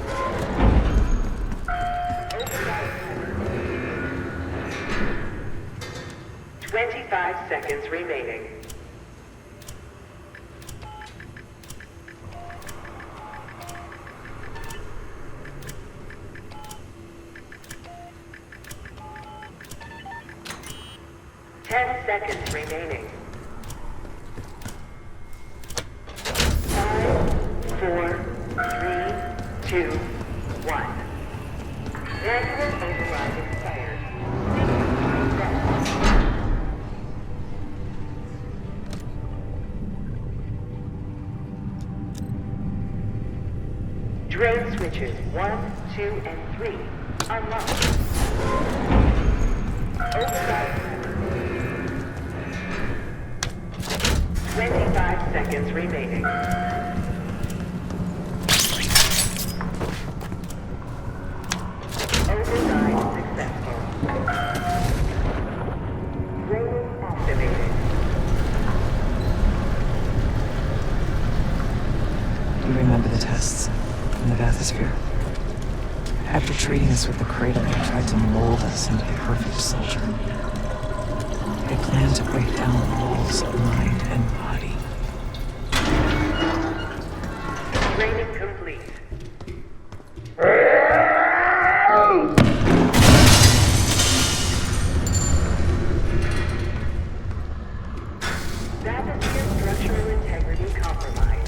25 seconds remaining. Seconds remaining. 5, 4, 3, 2, 1. Manual override expired. Drain switches 1, 2, and 3 unlocked. Override. 25 seconds remaining. Override successful. Room activated. Do you remember the tests in the bathysphere? After treating us with the Cradle, they tried to mold us into the perfect soldier. They planned to break down the walls of mind and body. Training complete. Bathysphere structural integrity compromised.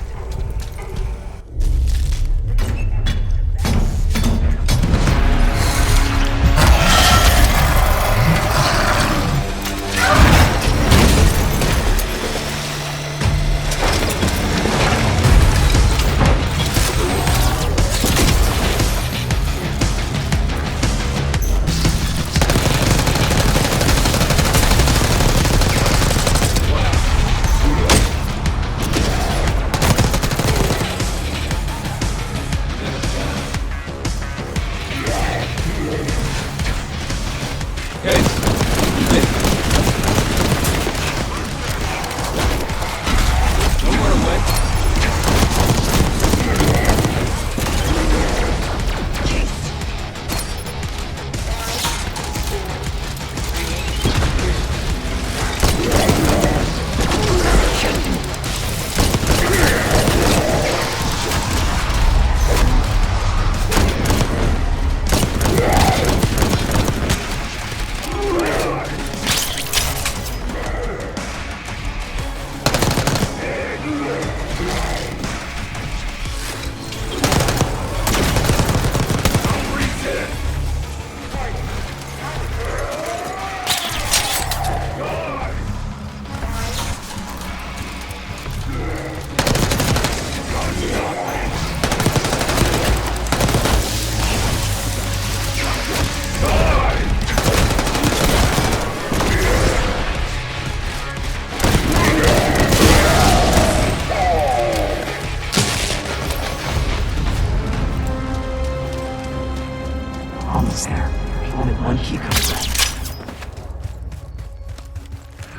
Almost there. Only one keycard left.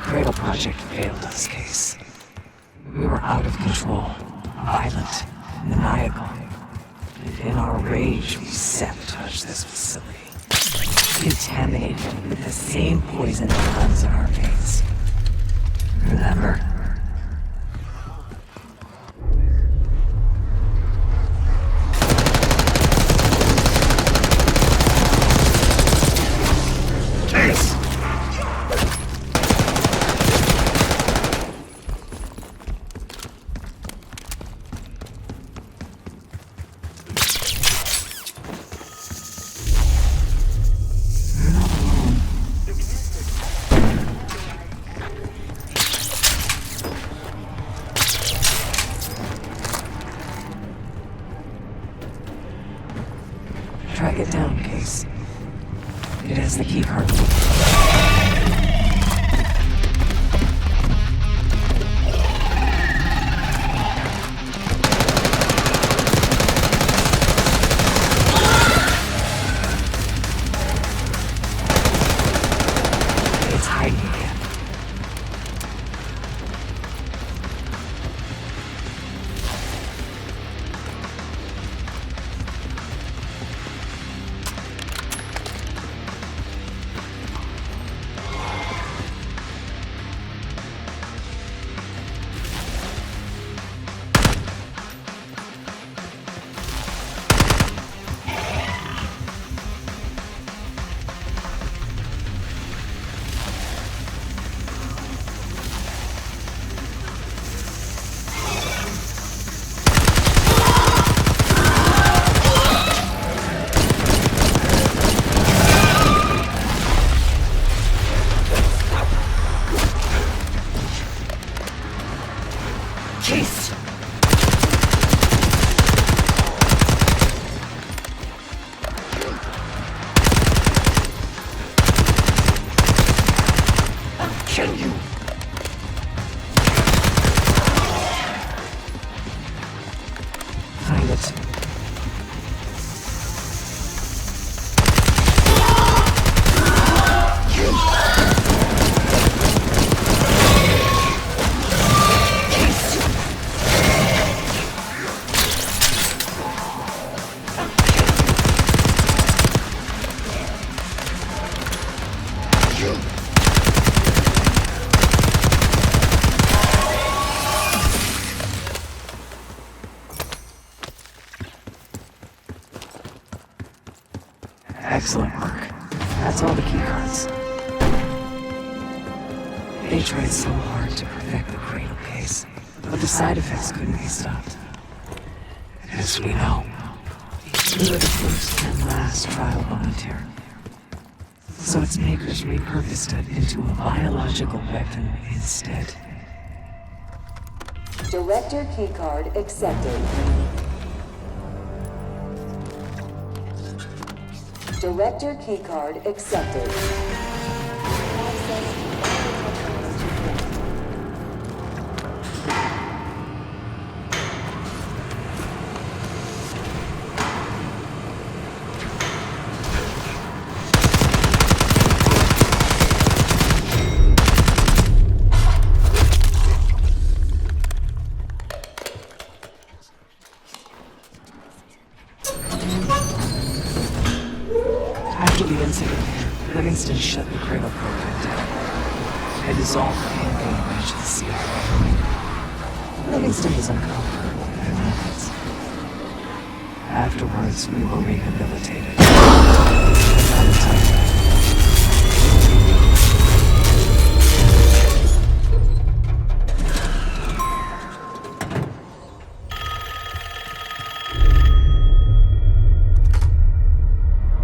Cradle project failed us, Case. We were out of control, violent, maniacal. And in our rage, we sabotaged this facility. Contaminated with the same poison that runs in our veins. Remember? Pass the keycard. It's hiding again. Excellent work. That's all the keycards. They tried so hard to perfect the Cradle case, but the side effects couldn't be stopped. As we know, you were the first and last trial volunteer. So its makers repurposed it into a biological weapon instead. Director keycard accepted. Director keycard accepted. After the incident, Livingston shut the Cradle program down and dissolved the campaign branch of the CIA. Livingston was uncomfortable with their methods. Afterwards, we were rehabilitated.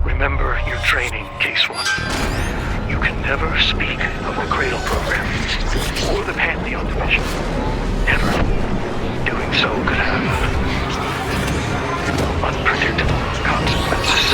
Remember your training, Case 1. You can never speak of the Cradle program or the Pantheon division. Never. Doing so could have unpredictable consequences.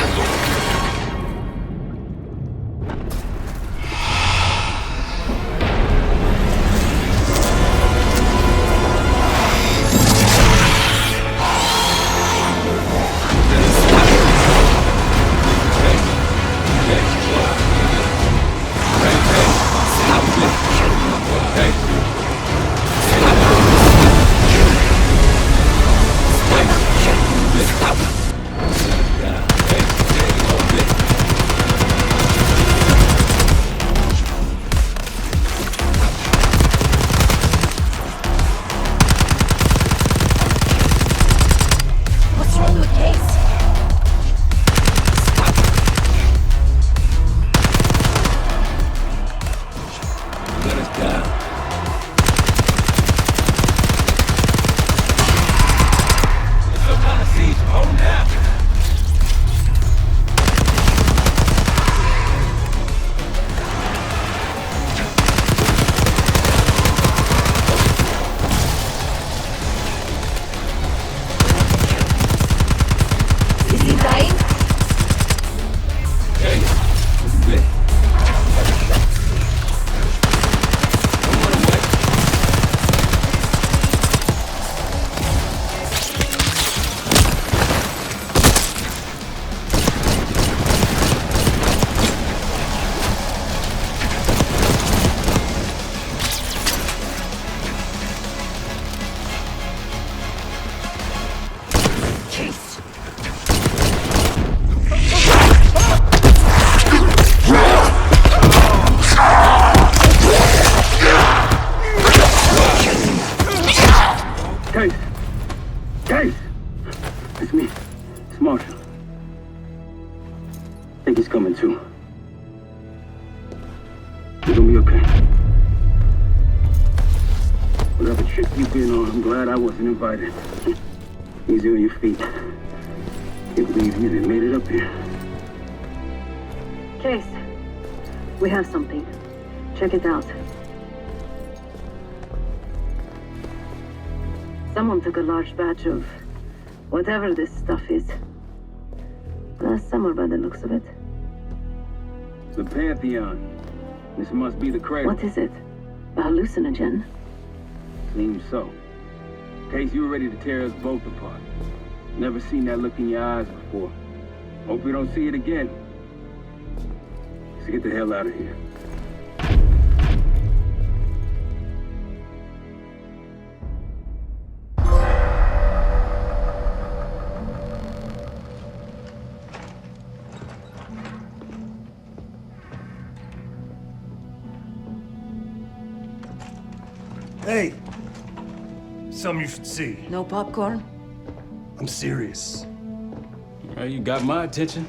You're gonna be okay. Whatever trip you've been on, I'm glad I wasn't invited. Easy on your feet. Can't believe you even made it up here. Chase, we have something. Check it out. Someone took a large batch of whatever this stuff is. Somewhere by the looks of it. The Pantheon. This must be the Cradle. What is it? A hallucinogen? Seems so. Case you were ready to tear us both apart. Never seen that look in your eyes before. Hope we don't see it again. So get the hell out of here. Hey! Something you should see. No popcorn? I'm serious. Well, you got my attention.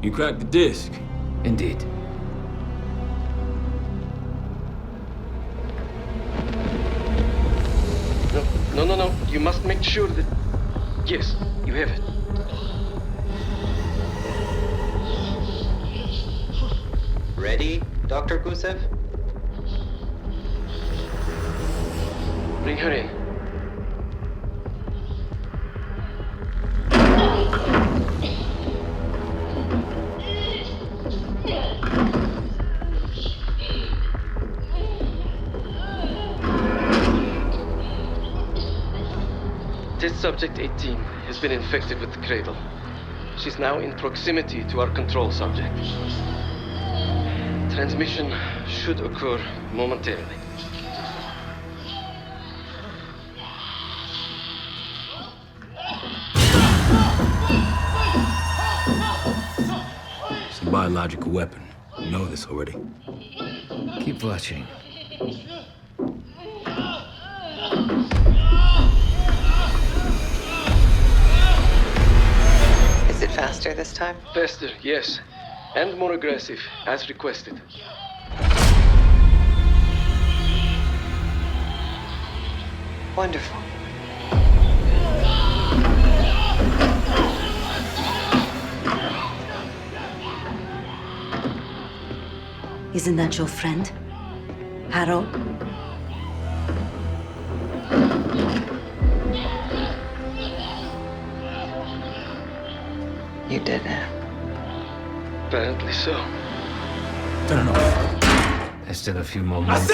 You cracked the disc. Indeed. No. You must make sure that... Yes, you have it. Ready, Dr. Gusov? Bring her in. Test subject 18 has been infected with the Cradle. She's now in proximity to our control subject. Transmission should occur momentarily. It's a biological weapon. You know this already. Keep watching. Is it faster this time? Faster, yes. And more aggressive, as requested. Wonderful. Isn't that your friend? Harrow? You did it. Apparently so. No. There's still a few more minutes.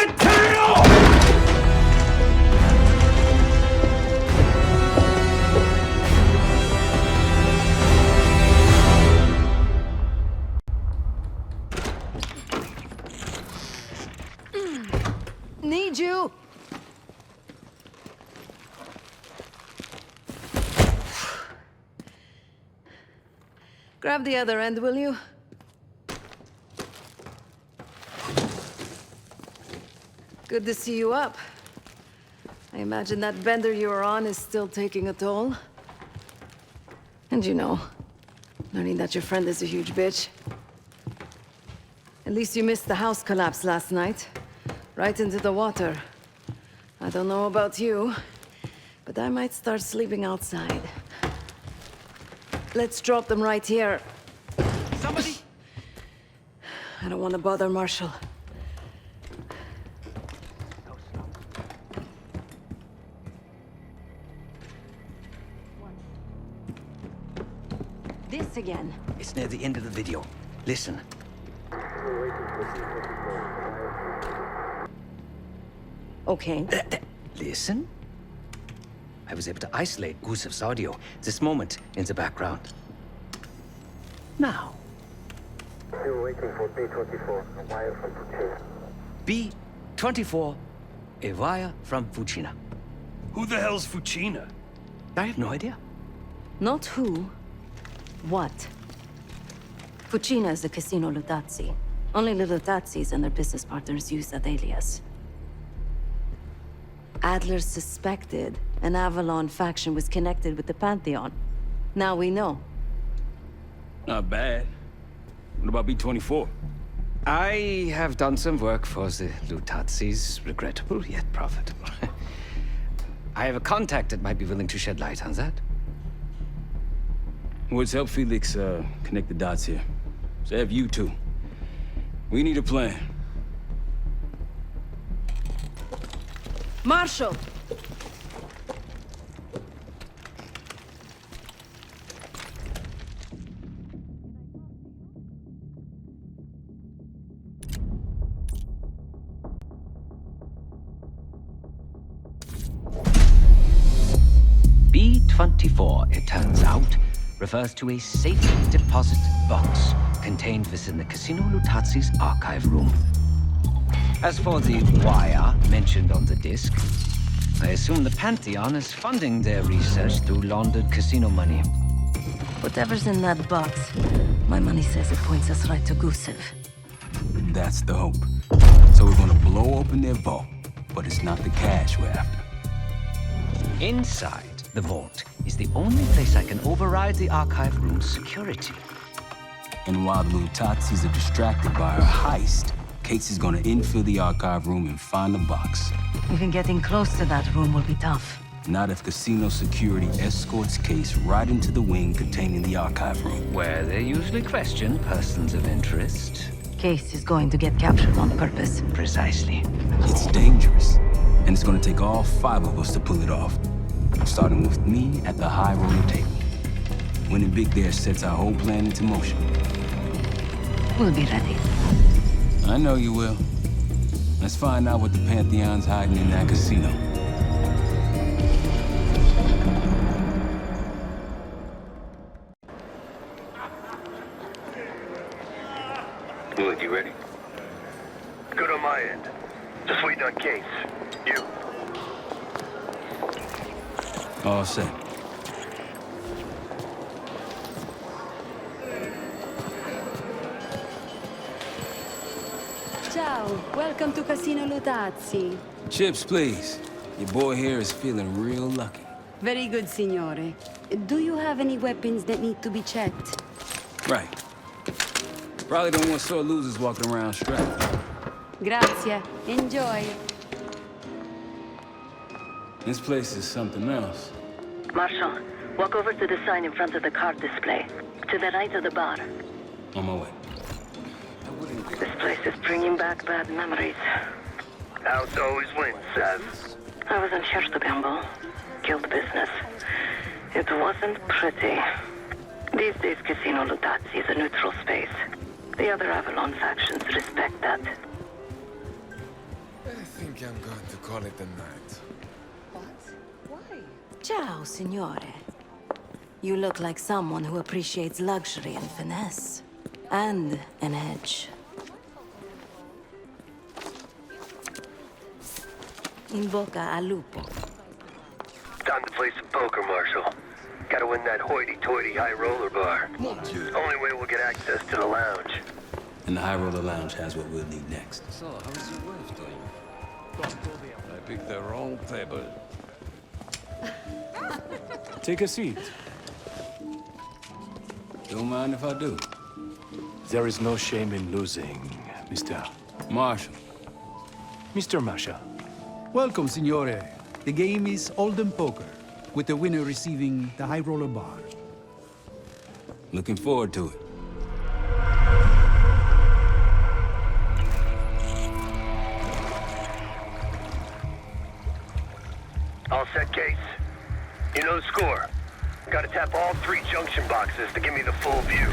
Need you! Grab the other end, will you? Good to see you up. I imagine that bender you were on is still taking a toll. And you know, learning that your friend is a huge bitch. At least you missed the house collapse last night. Right into the water. I don't know about you, but I might start sleeping outside. Let's drop them right here. Somebody! I don't want to bother Marshall. This again. It's near the end of the video. Listen. Okay. Listen? I was able to isolate Gusov's audio this moment in the background. Now. Still waiting for B-24, a wire from Fuchina. B-24, a wire from Fuchina. Who the hell's Fuchina? I have no idea. Not who. What? Fuchina is a casino Lutati. Only the Lutatis and their business partners use that alias. Adler suspected an Avalon faction was connected with the Pantheon. Now we know. Not bad. What about B-24? I have done some work for the Lutatis, regrettable yet profitable. I have a contact that might be willing to shed light on that. Let's help Felix connect the dots here. So have you two. We need a plan. Marshal! B-24, it turns out, refers to a safe deposit box contained within the Casino Lutati's archive room. As for the wire mentioned on the disc, I assume the Pantheon is funding their research through laundered casino money. Whatever's in that box, my money says it points us right to Gusov. That's the hope. So we're gonna blow open their vault, but it's not the cash we're after. Inside the vault is the only place I can override the archive room's security. And while the Lutatis are distracted by our heist, Case is gonna infill the archive room and find the box. Even getting close to that room will be tough. Not if casino security escorts Case right into the wing containing the archive room. Where they usually question persons of interest. Case is going to get captured on purpose. Precisely. It's dangerous, and it's gonna take all 5 of us to pull it off. Starting with me at the high roller table. Winning big there sets our whole plan into motion. We'll be ready. I know you will. Let's find out what the Pantheon's hiding in that casino. Good, you ready? Good on my end. Just waiting on Case. You? All set. Ciao, welcome to Casino Lutati. Chips, please. Your boy here is feeling real lucky. Very good, signore. Do you have any weapons that need to be checked? Right. Probably don't want sore losers walking around strapped. Grazie. Enjoy. This place is something else. Marshal, walk over to the sign in front of the card display. To the right of the bar. On my way. This place is bringing back bad memories. House always wins, Sav. I was in Shirrako, guild business. It wasn't pretty. These days, Casino Lutati is a neutral space. The other Avalon factions respect that. I think I'm going to call it a night. Ciao, signore. You look like someone who appreciates luxury and finesse. And an edge. In bocca al lupo. Time to play some poker, Marshal. Gotta win that hoity-toity high roller bar. Only way we'll get access to the lounge. And the high roller lounge has what we'll need next. So, how's your wife doing? I picked the wrong table. Take a seat. Don't mind if I do. There is no shame in losing, Mr. Marshal. Mr. Marshal. Welcome, signore. The game is Hold'em Poker, with the winner receiving the high roller bar. Looking forward to it. All set, Case. You know the score. Gotta tap all 3 junction boxes to give me the full view.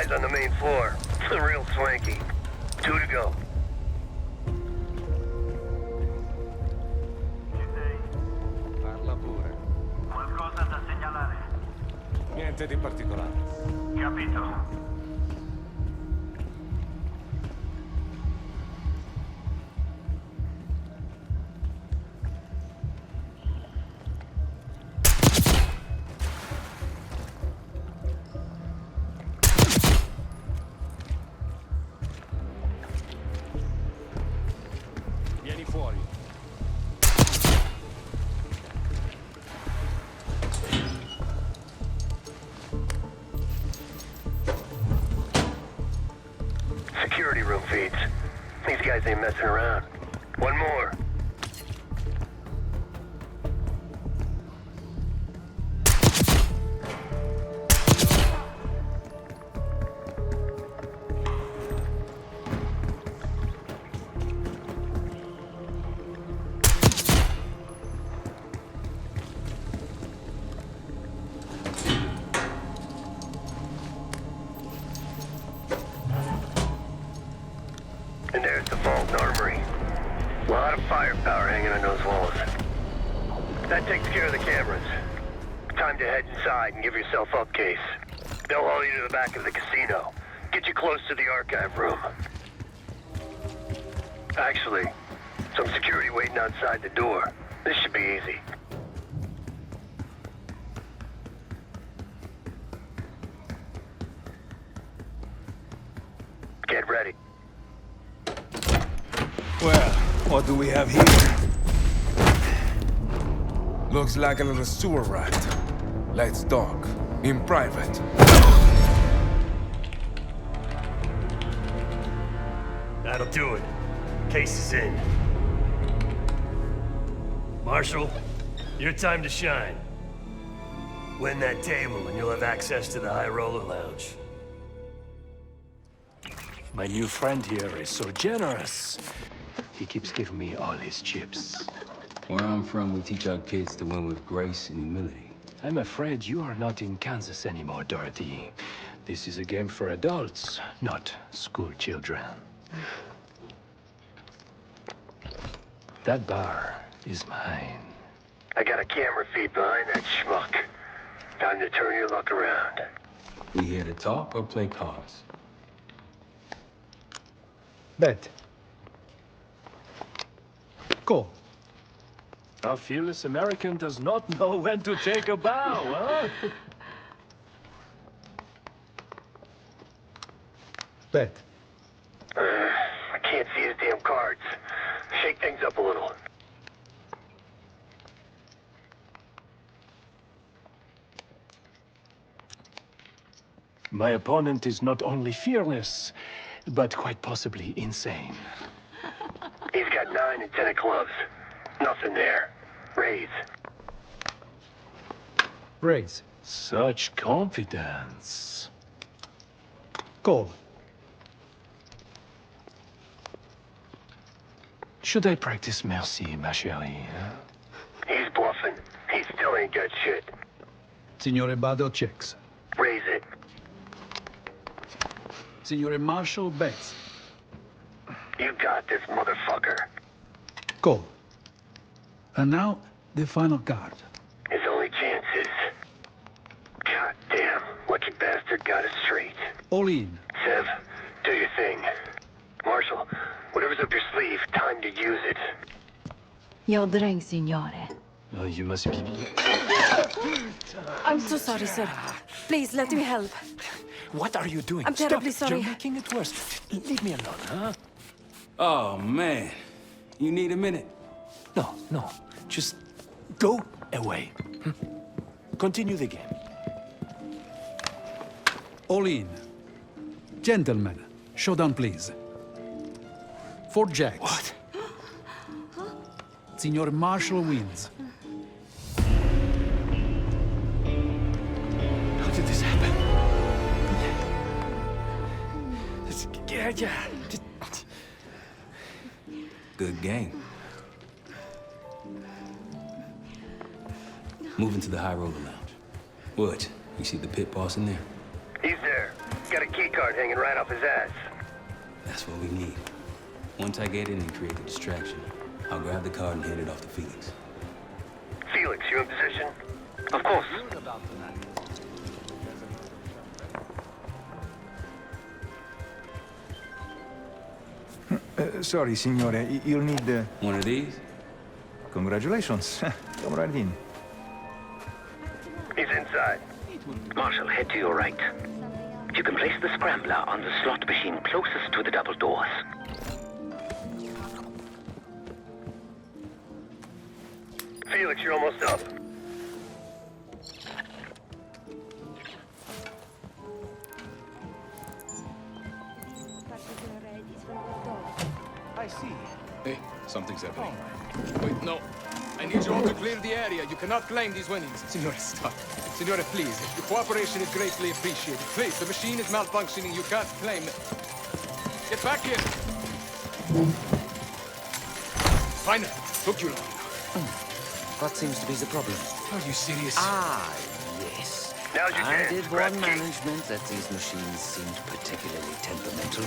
stairs on the main floor. Real swanky. 2 to go. Parla pure. Qualcosa da segnalare. Niente di particolare. Capito. Vieni fuori. Security room feeds. These guys ain't messing around. One more. And there's the vault and armory. A lot of firepower hanging on those walls. That takes care of the cameras. Time to head inside and give yourself up, Case. They'll haul you to the back of the casino. Get you close to the archive room. Actually, some security waiting outside the door. This should be easy. Get ready. Well, what do we have here? Looks like a little sewer rat. Let's talk. In private. That'll do it. Case is in. Marshal, your time to shine. Win that table and you'll have access to the High Roller Lounge. My new friend here is so generous. He keeps giving me all his chips. Where I'm from, we teach our kids to win with grace and humility. I'm afraid you are not in Kansas anymore, Dorothy. This is a game for adults, not school children. That bar is mine. I got a camera feed behind that schmuck. Time to turn your luck around. We here to talk or play cards? Bet. Go. A fearless American does not know when to take a bow, huh? Bet. I can't see his damn cards. Shake things up a little. My opponent is not only fearless, but quite possibly insane. He's got 9 and 10 of clubs. Nothing there. Raise. Raise. Such confidence. Call. Should I practice merci, ma chérie? Huh? He's bluffing. He still ain't got shit. Signore Bado checks. Raise it. Signore Marshall bets. You got this, motherfucker. Call. And now, the final card. His only chance is... God damn, lucky bastard got it straight. All in. Sev, do your thing. Marshall, whatever's up your sleeve, time to use it. Your drink, signore. Oh, you must be... I'm so sorry, sir. Please, let me help. What are you doing? I'm terribly Stop. sorry. You're making it worse. Leave me alone, huh? Oh, man. You need a minute? No. Just go away. Continue the game. All in. Gentlemen, showdown, please. 4 jacks. What? Signor Marshall wins. How did this happen? Yeah. Good game. Moving to the High Roller Lounge. What? You see the pit boss in there? He's there. Got a keycard hanging right off his ass. That's what we need. Once I get in and create the distraction, I'll grab the card and hand it off to Felix. Felix, you in position? Of course. Sorry, signore. You'll need... One of these? Congratulations. Come right in. He's inside. Marshal, head to your right. You can place the scrambler on the slot machine closest to the double doors. Felix, you're almost up. I see. Hey, something's happening. Wait, no. I need you all to clear the area. You cannot claim these winnings. Signore, stop. Signore, please. Your cooperation is greatly appreciated. Please, the machine is malfunctioning. You can't claim it. Get back here! Fine. Took you long. What seems to be the problem? Are you serious? Ah, yes. Now's your I chance. did Grab warn the key. management that these machines seemed particularly temperamental.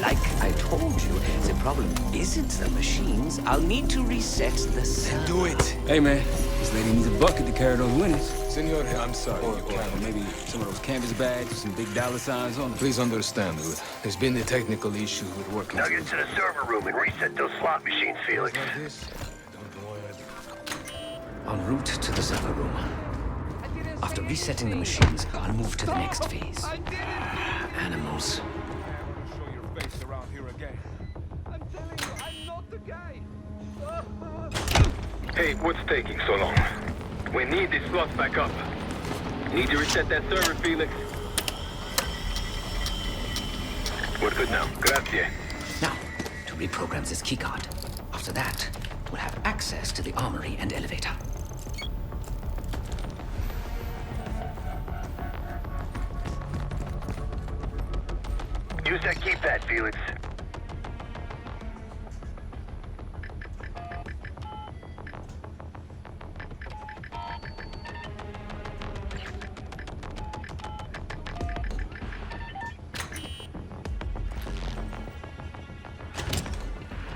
Like I told you, the problem isn't the machines. I'll need to reset the sun. Do it. Hey, man. This lady needs a bucket to carry those winnings. Signore, I'm sorry. Or maybe some of those canvas bags with some big dollar signs on them. Please understand, there's been a technical issue with working. Now get to the server room and reset those slot machines, Felix. En route to the server room. After resetting the machines, I'll move to the next phase. Animals. Show your face around here again. I'm telling you, I'm not the guy. Hey, what's taking so long? We need these slots back up. Need to reset that server, Felix. We're good now. Grazie. Now, to reprogram this keycard. After that, we'll have access to the armory and elevator. Use that keypad, Felix.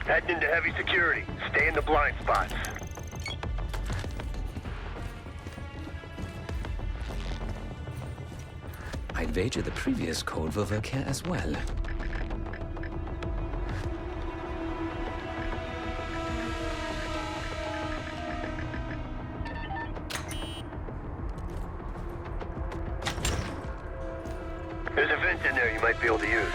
Heading into heavy security. Stay in the blind spots. I'd wager the previous code will work here as well. There's a vent in there you might be able to use.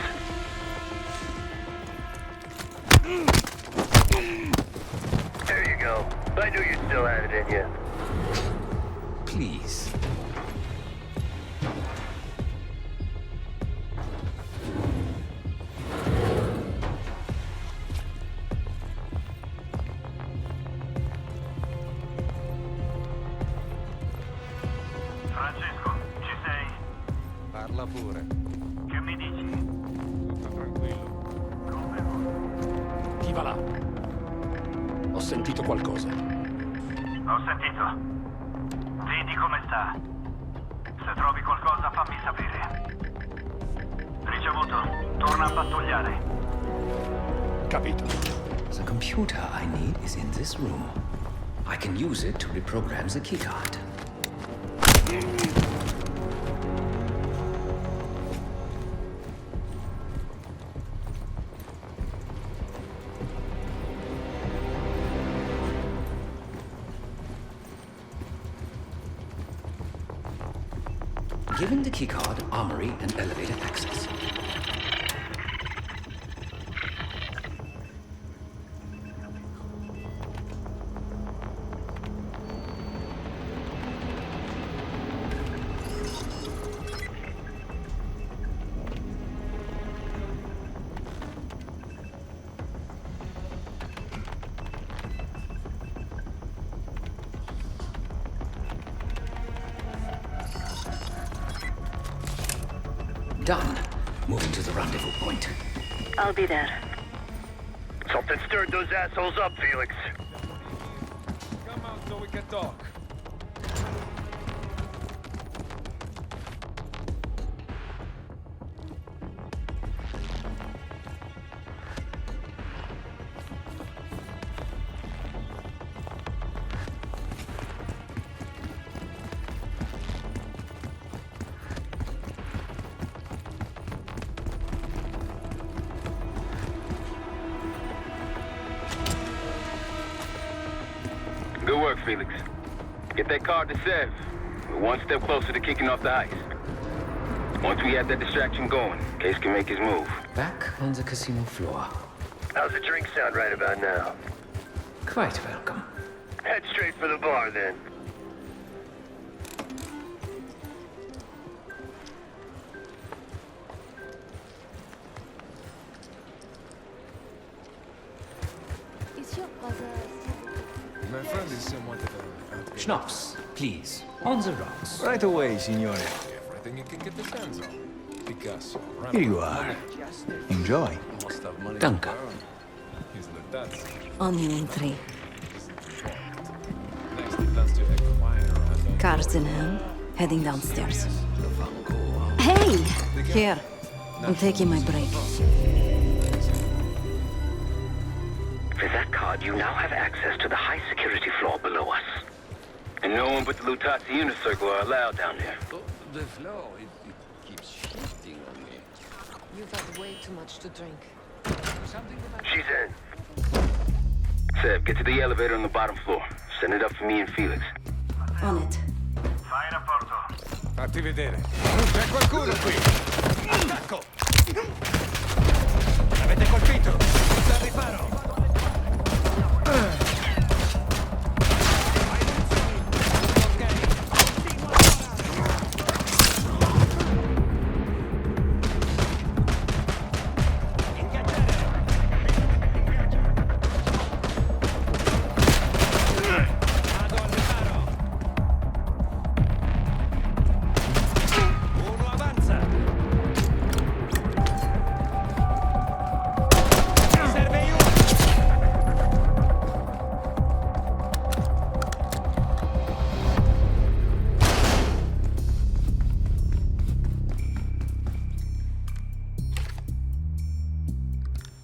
There you go. I knew you still had it in you. Please. Francesco, ci sei? Parla pure. Che mi dici? Tutto tranquillo. Chi va là? Ho sentito qualcosa. Ho sentito. Vedi come sta. Se trovi qualcosa fammi sapere. Ricevuto. Torna a pattugliare. Capito. The computer I need is in this room. I can use it to reprogram the keycard. Given the keycard, armory, and elevator access. Done. Moving to the rendezvous point. I'll be there. Something stirred those assholes up, Felix. Come out so we can talk. work, Felix. Get that card to Sev. We're one step closer to kicking off the heist. Once we have that distraction going, Case can make his move. Back on the casino floor. How's the drink sound right about now? Quite welcome. Head straight for the bar, then. My friend is somewhat of a... Schnapps, please. On the rocks. Right away, signore. Everything you can get the hands on. Picasso, Here you are. Enjoy. Must have money. Danke. He's Lutati. On you in 3. Next, he plans to acquire... Cards in hand, heading downstairs. Hey! Here. I'm taking my break. With that card, you now have access to the high security floor below us. And no one but the Lutati unit circle are allowed down there. The flow, it keeps shifting on me. You've had way too much to drink. She's in. Sev, get to the elevator on the bottom floor. Send it up for me and Felix. On it. Fai rapporto. Fatti vedere. C'è qualcuno qui! Attacco! Avete colpito! Al riparo!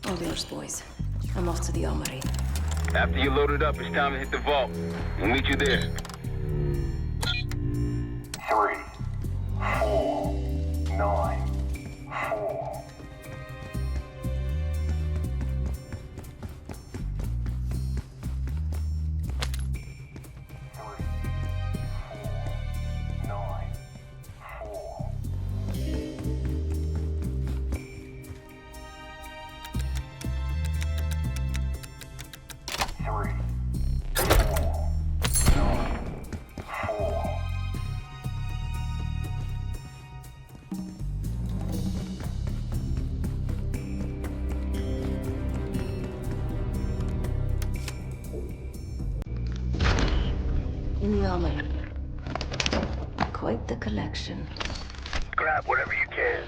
All yours, boys. I'm off to the armory. After you load it up, it's time to hit the vault. We'll meet you there. 3, 4, 9, 4. In the armory. Quite the collection. Grab whatever you can.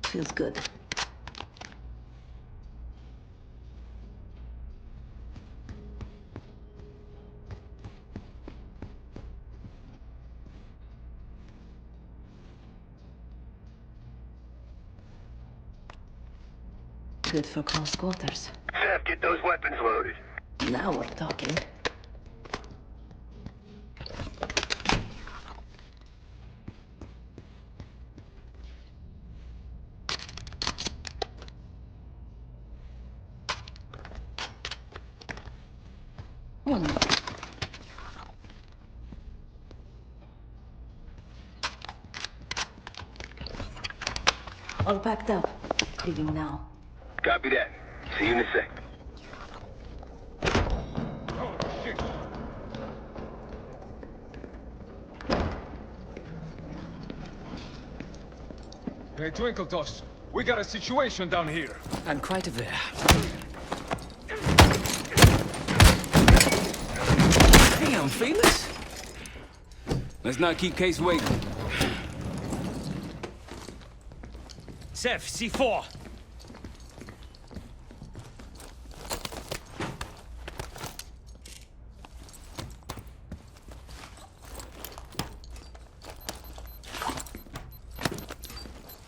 Feels good. Good for close quarters. Sev, get those weapons loaded. Now we're talking. One more. All packed up. Leaving now. Copy that. See you in a sec. Hey, Twinkle Toss. We got a situation down here. I'm quite aware. Damn, Felix. Let's not keep Case waiting. Sev, C4.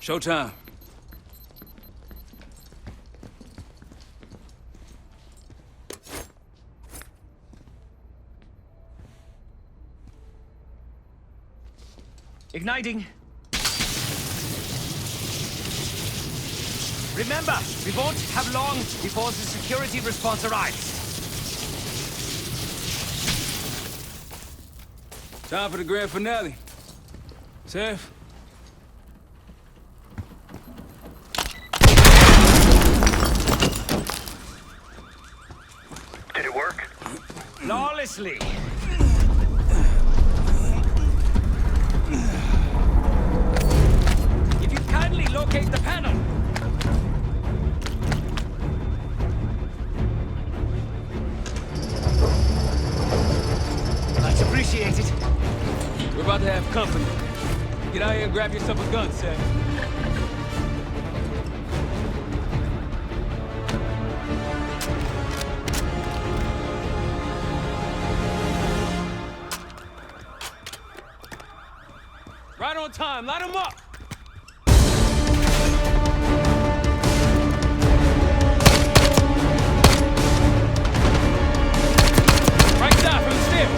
Showtime. Igniting. Remember, we won't have long before the security response arrives. Time for the grand finale. Seth? Did it work? Flawlessly. If you kindly locate the panel. Much appreciated. We're about to have company. Get out here and grab yourself a gun, Seth. Right on time, light him up! Right side from the stairs.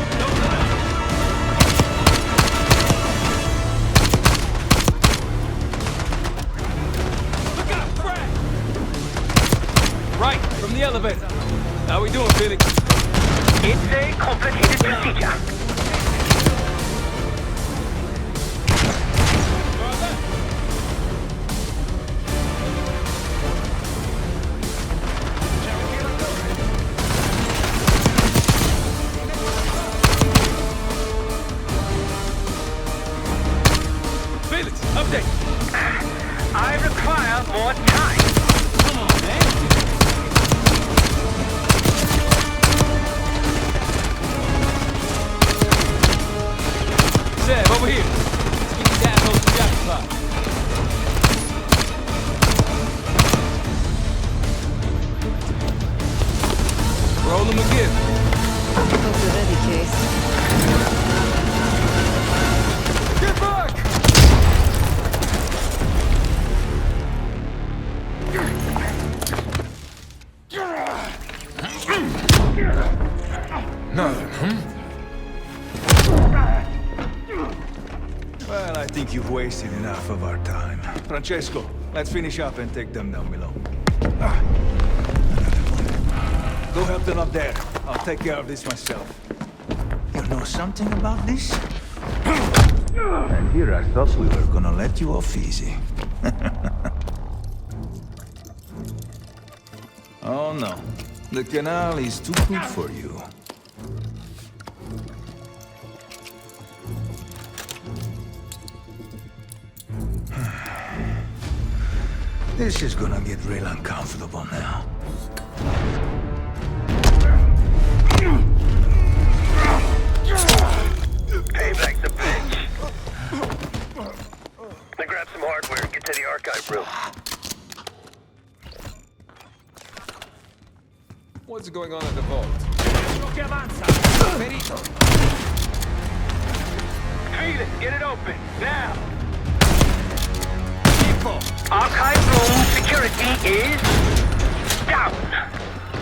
Look out, Brad! Right, from the elevator. How we doing, Felix? It's a complicated procedure. Update! I require more time. Come on, man. Seb, over here. Let's get these assholes preoccupied. Roll them again. Hope you're ready, Case. Get back! Nothing, Well, I think you've wasted enough of our time. Francesco, let's finish up and take them down below. Go help them up there. I'll take care of this myself. You know something about this? And here I thought we were gonna let you off easy. Oh no. The canal is too good for you. This is gonna get real uncomfortable now. Payback's a bitch. Now grab some hardware and get to the archive room. What's going on at the vault? Felix, get it open, now! Archive room security is down!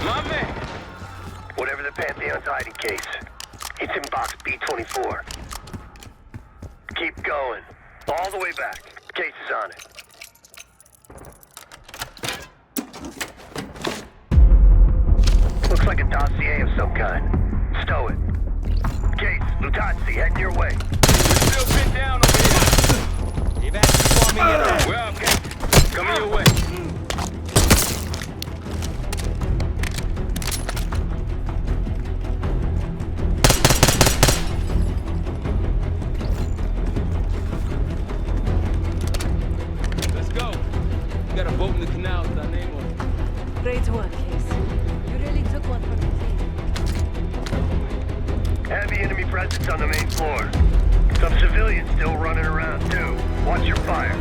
My man! Whatever the Pantheon's hiding case, it's in box B24. Keep going. All the way back. Case is on it. Looks like a dossier of some kind. Stow it. Case, Lutati, heading your way. We're still pinned down over here. You've asked for me at all. Well, okay. Coming your way. Let's go. We got a boat in the canal with our name on it. Great work, Case. You really took one for the team. Heavy enemy presence on the main floor. Some civilians still running around, too. Watch your fire.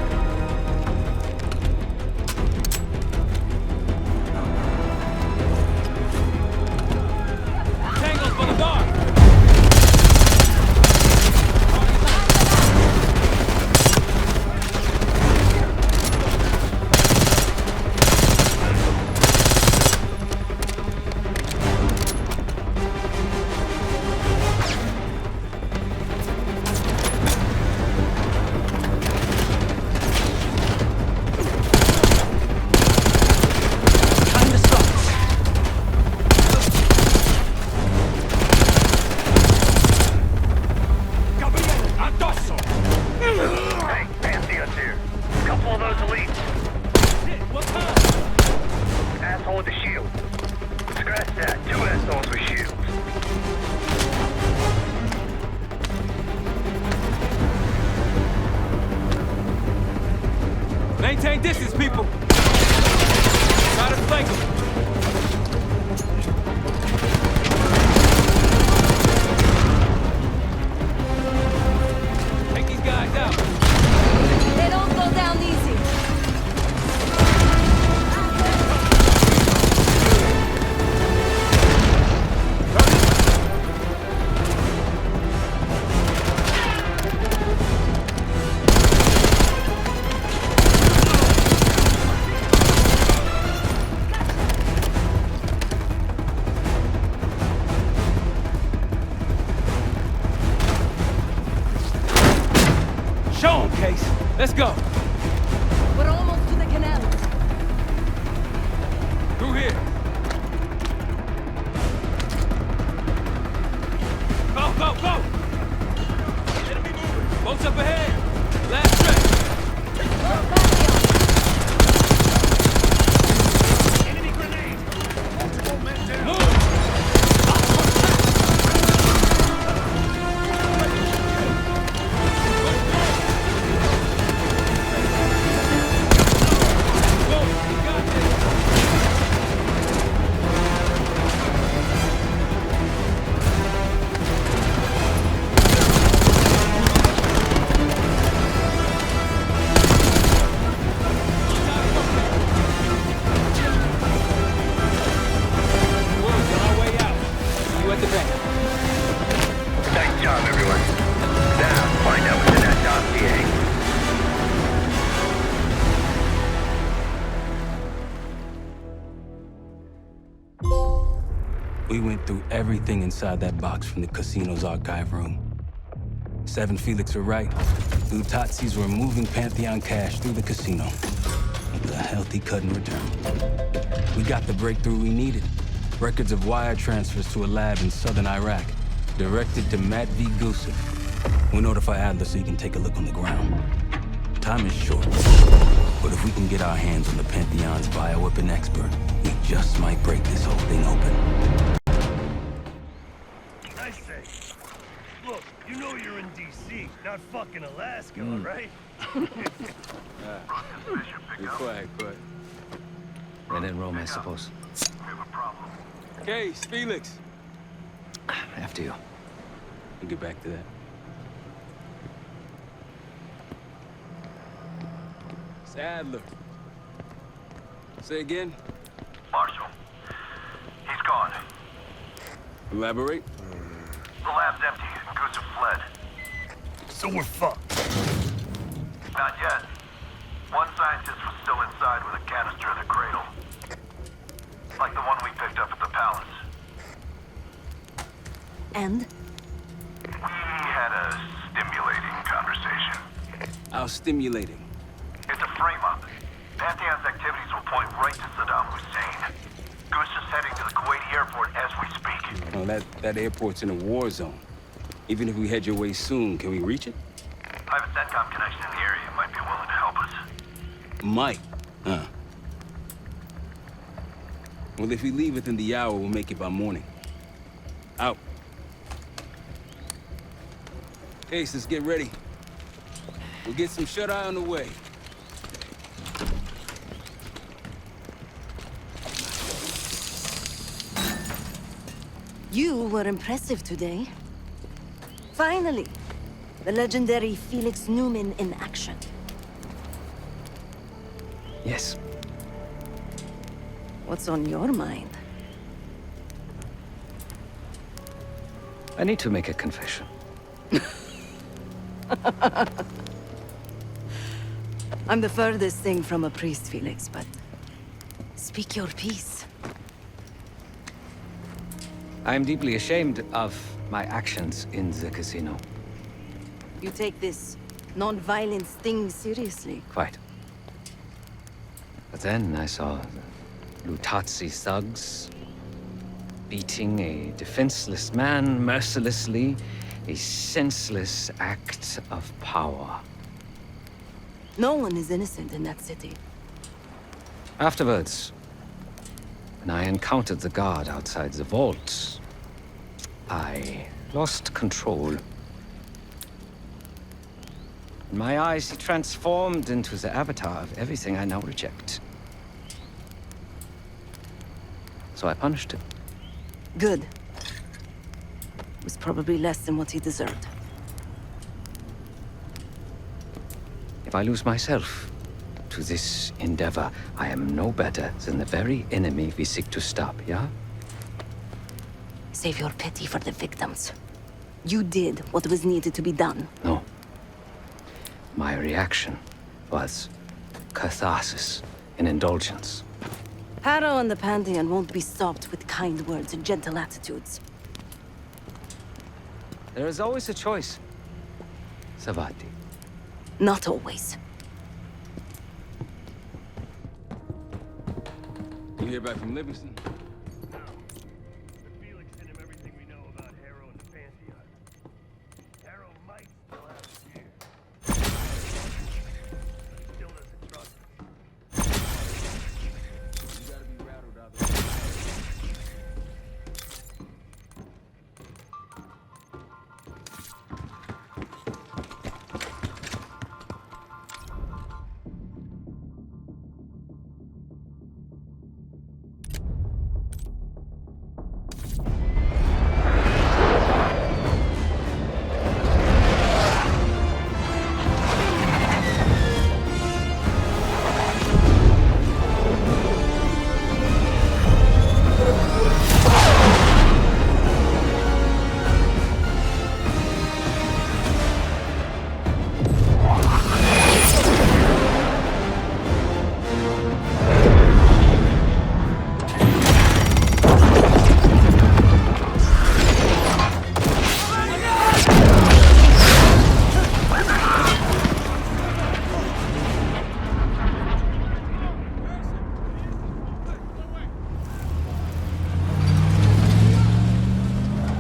Tangles for the bar! Let's go. We're almost to the canal. Through here. Go, go, go! Enemy moving. Boats up ahead. Last stretch. Enemy grenade! Multiple men down! Move! Nice job, everyone. Now, find out what's in that dossier. We went through everything inside that box from the casino's archive room. 7 Felix were right. Lutatis were moving Pantheon cash through the casino. With a healthy cut in return. We got the breakthrough we needed. Records of wire transfers to a lab in southern Iraq, directed to Matt V. Gusov. We'll notify Adler so he can take a look on the ground. Time is short, but if we can get our hands on the Pantheon's bioweapon expert, we just might break this whole thing open. I say, look, you know you're in D.C., not fucking Alaska, all right? Be quiet, quiet. When in Rome, I suppose. Case, Felix. After you. We'll get back to that. It's Adler. Say again? Marshal, he's gone. Elaborate? The lab's empty. Gusov fled. So we're fucked. Not yet. One scientist was still inside with a canister of the Cradle. Like the one we picked up at the palace. And? We had a stimulating conversation. How stimulating? It's a frame-up. Pantheon's activities will point right to Saddam Hussein. Goose is heading to the Kuwaiti airport as we speak. Oh, that airport's in a war zone. Even if we head your way soon, can we reach it? I have a SATCOM connection in the area. Might be willing to help us. Might. Huh. Well, if we leave within the hour, we'll make it by morning. Out. Case, let's get ready. We'll get some shut-eye on the way. You were impressive today. Finally, the legendary Felix Newman in action. Yes. What's on your mind? I need to make a confession. I'm the furthest thing from a priest, Felix, but speak your piece. I am deeply ashamed of my actions in the casino. You take this non-violence thing seriously. Quite. But then I saw the Lutati thugs beating a defenseless man mercilessly, a senseless act of power. No one is innocent in that city. Afterwards, when I encountered the guard outside the vault, I lost control. In my eyes, he transformed into the avatar of everything I now reject. So I punished him. Good. It was probably less than what he deserved. If I lose myself to this endeavor, I am no better than the very enemy we seek to stop, yeah? Save your pity for the victims. You did what was needed to be done. No. My reaction was catharsis and indulgence. Harrow and the Pantheon won't be stopped with kind words and gentle attitudes. There is always a choice, Savati. Not always. hear back from Livingston? No. But Felix sent him everything we know about Harrow and the Pantheon. Harrow might still have his ear. But he still doesn't trust us. You gotta be rattled out of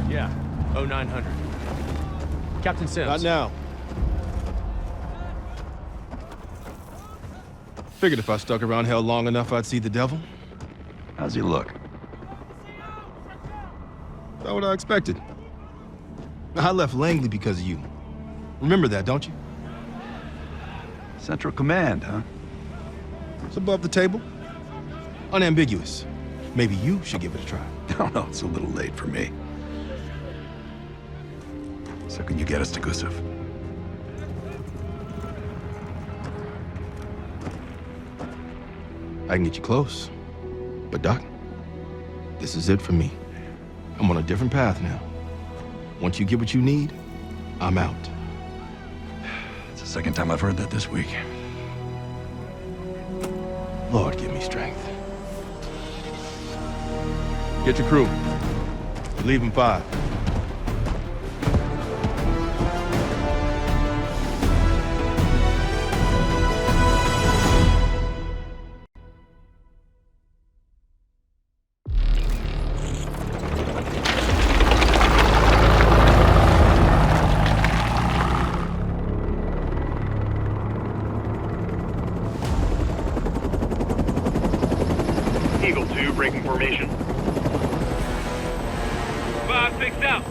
Yeah, 0900. Captain Sims. Not now. Figured if I stuck around hell long enough, I'd see the devil. How's he look? About what I expected. I left Langley because of you. Remember that, don't you? Central Command, huh? It's above the table. Unambiguous. Maybe you should give it a try. No, no, it's a little late for me. So can you get us to Gusov? I can get you close. But Doc, this is it for me. I'm on a different path now. Once you get what you need, I'm out. It's the second time I've heard that this week. Lord, give me strength. Get your crew. You leave in 5. Eagle 2, breaking formation. 5-6 out.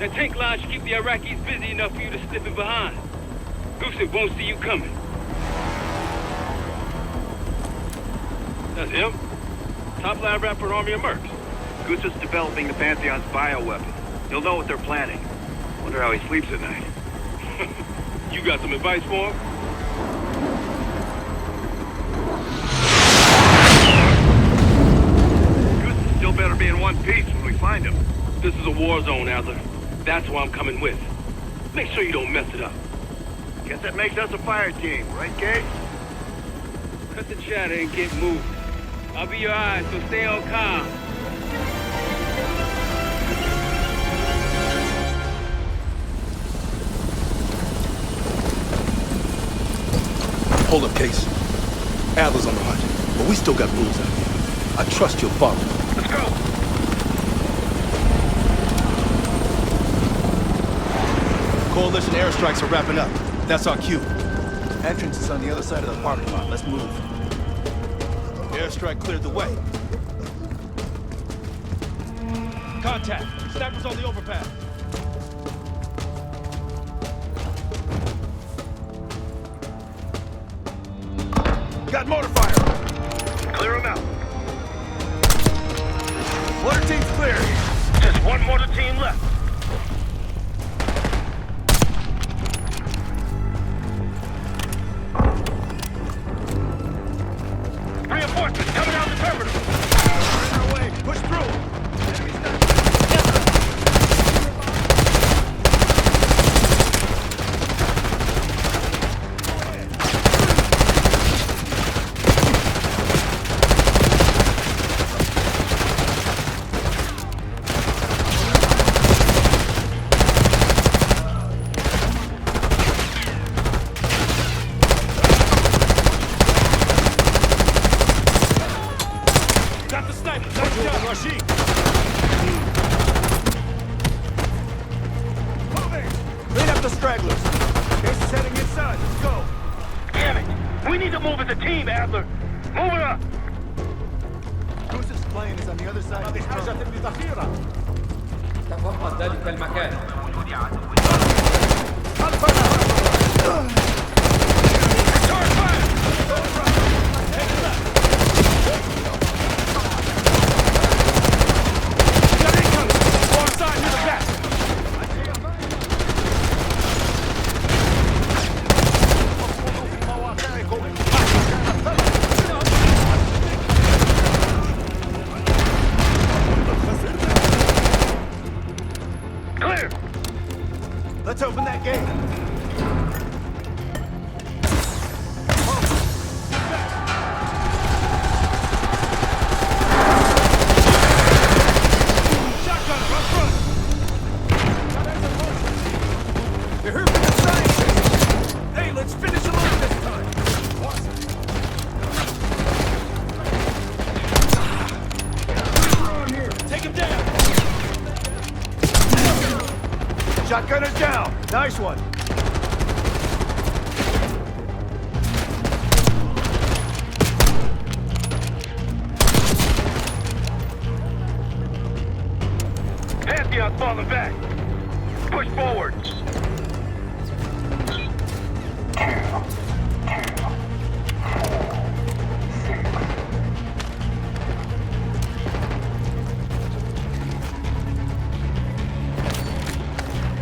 That tank line should keep the Iraqis busy enough for you to slip in behind. Gusov won't see you coming. That's him. Top lab rat for an army of mercs. Gusov's developing the Pantheon's bioweapon. He'll know what they're planning. Wonder how he sleeps at night. You got some advice for him? Gusov still better be in one piece when we find him. This is a war zone, Adler. That's why I'm coming with. Make sure you don't mess it up. Guess that makes us a fire team, right, Kate? Cut the chatter and get moving. I'll be your eyes, so stay on calm. Hold up, Case. Adler's on the hunt, but we still got rules out here. I trust you'll follow. Let's go! Coalition airstrikes are wrapping up. That's our cue. Entrance is on the other side of the parking lot. Let's move. Airstrike cleared the way. Contact. Snipers on the overpass. Got mortar fire. Clear him out. Mortar team's clear. Just one mortar team left. Reinforcements coming out the terminal. On our way. Push through. Enemy's not. stragglers. Case is heading inside. Let's go. Damn it! We need to move as a team, Adler. Move it up! Gusov's plane is on the other side of this tunnel. تفقد ذلك المكان. Let's open that gate. Shotgunner, up front. You're here for the scientists. Hey, let's finish him off this time. Take him down. Shotgunner's down. Nice one. Pantheon's falling back. Push forward.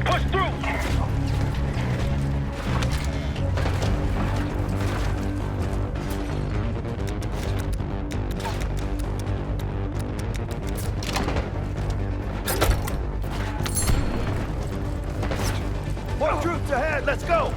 Push through. More troops ahead. Let's go.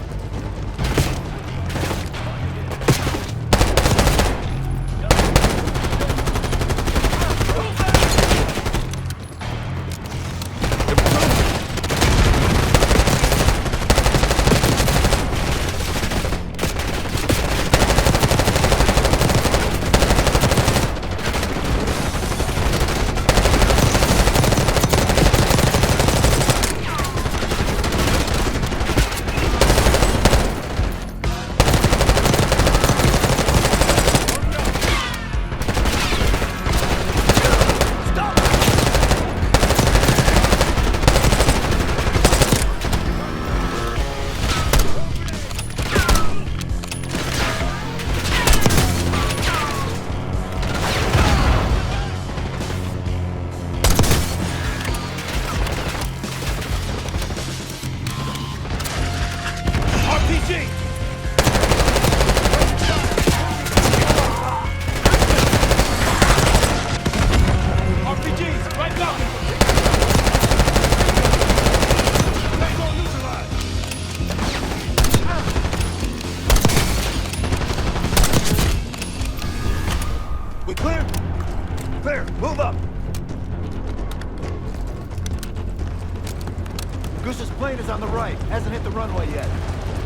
Gusov's plane is on the right. Hasn't hit the runway yet.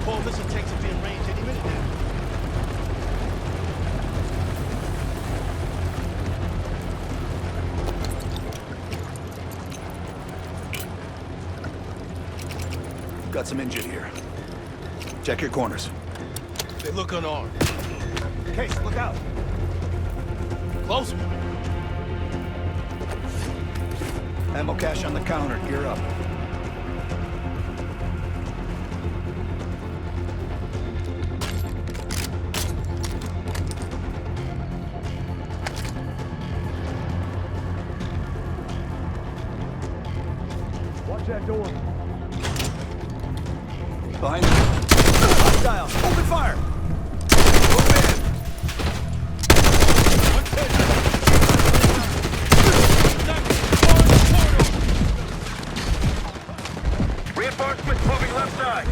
Paul, this will take to be in range any minute now. Got some injured here. Check your corners. They look unarmed. Case, look out. Closer. Ammo cache on the counter. Gear up. Watch that door. Behind you. Hostile. Open fire. Move in. Reinforcements moving left side.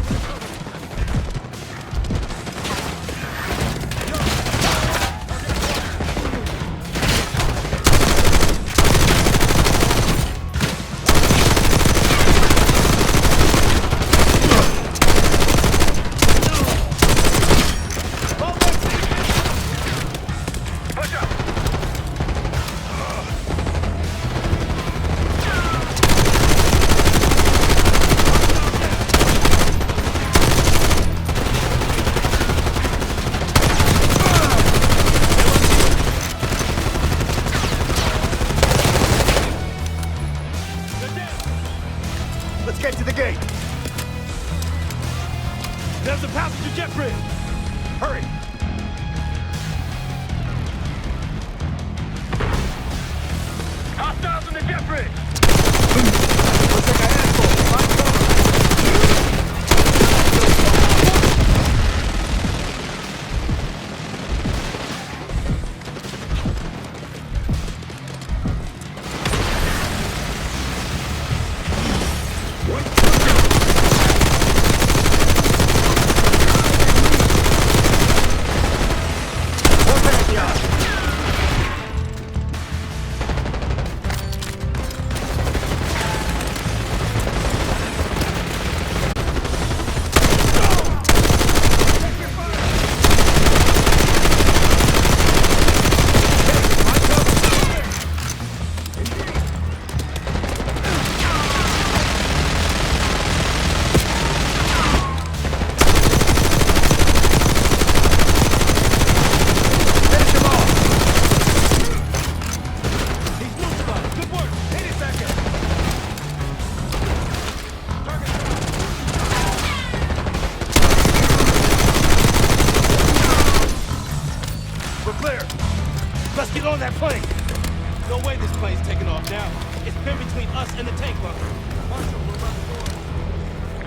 Let's get to the gate. There's a passenger jet bridge. Hurry. Hostiles in the jet bridge! Looks like a handful. Find cover.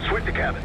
Switch the cabin.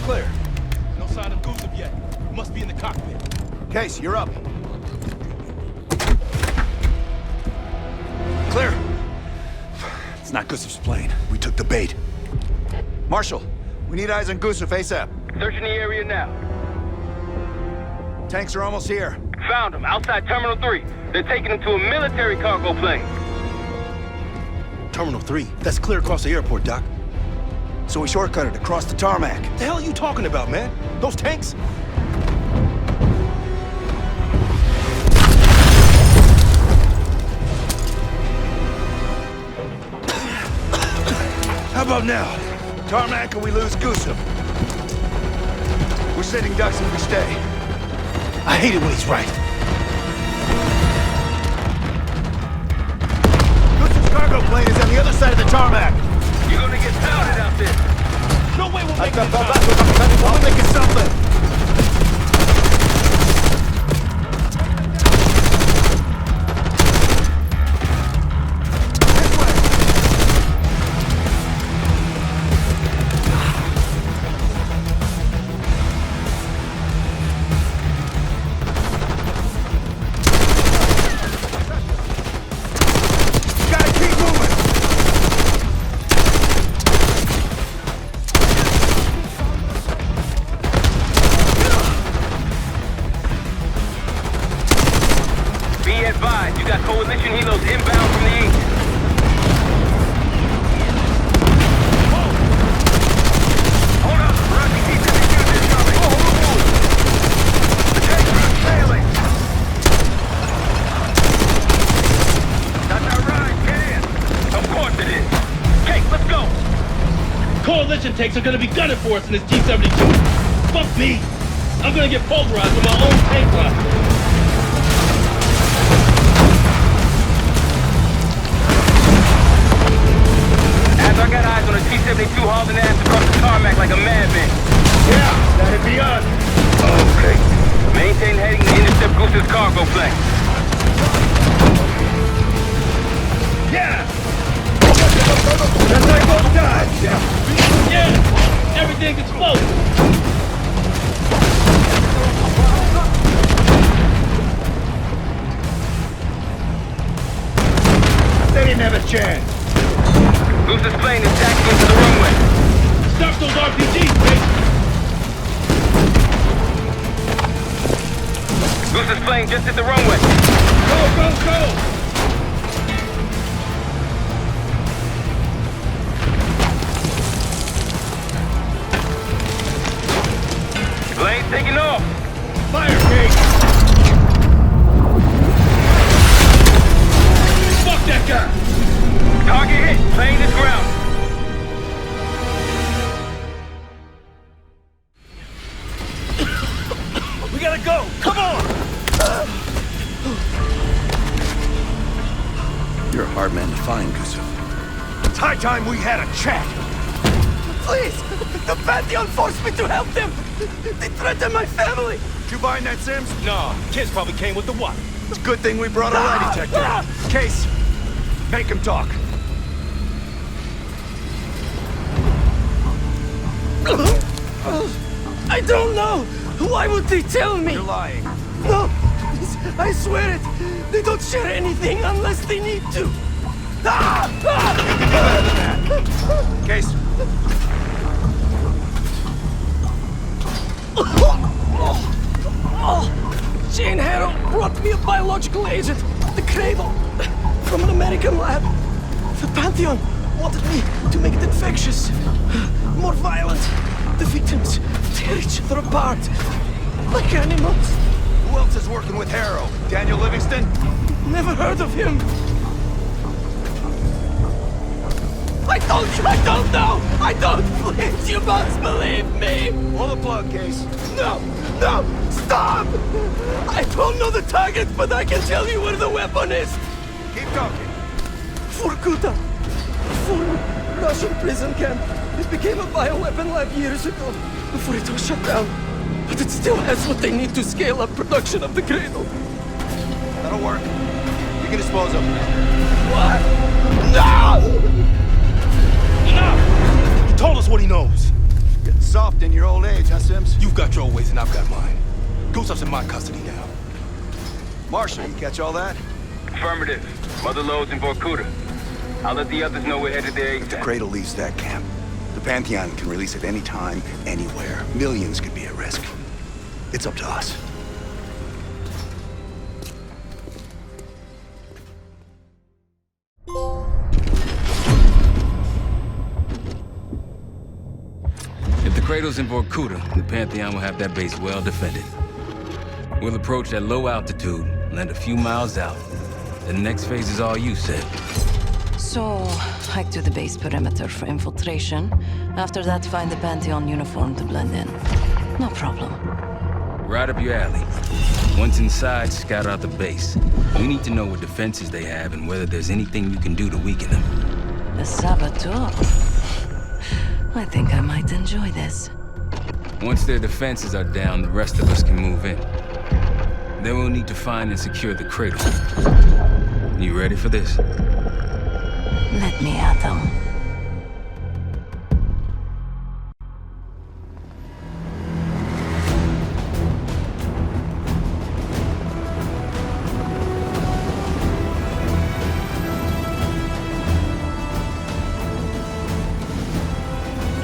Clear. No sign of Gusov yet. Must be in the cockpit. Case, you're up. Clear. It's not Gusov's plane. We took the bait. Marshal, we need eyes on Gusov ASAP. Searching the area now. Tanks are almost here. Found them outside Terminal 3. They're taking them to a military cargo plane. Terminal 3? That's clear across the airport, Doc. So we shortcutted across the tarmac. What the hell are you talking about, man? Those tanks? How about now? Tarmac and we lose Gusov. We're sitting ducks if we stay. I hate it when he's right. Gusov's cargo plane is on the other side of the tarmac. You're gonna get pounded out there. No way we'll make it. We'll make it something. Coalition helos inbound from the east. Hold up, Rocky keeps the units coming. The tank is failing. That's our ride, get in. Of course it is. Kate, let's go. Coalition tanks are gonna be gunning for us in this T-72. Fuck me. I'm gonna get pulverized with my own tank ride. I got go flank. Yeah! That's like both sides! Yeah! Everything's exposed! They didn't have a chance. Goose's plane is tacking into the runway. Stop those RPGs, mate! Goose's plane just hit the runway. Go, go, go! Plane's taking off. Fire, Kate! Fuck that guy! Target hit. Plane is ground. We gotta go! Come on! You're a hard man to find, Gusov. It's high time we had a chat. Please! The Pantheon forced me to help them! They threatened my family! Did you find that, Sims? Nah, kids probably came with the what? It's a good thing we brought a lie detector. Case, make him talk. I don't know! Why would they tell me? You're lying. No! I swear it! They don't share anything unless they need to! Case. Jane Harrow brought me a biological agent, the Cradle, from an American lab. The Pantheon wanted me to make it infectious, more violent. The victims tear each other apart, like animals. Who else is working with Harrow? Daniel Livingston? Never heard of him. I told you I don't know! I don't! Please, you must believe me! Pull the plug, Case. No! No! Stop! I don't know the target, but I can tell you where the weapon is! Keep talking. Vorcuda! Former Russian prison camp. It became a bioweapon lab years ago, before it was shut down. But it still has what they need to scale up production of the Cradle. That'll work. You can dispose of him. What? No! Enough! He told us what he knows. Getting soft in your old age, huh, Sims? You've got your ways and I've got mine. Gusov's in my custody now. Marshal, you catch all that? Affirmative. Mother loads in Vorcuda. I'll let the others know we're headed there If the ASAP. Cradle leaves that camp, the Pantheon can release it any time, anywhere. Millions could be at risk. It's up to us. If the Cradle's in Vorcuda, the Pantheon will have that base well defended. We'll approach at low altitude, land a few miles out. The next phase is all you said. So, hike to the base perimeter for infiltration. After that, find the Pantheon uniform to blend in. No problem. Right up your alley. Once inside, scout out the base. You need to know what defenses they have and whether there's anything you can do to weaken them. The Sabotage. I think I might enjoy this. Once their defenses are down, the rest of us can move in. Then we'll need to find and secure the Cradle. You ready for this? Let me at them.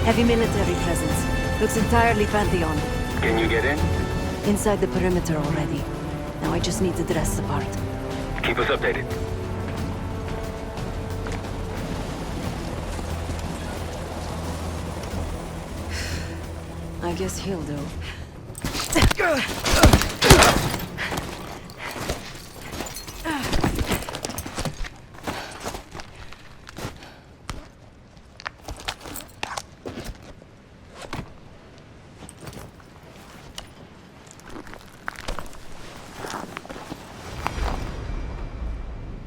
Heavy military presence. Looks entirely Pantheon. Can you get in? Inside the perimeter already. Now I just need to dress the part. Keep us updated. I guess he'll do.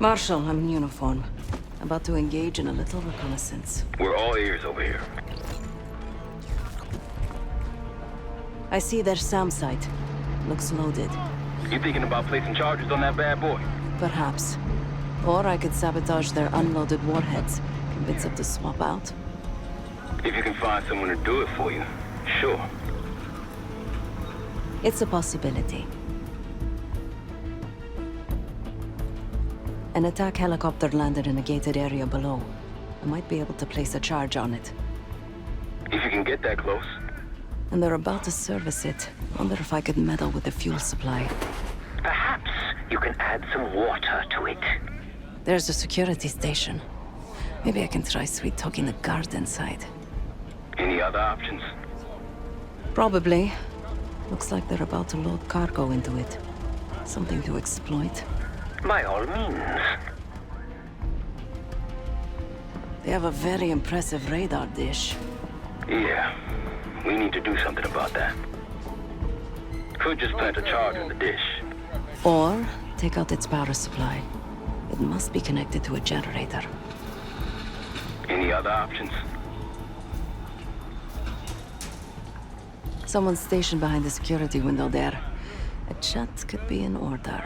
Marshal, I'm in uniform. About to engage in a little reconnaissance. We're all ears over here. I see their SAM site. Looks loaded. You thinking about placing charges on that bad boy? Perhaps. Or I could sabotage their unloaded warheads, convince them to swap out. If you can find someone to do it for you, sure. It's a possibility. An attack helicopter landed in a gated area below. I might be able to place a charge on it. If you can get that close. And they're about to service it. Wonder if I could meddle with the fuel supply. Perhaps you can add some water to it. There's a security station. Maybe I can try sweet-talking the guard inside. Any other options? Probably. Looks like they're about to load cargo into it. Something to exploit. By all means. They have a very impressive radar dish. Yeah, we need to do something about that. Could just plant a charge in the dish. Or take out its power supply. It must be connected to a generator. Any other options? Someone's stationed behind the security window there. A chat could be in order.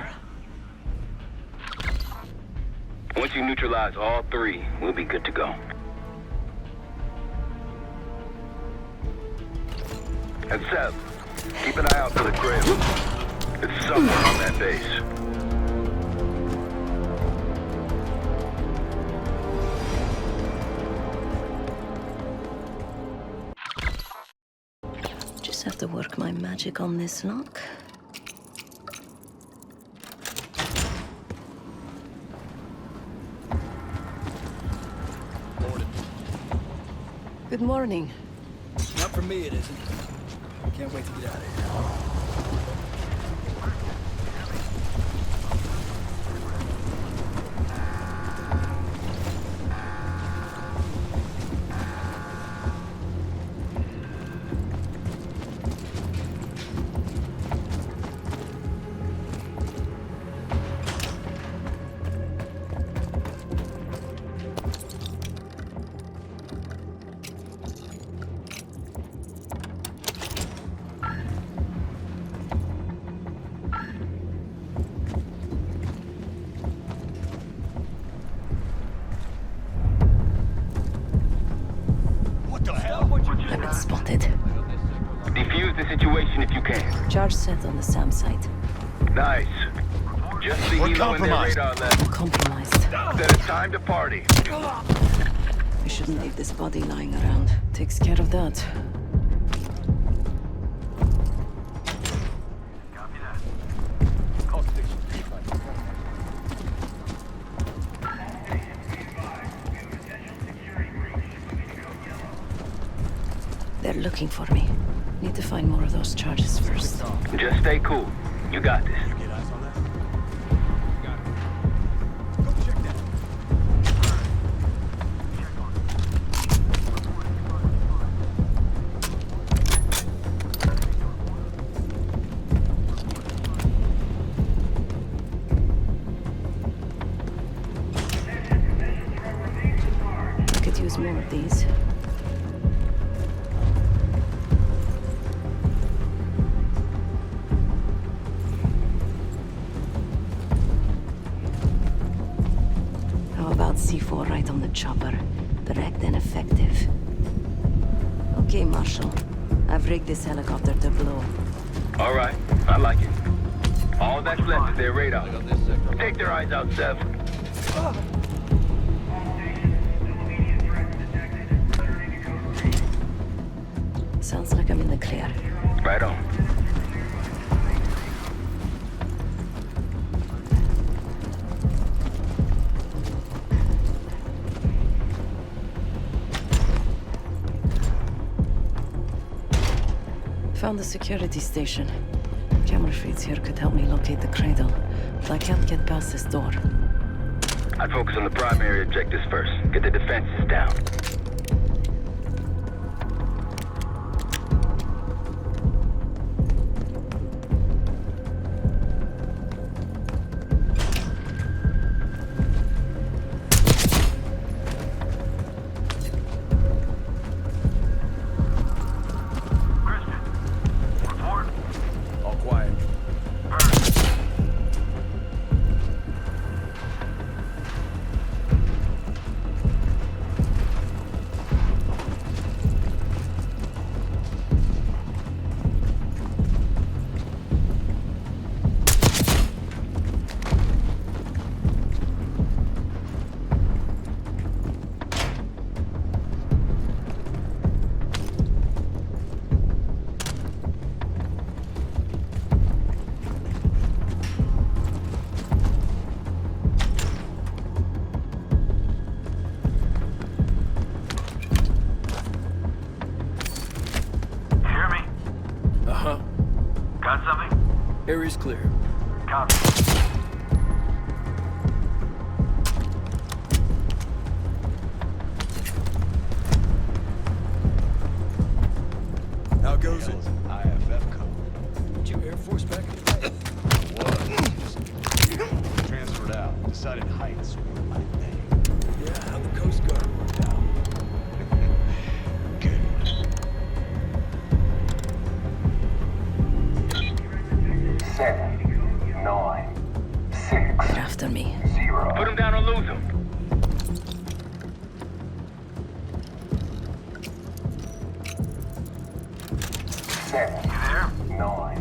Once you neutralize all three, we'll be good to go. And Seb, keep an eye out for the Cradle. It's somewhere on that base. Just have to work my magic on this lock. Good morning. Not for me, it isn't. Can't wait to get out of here. I've been spotted. Defuse the situation if you can. Charge set on the SAM site. Nice. Just the helo in their radar left. Compromised. Then it's time to party. We shouldn't leave this body lying around. Takes care of that. They're looking for me. Need to find more of those charges first. Just stay cool. You got this. I could use more of these. C4 right on the chopper. Direct and effective. Okay, Marshal. I've rigged this helicopter to blow. All right. I like it. All that's left is their radar. Take their eyes out, Sev. Sounds like I'm in the clear. Right on. Found the security station. Camera feeds here could help me locate the Cradle, but I can't get past this door. I'd focus on the primary objectives first. Get the defenses down. something? Area's clear. Copy. How goes it? IFF code. Weren't you Air Force back in the day? Transferred out. Decided Heights were my thing. Yeah, how the Coast Guard worked out. Good. 7, 9, 6. They're after me. 0. Put him down or lose him.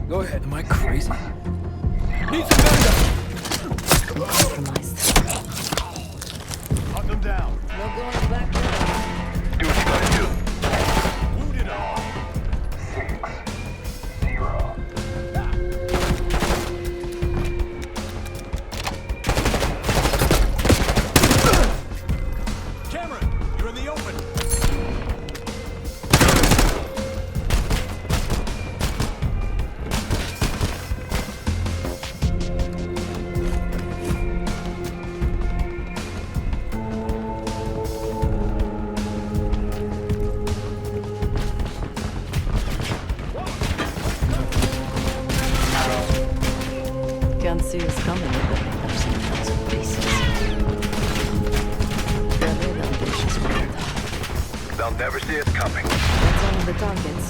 Go ahead, am I crazy? Need some backup! Compromised. Hunt them down. No going back there. Do what you gotta do. Wounded all. 6, 0. Cameron, you're in the open. Can't see us coming with the leaders in thousand pieces. They're very ambitious with it. They'll never see us coming. That's all of the targets.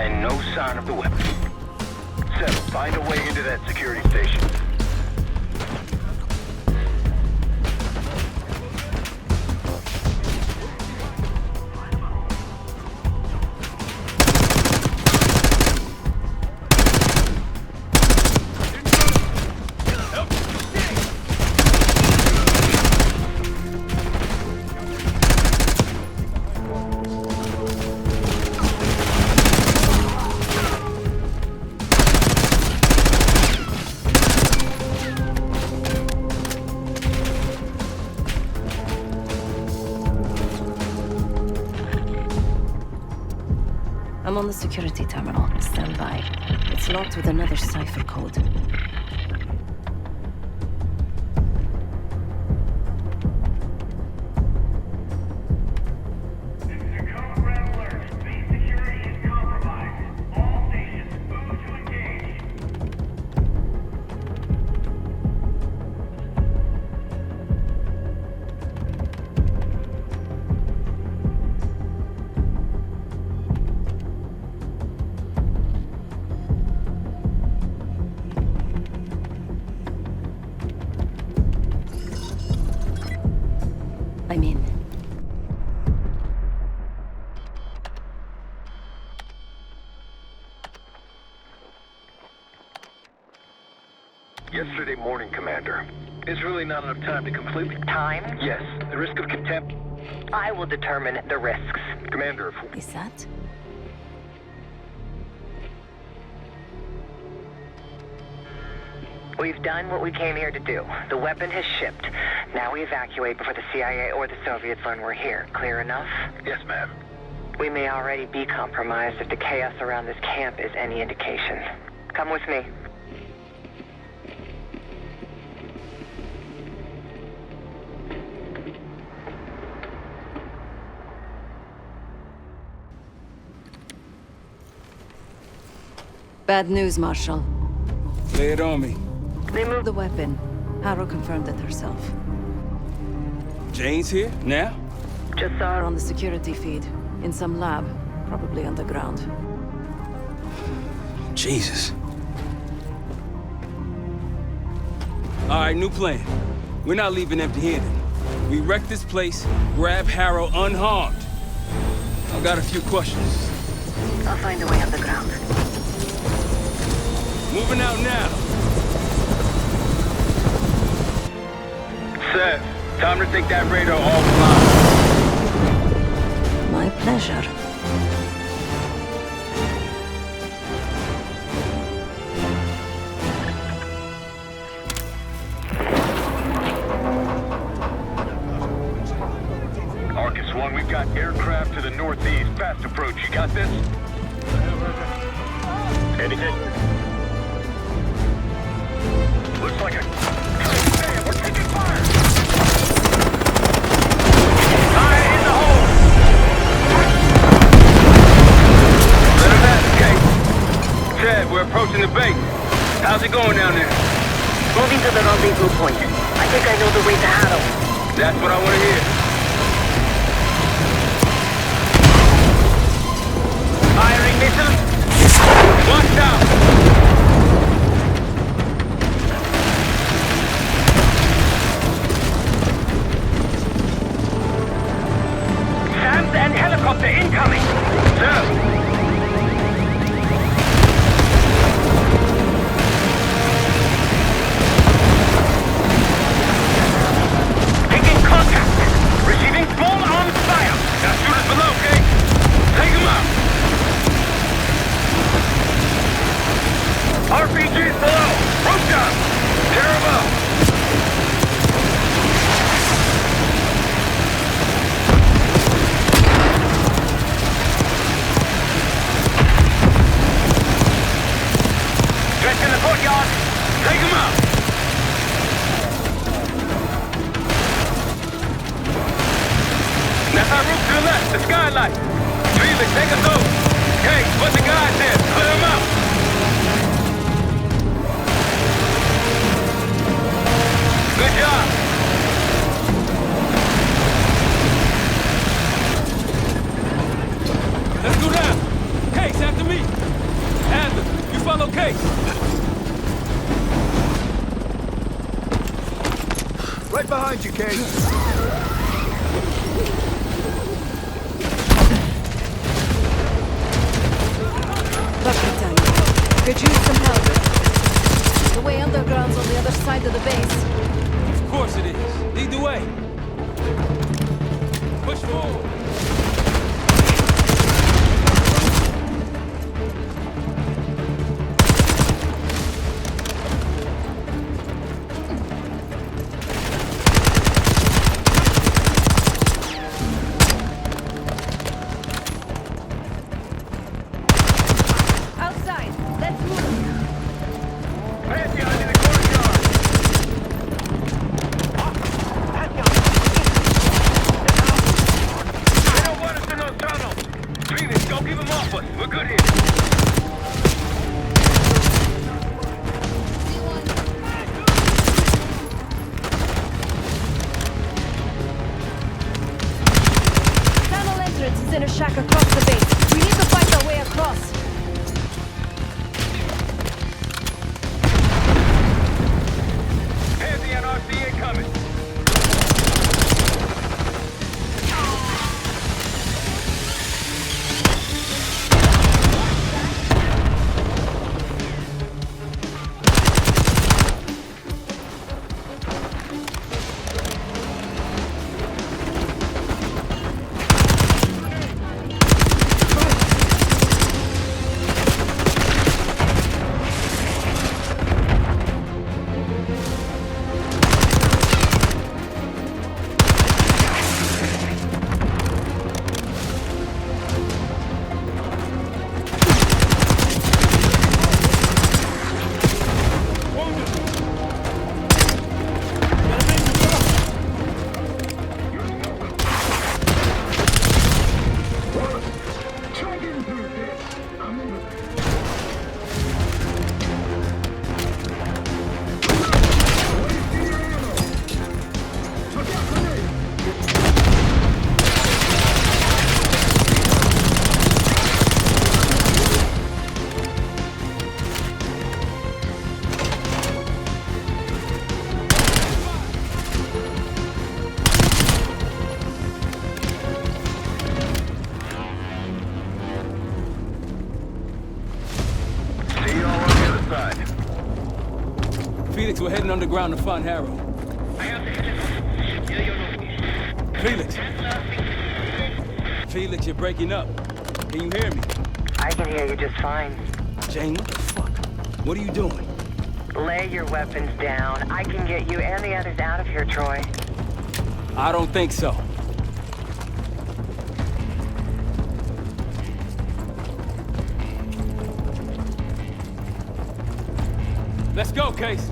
And no sign of the weapon. Settle. Find a way into that security station. I'm on the security terminal. Stand by. It's locked with another cipher code. I'm in. Yesterday morning, Commander. There's really not enough time to completely... Time? Yes. The risk of contempt... I will determine the risks. Commander, if... Is that? We've done what we came here to do. The weapon has shipped. Now we evacuate before the CIA or the Soviets learn we're here. Clear enough? Yes, ma'am. We may already be compromised if the chaos around this camp is any indication. Come with me. Bad news, Marshal. Lay it on me. They moved the weapon. Harrow confirmed it herself. Jane's here? Now? Just saw her on the security feed. In some lab. Probably underground. Jesus. All right, new plan. We're not leaving empty-handed. We wreck this place, grab Harrow unharmed. I've got a few questions. I'll find a way underground. Moving out now. Seth, time to take that radar offline. My pleasure. Arcus 1, we've got aircraft to the northeast. Fast approach. You got this? Anything? Looks like a... Man, we're taking fire! Fire in the hole! Let him have it, Kate. Chad, we're approaching the base. How's it going down there? Moving to the rendezvous point. I think I know the way to Harrow. That's what I want to hear. Firing missiles. Watch out! SAMs and helicopter incoming! Sir! Taking contact! Receiving small arms fire! Now shoot us below, okay? Take him out! RPG's below! Rook down! Tear him up! Stretch in the courtyard! Take him out! That's our roof to the left, the skylight! Felix, take us over! Hey, put the guys in! Clear them out! Good job! Let's go down! Case, after me! Adler, you follow Case! Right behind you, Case. Could use some help. The way underground's on the other side of the base. Of course it is. Lead the way. Push forward. Felix, we're heading underground to find Harrow. Felix! Felix, you're breaking up. Can you hear me? I can hear you just fine. Jane, what the fuck? What are you doing? Lay your weapons down. I can get you and the others out of here, Troy. I don't think so. Let's go, Case.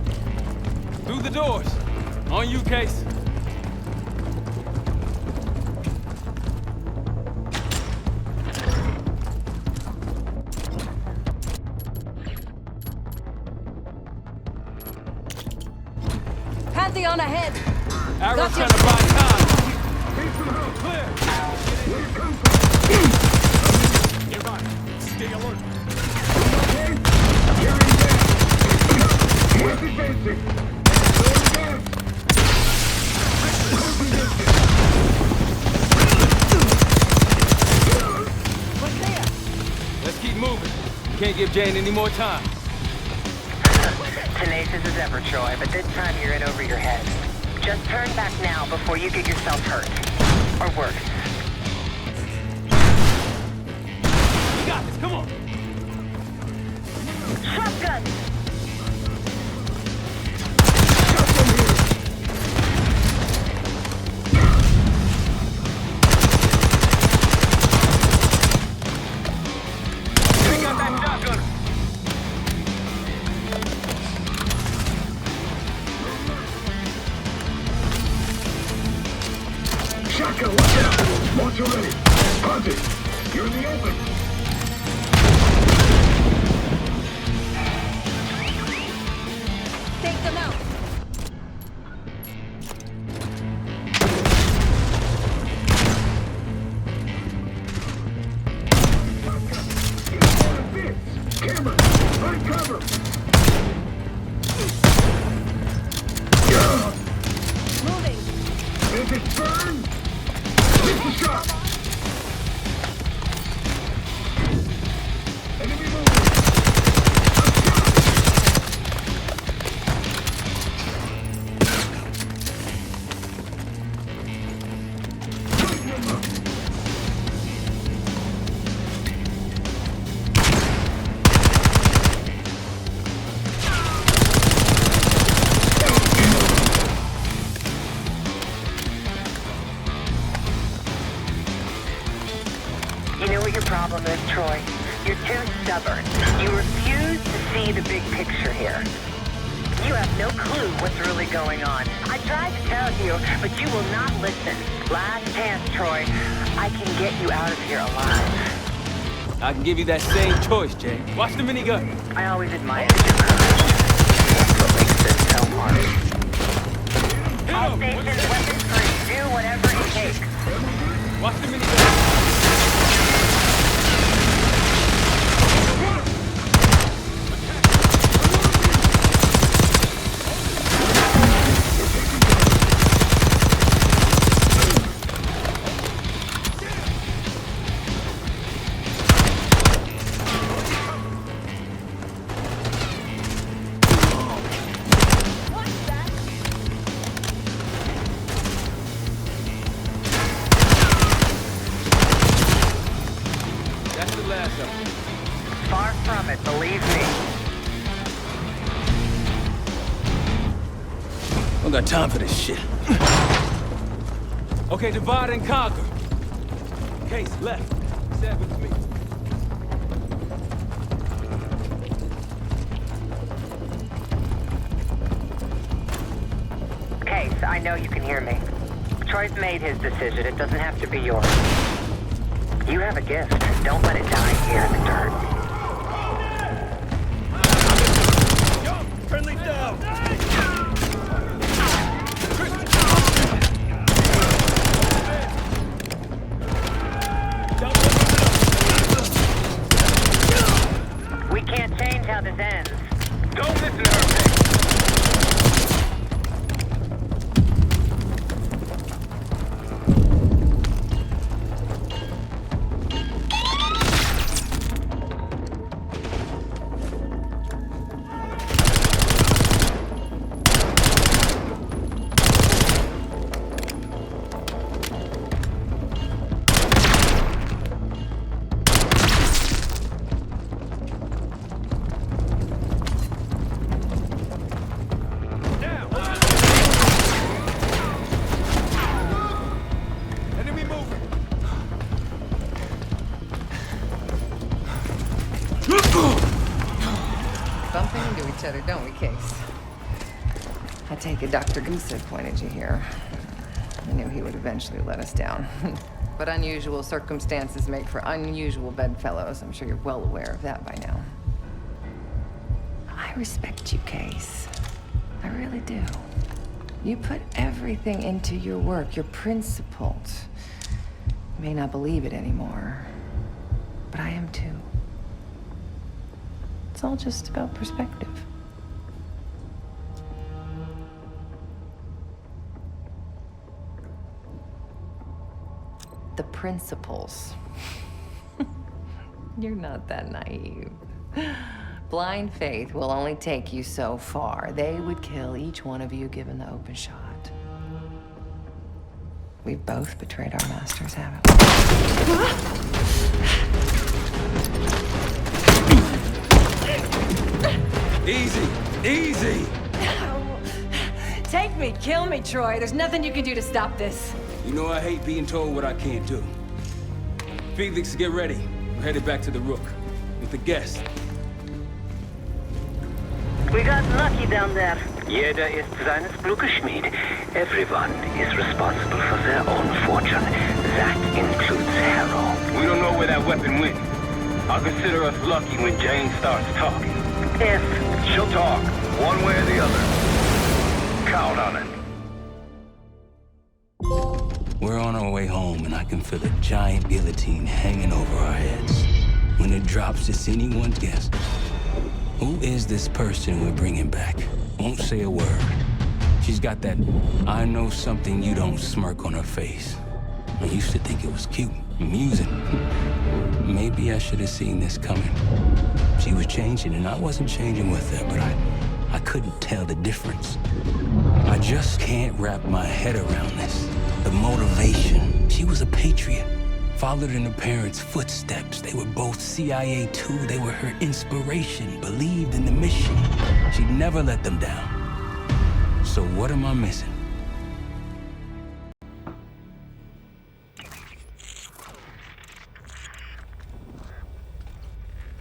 Through the doors. On you, Case. Pantheon ahead! Arrow trying to buy time. Clear. Nearby. Stay alert. Where's advancing? Let's keep moving. Can't give Jane any more time. Tenacious as ever, Troy, but this time you're in over your head. Just turn back now before you get yourself hurt. Or worse. We got this, come on. Shotgun! Take out that shotgun. Shotgun, watch out! Launcher ready. Hunted. You're in the open. Take them out! Camera, find cover. Moving! Is it burn? Take the shot. Enemy moving. You know what your problem is, Troy? You're too stubborn. You refuse to see the big picture here. You have no clue what's really going on. I tried to tell you, but you will not listen. Last chance, Troy. I can get you out of here alive. I can give you that same choice, Jane. Watch the minigun. I always admired your courage. That's what makes this so hard. All stations, weapons free. Do whatever it takes. Watch the minigun. Far from it, believe me. Don't got time for this shit. Okay, divide and conquer. Case, left. 7 to me. Case, I know you can hear me. Troy's made his decision. It doesn't have to be yours. You have a gift. Don't let it die here in the dirt. Friendly down! We can't change how this ends. Don't listen to her, Vic. Something into each other, don't we, Case? I take it Dr. Gusov pointed you here. I knew he would eventually let us down. But unusual circumstances make for unusual bedfellows. I'm sure you're well aware of that by now. I respect you, Case. I really do. You put everything into your work. You're principled. You may not believe it anymore, but I am too. It's all just about perspective. The principles. You're not that naive. Blind faith will only take you so far. They would kill each one of you given the open shot. We've both betrayed our masters, haven't we? Easy, easy! Take me, kill me, Troy. There's nothing you can do to stop this. You know I hate being told what I can't do. Felix, get ready. We're headed back to the Rook with the guest. We got lucky down there. Jeder ist seines Glückes Schmied. Everyone is responsible for their own fortune. That includes Harrow. We don't know where that weapon went. I'll consider us lucky when Jane starts talking. If she'll talk, one way or the other. Count on it. We're on our way home, and I can feel a giant guillotine hanging over our heads. When it drops, it's anyone's guess. Who is this person we're bringing back? Won't say a word. She's got that I know something you don't smirk on her face. I used to think it was cute, amusing. Maybe I should have seen this coming. She was changing, and I wasn't changing with her, but I couldn't tell the difference. I just can't wrap my head around this. The motivation. She was a patriot. Followed in her parents' footsteps. They were both CIA too. They were her inspiration. Believed in the mission. She'd never let them down. So what am I missing?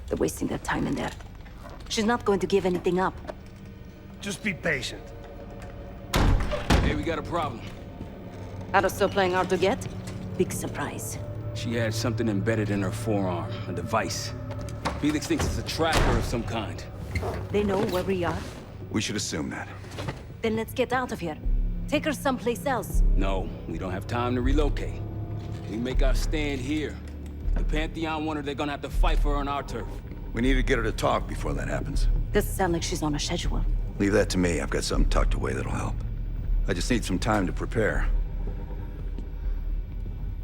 They're wasting their time in there. She's not going to give anything up. Just be patient. Hey, we got a problem. Harrow's still playing hard to get? Big surprise. She had something embedded in her forearm, a device. Felix thinks it's a tracker of some kind. They know where we are? We should assume that. Then let's get out of here. Take her someplace else. No, we don't have time to relocate. We make our stand here. The Pantheon want her, they're gonna have to fight for her on our turf. We need to get her to talk before that happens. Doesn't sound like she's on a schedule. Leave that to me. I've got something tucked away that'll help. I just need some time to prepare.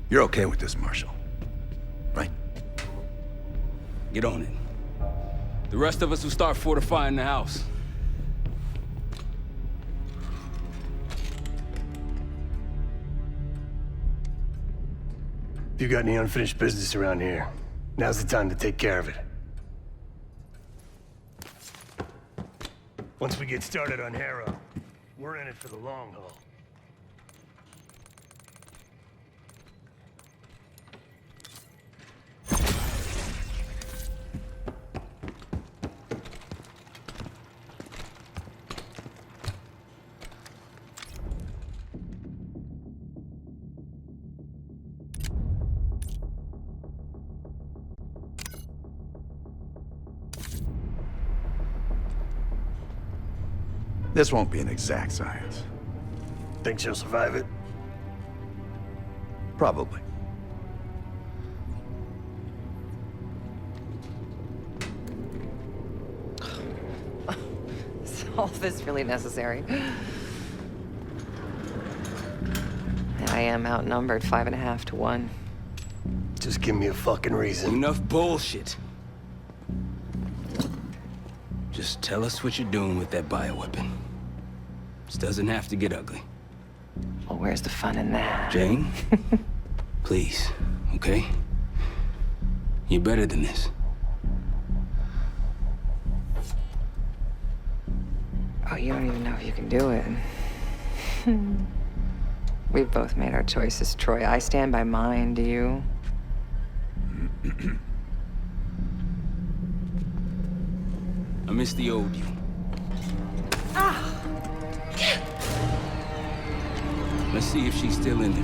You're okay with this, Marshal, right? Get on it. The rest of us will start fortifying the house. If you got any unfinished business around here, now's the time to take care of it. Once we get started on Harrow, we're in it for the long haul. This won't be an exact science. Think she'll survive it? Probably. Is all this really necessary? I am outnumbered 5.5 to 1. Just give me a fucking reason. Enough bullshit. Just tell us what you're doing with that bioweapon. This doesn't have to get ugly. Well, where's the fun in that? Jane, please, okay? You're better than this. Oh, you don't even know if you can do it. We've both made our choices, Troy. I stand by mine, do you? I miss the old you. Let's see if she's still in there.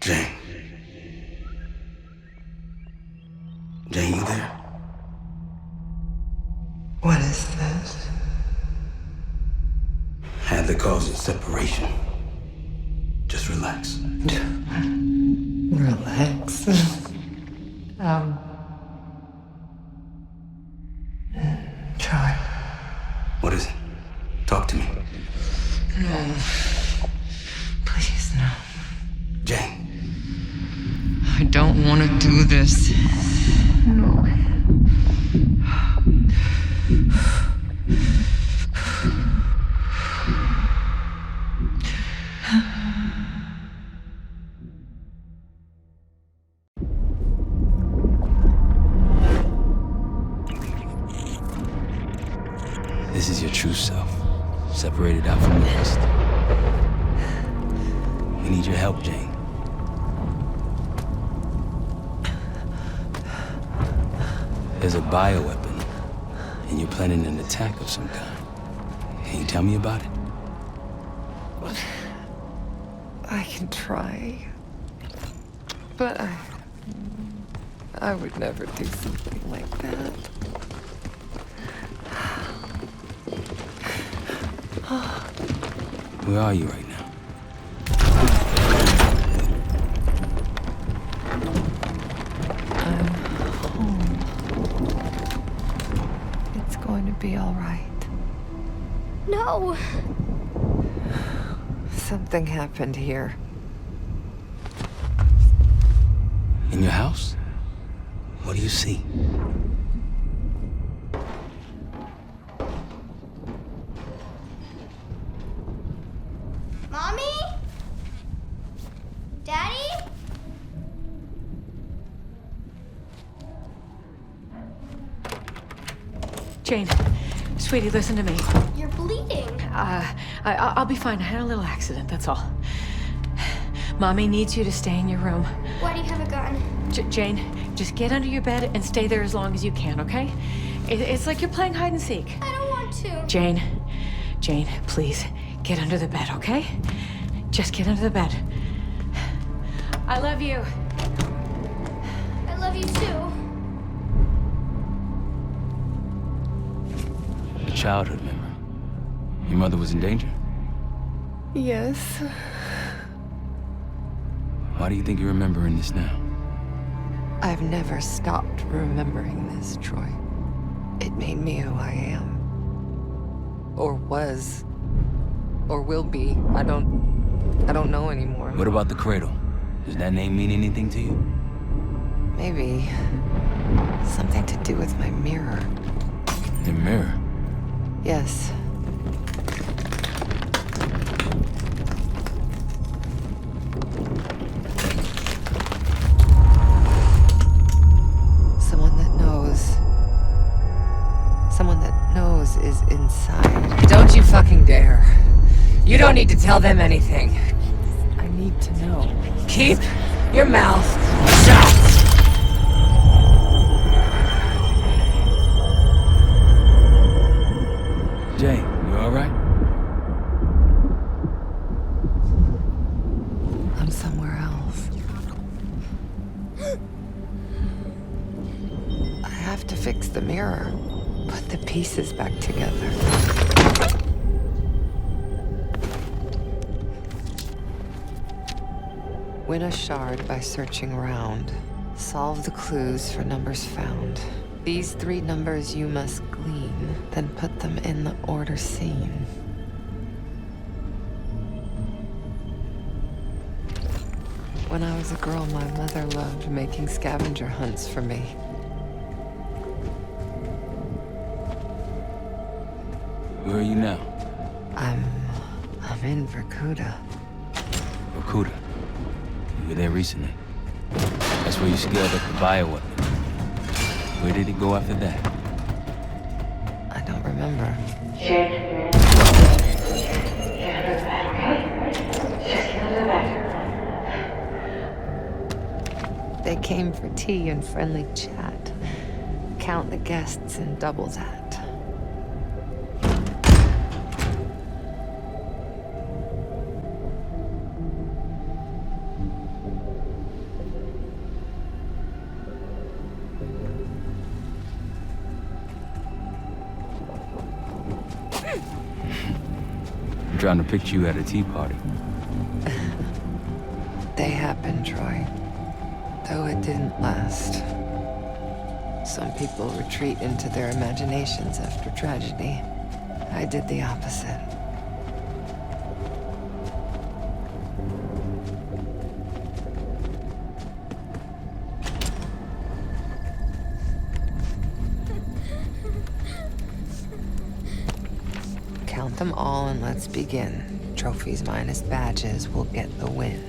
Jane. Jane, you there? What is this? Adler calls it separation. Just relax. Relax. Try. What is it? Talk to me. No. Please, no. Jane. I don't want to do this. No. This is your true self, separated out from the rest. We need your help, Jane. There's a bioweapon, and you're planning an attack of some kind. Can you tell me about it? I can try. But I would never do something like that. Where are you right now? I'm home. It's going to be all right. No! Something happened here. In your house? What do you see? Mommy? Daddy? Jane, sweetie, listen to me. You're bleeding. I'll be fine. I had a little accident, that's all. Mommy needs you to stay in your room. Why do you have a gun? Jane, just get under your bed and stay there as long as you can, okay? It's like you're playing hide and seek. I don't want to. Jane, please, get under the bed, okay? Just get under the bed. I love you. I love you too. A childhood memory. Your mother was in danger? Yes. Why do you think you're remembering this now? I've never stopped remembering this, Troy. It made me who I am. Or was. Or will be. I don't know anymore. What about the Cradle? Does that name mean anything to you? Maybe something to do with my mirror. Your mirror? Yes. Someone that knows is inside. Don't you fucking dare. You don't need to tell them anything. I need to know. Keep your mouth shut! Jane, you all right? I'm somewhere else. I have to fix the mirror. Put the pieces back together. Win a shard by searching around. Solve the clues for numbers found. These 3 numbers you must glean, then put them in the order seen. When I was a girl, my mother loved making scavenger hunts for me. Where are you now? I'm in Vorcuda. Vorcuda? You were there recently. That's where you scaled up the bioweapon. Where did it go after that? I don't remember. Get under the bed, okay? Just get under the bed. They came for tea and friendly chat. Count the guests and double that. I'm trying to picture you at a tea party. They happened, Troy. Though it didn't last. Some people retreat into their imaginations after tragedy. I did the opposite. Count them all and let's begin. Trophies minus badges will get the win.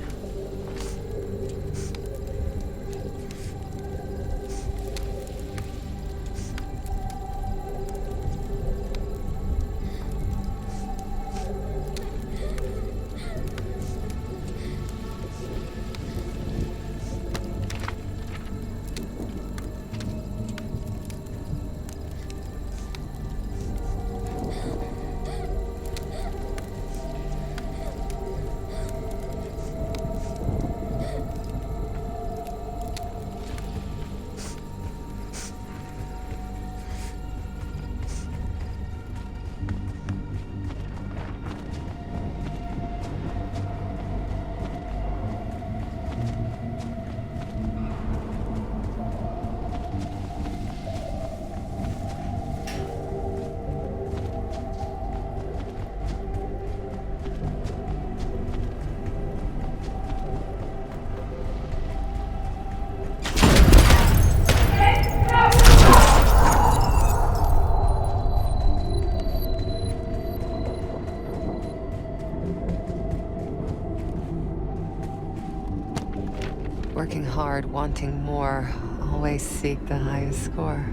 Working hard, wanting more, always seek the highest score.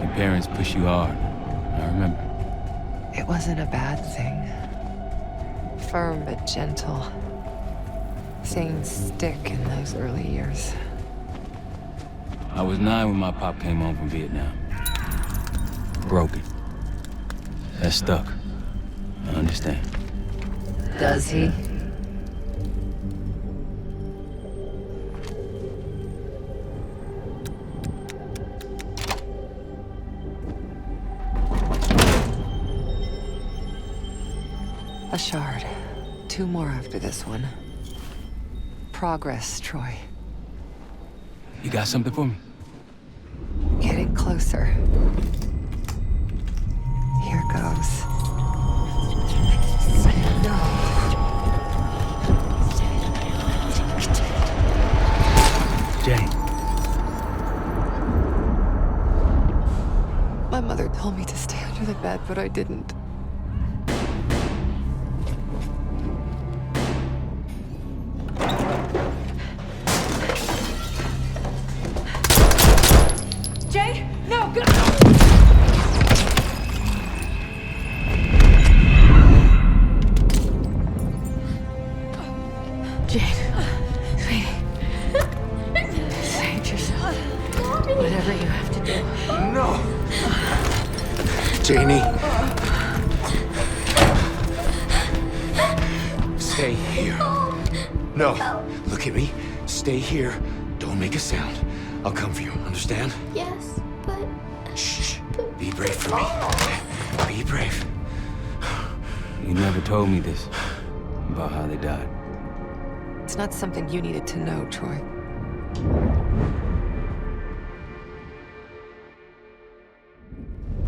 Your parents push you hard. I remember. It wasn't a bad thing. Firm but gentle. Things stick in those early years. I was 9 when my pop came home from Vietnam. Broken. That stuck. I understand. Does he? A shard. 2 more after this one. Progress, Troy. You got something for me? Getting closer. Here goes. No. Jane. My mother told me to stay under the bed, but I didn't. Janie. Stay here. No. Look at me. Stay here. Don't make a sound. I'll come for you. Understand? Yes, but... Shh. Be brave for me. Be brave. You never told me this. About how they died. It's not something you needed to know, Troy.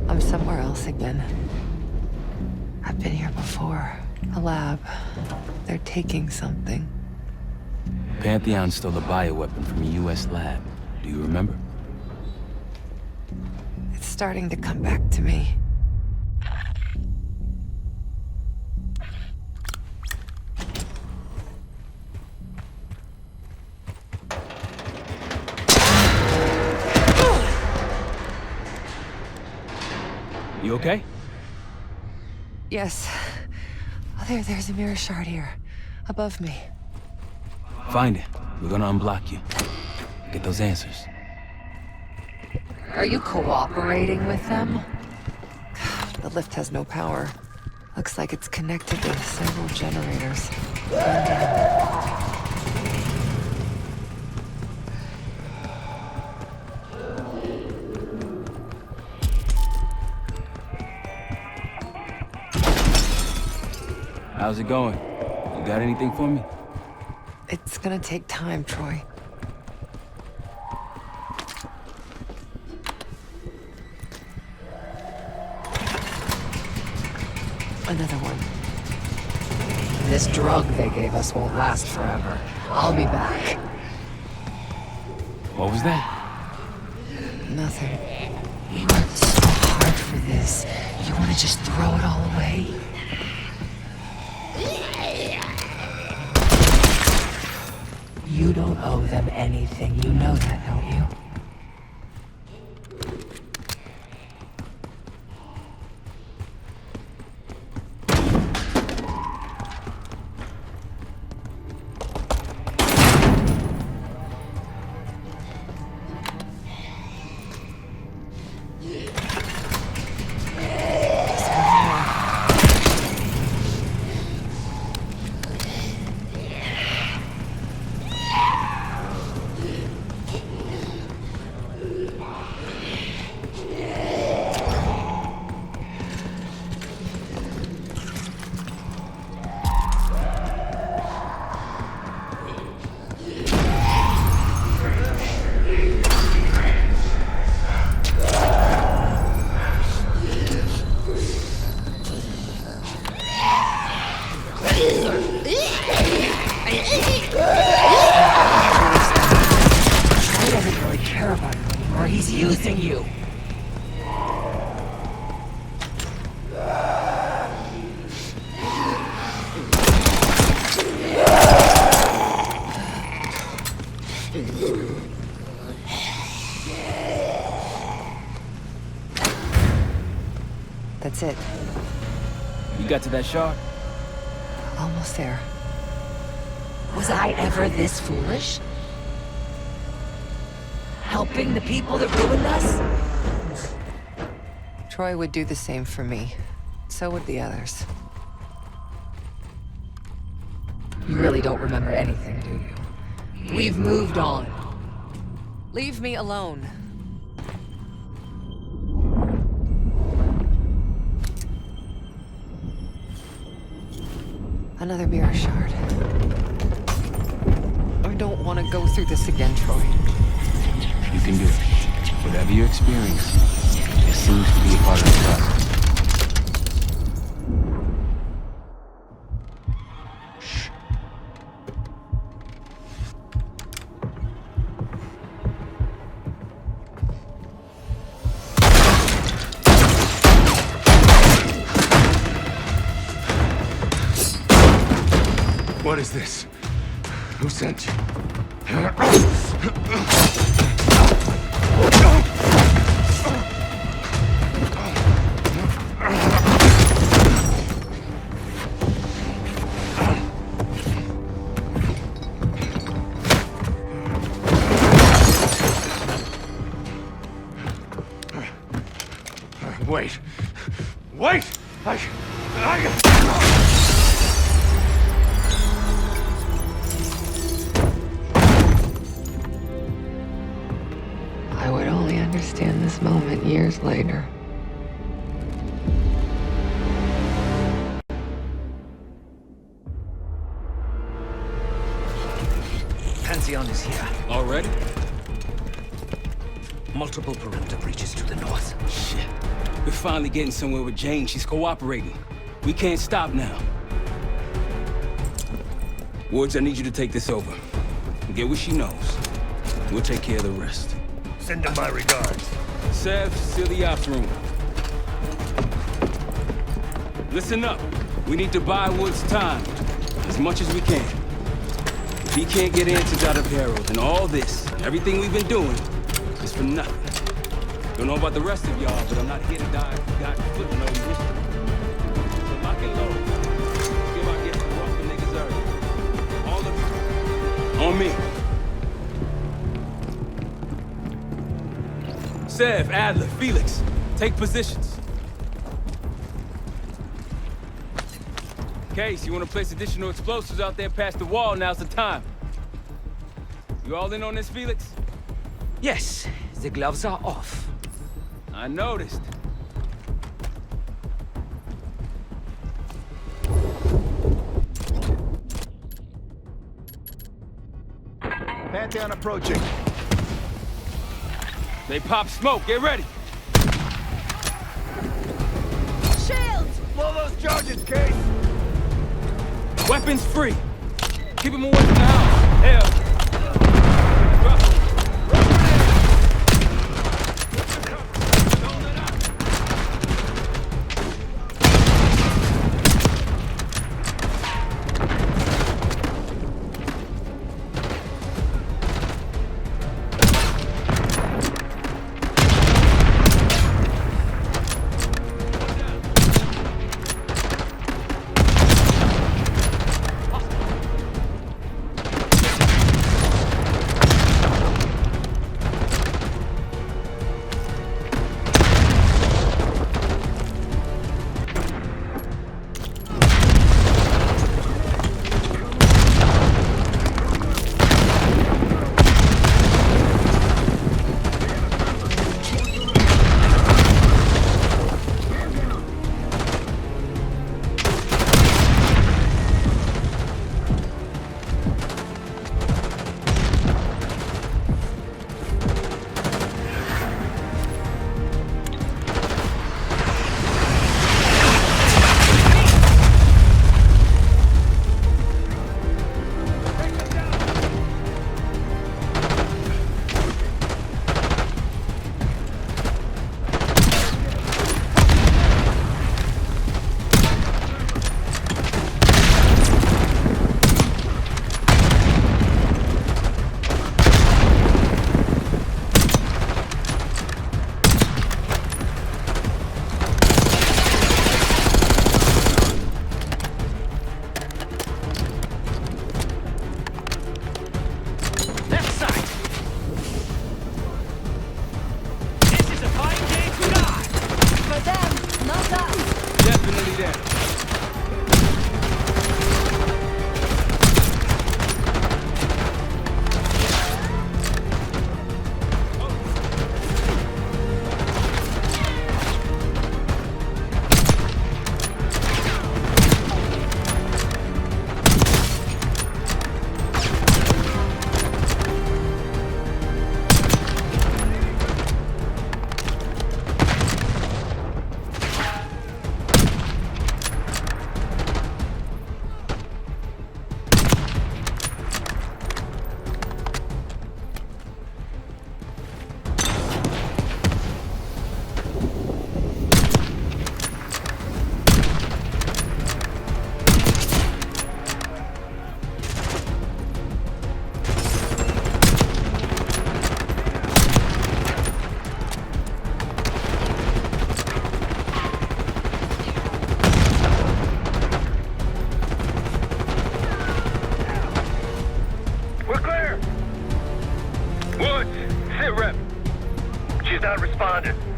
I'm somewhere else again. I've been here before. A lab. They're taking something. Pantheon stole a bioweapon from a U.S. lab. Do you remember? It's starting to come back to me. You okay? Yes. Oh, there's a mirror shard here. Above me. Find it. We're gonna unblock you. Get those answers. Are you cooperating with them? The lift has no power. Looks like it's connected to several generators. How's it going? You got anything for me? It's gonna take time, Troy. Another one. This drug they gave us won't last forever. I'll be back. What was that? Nothing. We worked so hard for this. You want to just throw it all away? You don't owe them anything. You know that, don't you? That's it. You got to that shard? Almost there. Was I ever this foolish? Helping the people that ruined us? Troy would do the same for me. So would the others. You really don't remember anything, do you? We've moved on. Leave me alone. Another mirror shard. I don't want to go through this again, Troy. You can do it. Whatever you experience, it seems to be a part of the process. What is this? Who sent you? Wait! Wait! I would only understand this moment years later. Pantheon is here. Already? Multiple perimeter breaches to the north. Shit. We're finally getting somewhere with Jane. She's cooperating. We can't stop now. Woods, I need you to take this over. Get what she knows. We'll take care of the rest. Send them my regards. Sev, seal the ops room. Listen up. We need to buy Woods time. As much as we can. If he can't get answers out of Harrow, then all this, everything we've been doing, is for nothing. Don't know about the rest of y'all, but I'm not here to die if you got flipping over history. So lock and load. Give our guests the welcome they deserve. All of you. On me. Sev, Adler, Felix, take positions. Case, you want to place additional explosives out there past the wall, now's the time. You all in on this, Felix? Yes, the gloves are off. I noticed. Pantheon approaching. They pop smoke, get ready. Shields! Blow those charges, Case. Weapons free. Keep them away from the house. Hell. Drop them.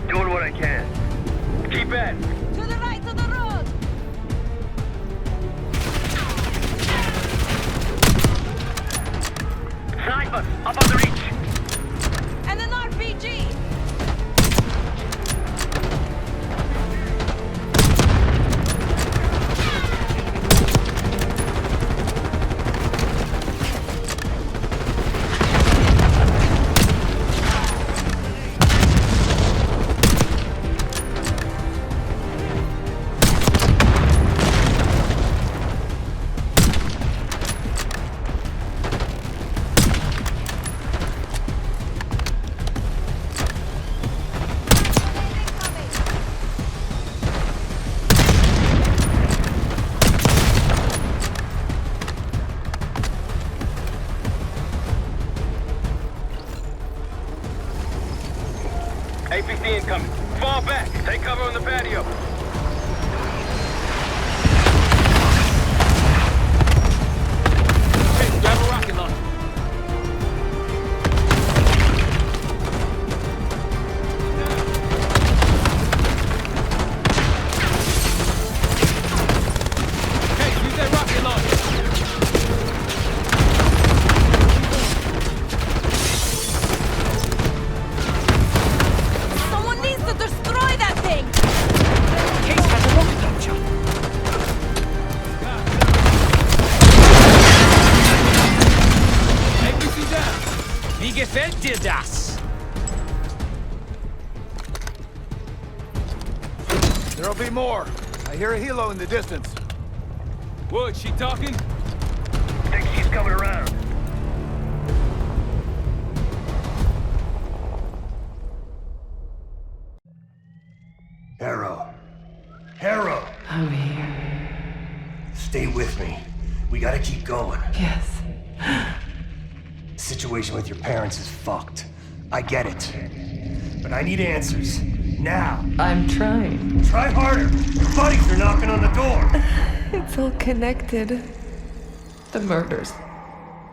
Doing what I can. Keep at it. To the right of the road! Sniper, up on the reach. And an RPG! Take cover on the patio. Hey, grab a rocket launcher. Hey, use that rocket launcher. Someone needs to destroy that thing! Case has a rocket launcher. Hey, bist du da? Wie gefällt dir das? There'll be more. I hear a helo in the distance. What, she talking? Think she's coming around. Harrow. Harrow! I'm here. Stay with me. We gotta keep going. Yes. The situation with your parents is fucked. I get it. But I need answers. Now. I'm trying. Try harder. Your buddies are knocking on the door. It's all connected. The murders.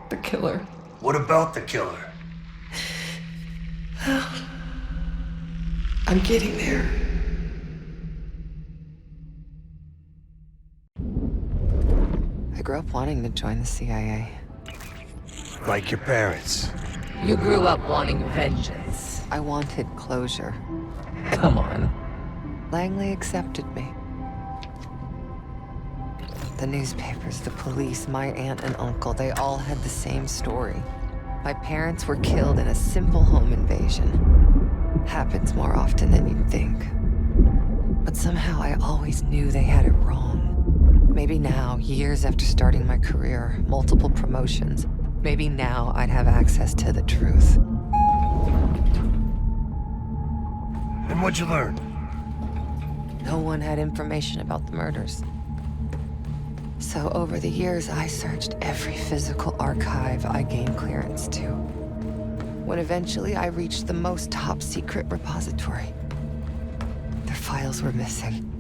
The killer. What about the killer? I'm getting there. I grew up wanting to join the CIA. Like your parents. You grew up wanting vengeance. I wanted closure. Come on. Langley accepted me. The newspapers, the police, my aunt and uncle, they all had the same story. My parents were killed in a simple home invasion. Happens more often than you'd think. But somehow I always knew they had it wrong. Maybe now, years after starting my career, multiple promotions, maybe now I'd have access to the truth. And what'd you learn? No one had information about the murders. So over the years, I searched every physical archive I gained clearance to. When eventually I reached the most top-secret repository, their files were missing.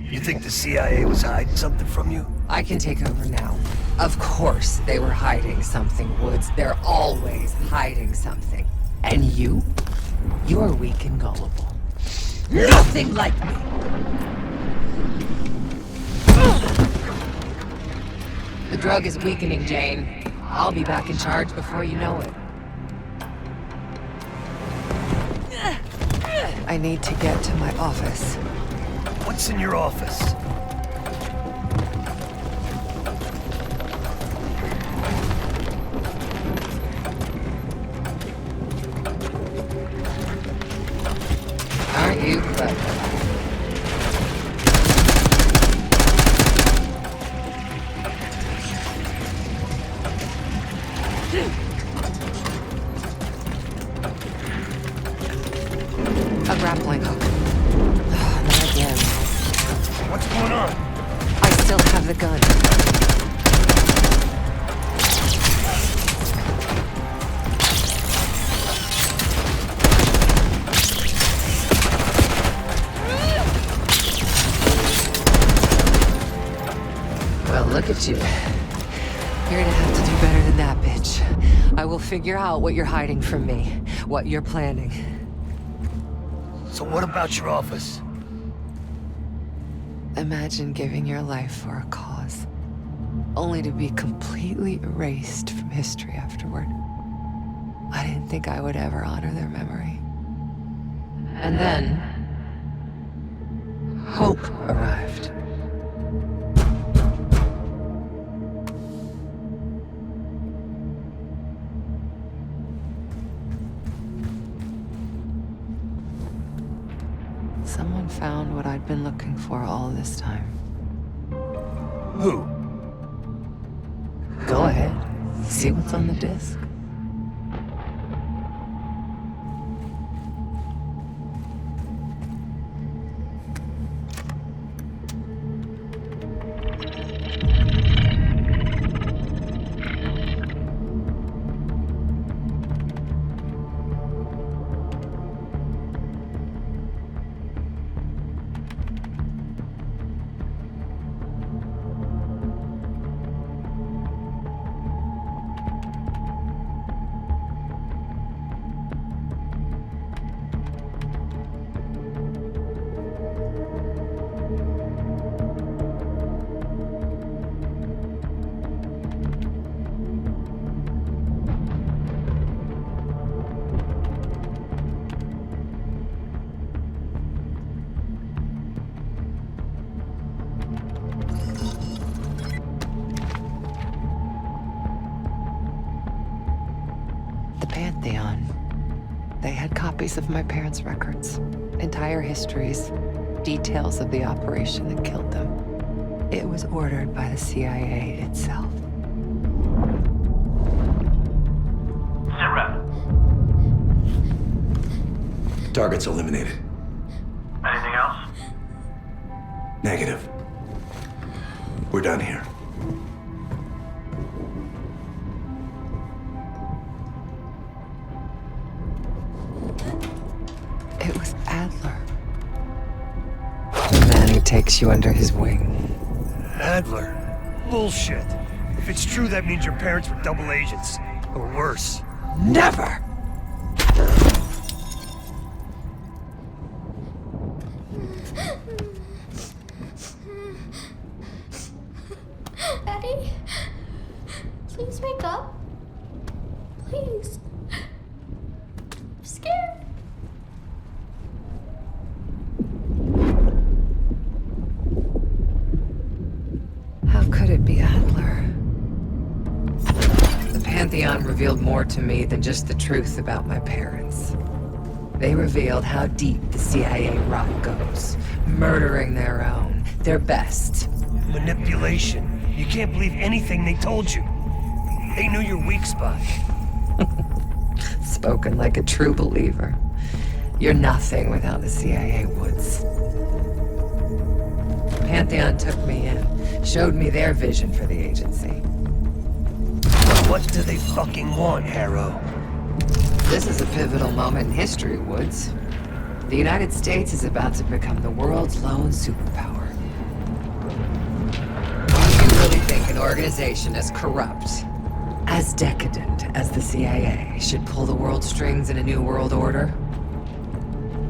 You think the CIA was hiding something from you? I can take over now. Of course they were hiding something, Woods. They're always hiding something. And you? You're weak and gullible. Nothing like me! The drug is weakening, Jane. I'll be back in charge before you know it. I need to get to my office. What's in your office? Aren't you clever? A grappling hook. Not again. What's going on? I still have the gun. Well, look at you. You're gonna have to do better than that, bitch. I will figure out what you're hiding from me, what you're planning. So what about your office? Imagine giving your life for a cause, only to be completely erased from history afterward. I didn't think I would ever honor their memory. And then, hope arrived. Someone found what I'd been looking for all this time. Who? Go ahead. See what's on the disc. copies of my parents' records, entire histories, details of the operation that killed them. It was ordered by the CIA itself. Sit rep. Target's eliminated. Anything else? Negative. We're done here. It was Adler. The man who takes you under his wing. Adler? Bullshit. If it's true, that means your parents were double agents. Or worse. Never! Daddy? Please wake up. Please. I'm scared. How could it be Adler? The Pantheon revealed more to me than just the truth about my parents. They revealed how deep the CIA rot goes, murdering their own, their best. Manipulation. You can't believe anything they told you. They knew your weak spot. Spoken like a true believer. You're nothing without the CIA Woods. Pantheon took me in, showed me their vision for the agency. What do they fucking want, Harrow? This is a pivotal moment in history, Woods. The United States is about to become the world's lone superpower. Do you really think an organization as corrupt, as decadent as the CIA should pull the world's strings in a new world order?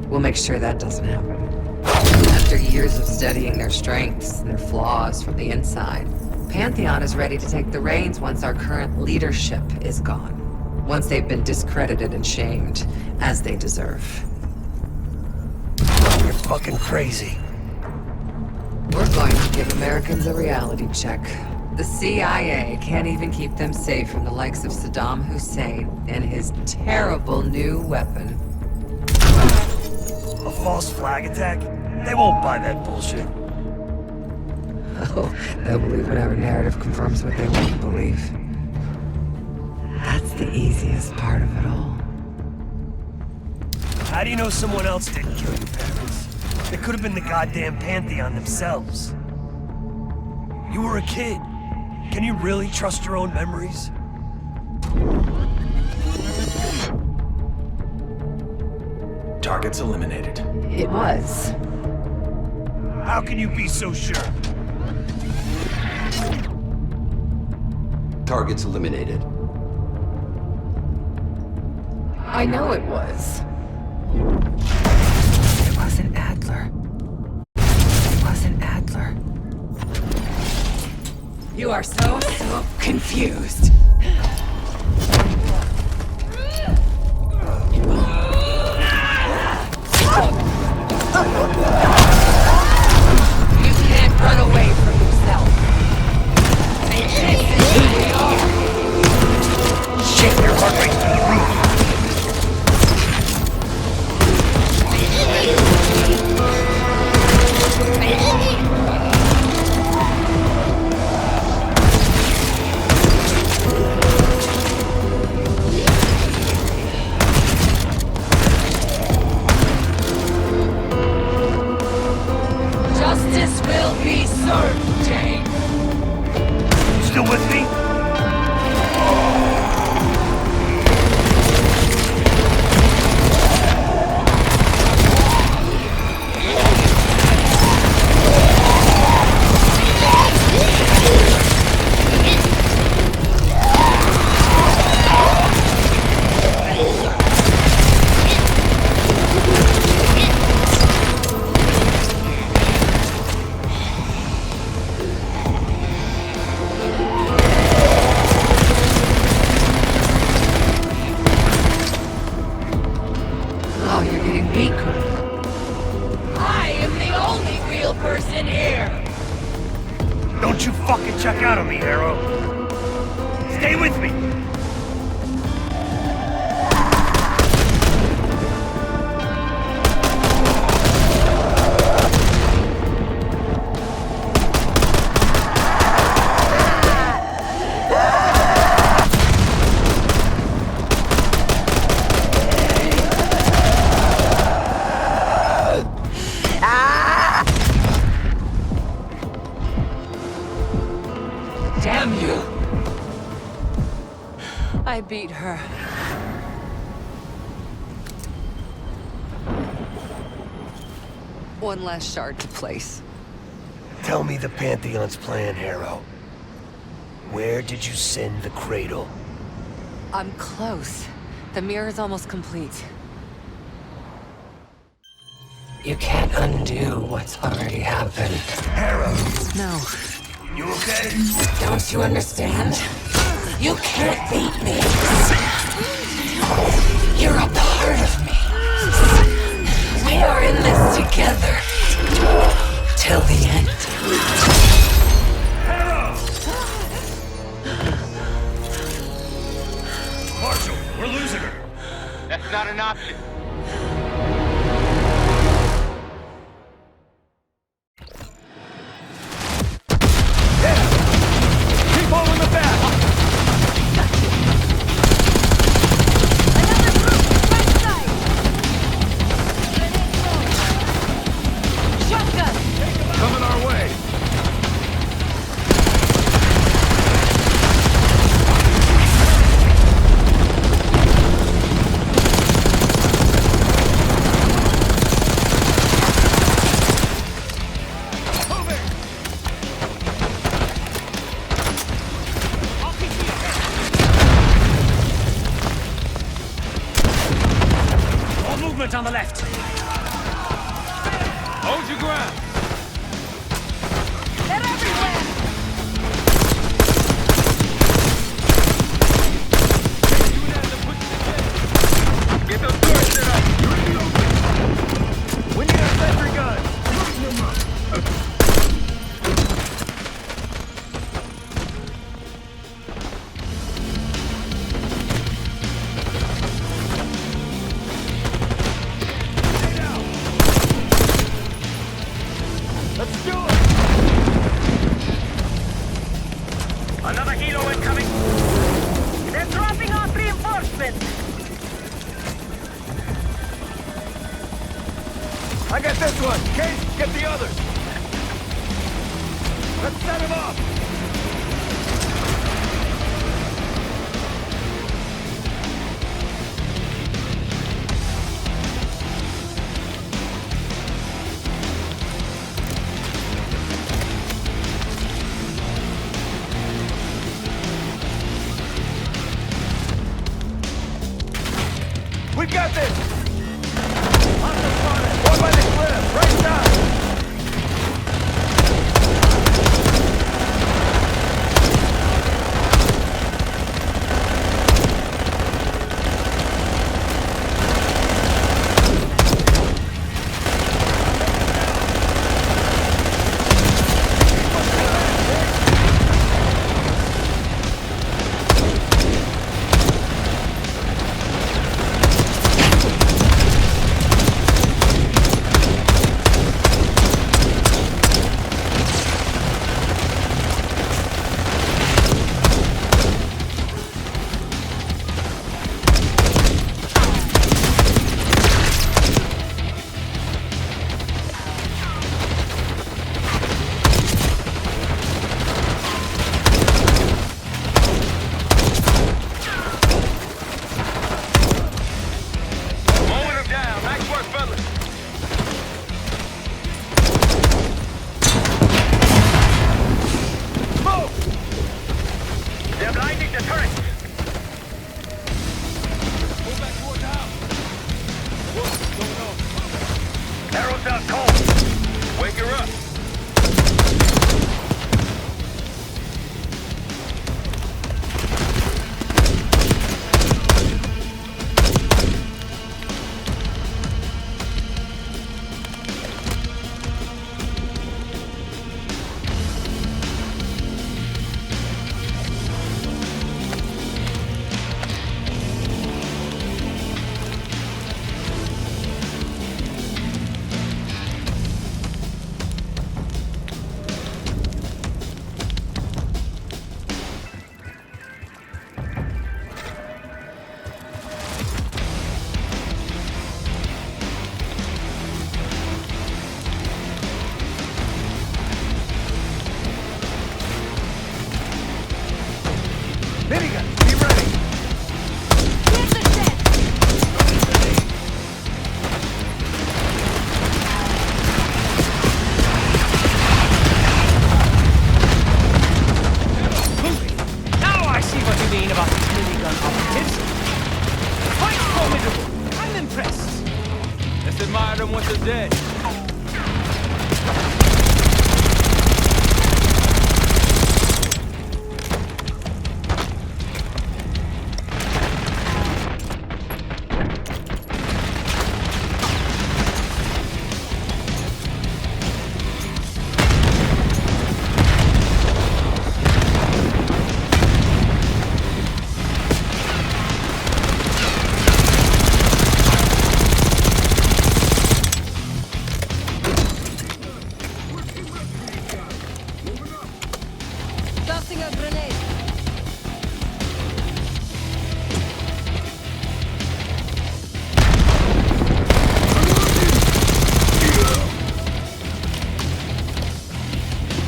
We'll make sure that doesn't happen. After years of studying their strengths and their flaws from the inside, Pantheon is ready to take the reins once our current leadership is gone. Once they've been discredited and shamed, as they deserve. You're fucking crazy. We're going to give Americans a reality check. The CIA can't even keep them safe from the likes of Saddam Hussein and his terrible new weapon. A false flag attack? They won't buy that bullshit. Oh, they'll believe whatever narrative confirms what they want to believe. That's the easiest part of it all. How do you know someone else didn't kill your parents? It could have been the goddamn Pantheon themselves. You were a kid. Can you really trust your own memories? Target's eliminated. It was. How can you be so sure? Target's eliminated. I know it was. It wasn't Adler. It wasn't Adler. You are so confused. You can't run away from yourself. This is who we are. Shit, they're hard right through the roof. Justice will be served, Jane. Still with me? Don't you fucking check out on me, Harrow. Stay with me. I beat her. One last shard to place. Tell me the Pantheon's plan, Harrow. Where did you send the Cradle? I'm close. The mirror's almost complete. You can't undo what's already happened. Harrow! No. You okay? Don't you understand? You can't beat me. You're a part of me. We are in this together. Till the end. Harrow! Marshal, we're losing her. That's not an option. Keep holding the back! Coming our way. All movement on the left. Hold your ground. They're everywhere! Get those doors set up. We need our sentry gun! Let's do it! Another helo incoming. They're dropping off reinforcements! I got this one! Case, get the others! Let's set him up! We got this! Hostile spotted! One by the cliff! Right side!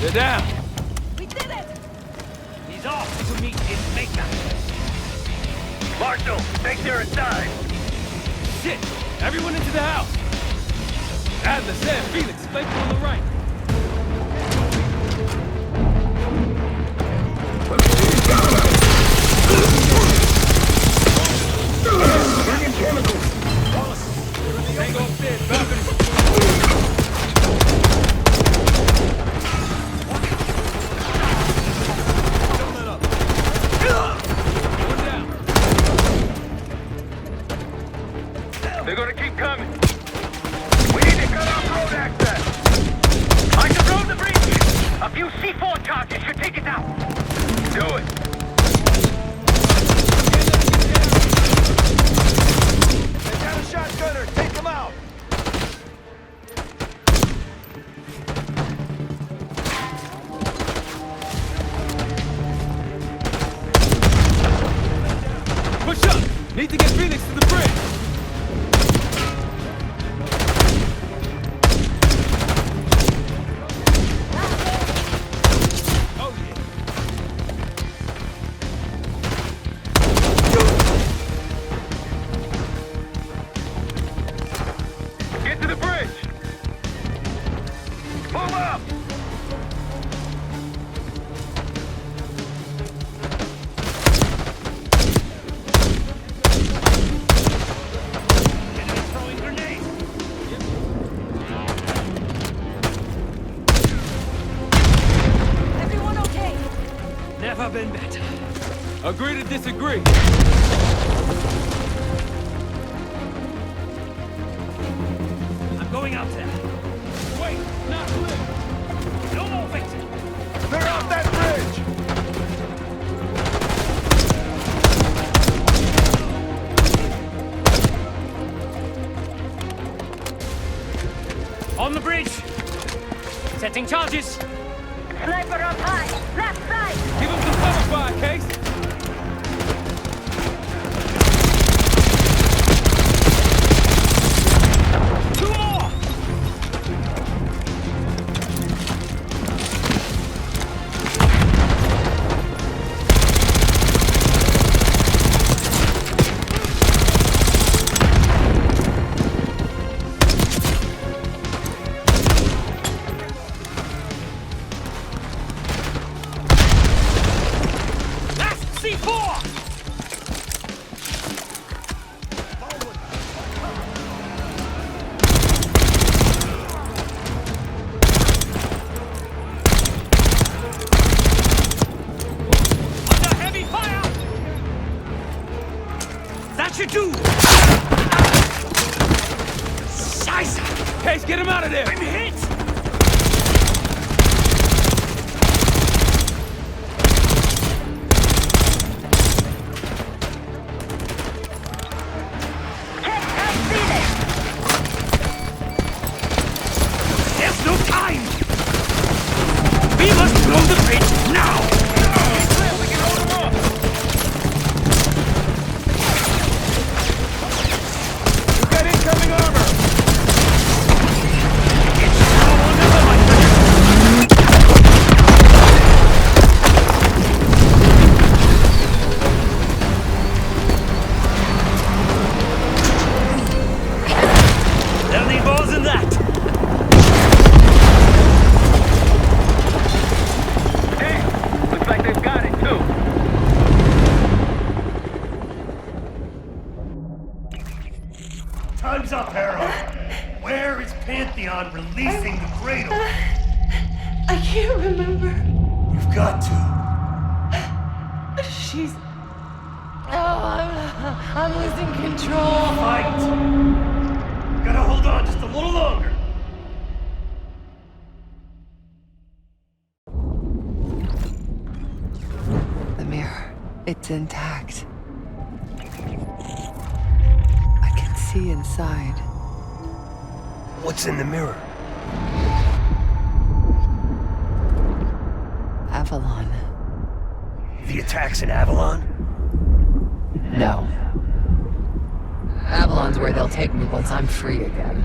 They're down. We did it! He's off to meet his maker. Marshal, take their aside. Shit! Everyone into the house! Adler, Sam, Felix, flank on the right. Bringing chemicals. Tango upstairs, balcony. They're gonna keep coming. We need to cut off road access. I can blow the bridge. A few C4 charges should take it out. Do it. They got a shotgunner. Take them out. Push up! Need to get Felix to the bridge! Oh yeah! Get to the bridge. Move up. Throwing grenades. Everyone okay? Never been better. Agree to disagree. I'm going out there. Wait, not clear. No more victim. They're off that bridge. On the bridge. Setting charges. Sniper up high! Left side! Give him some cover fire, Case. Two more. Last C4. Under heavy fire. That should do. Scheiße. Case, get him out of there! I'm hit. There's no time. We must blow the bridge now. We can hold them off. We've got incoming armor. It's now or never, my friend. They'll need more than that. Hey, looks like they've got it too. Time's up, Harrow. Where is Pantheon releasing the Cradle? I can't remember. You've got to. She's... Oh, I'm losing control. Fight. Gotta hold on just a little longer. The mirror. It's intact. I can see inside. What's in the mirror? Avalon. The attacks in Avalon? No. Avalon's where they'll take me once I'm free again.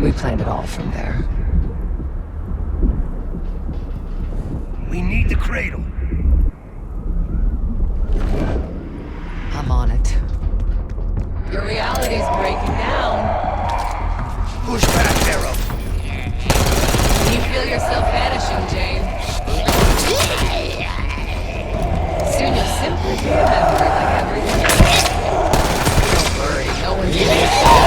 We planned it all from there. We need the Cradle. I'm on it. Your reality's breaking down. Push back, Harrow. Can you feel yourself vanishing, Jane? Soon you'll simply be a memory like everything else. Don't worry, no one's gonna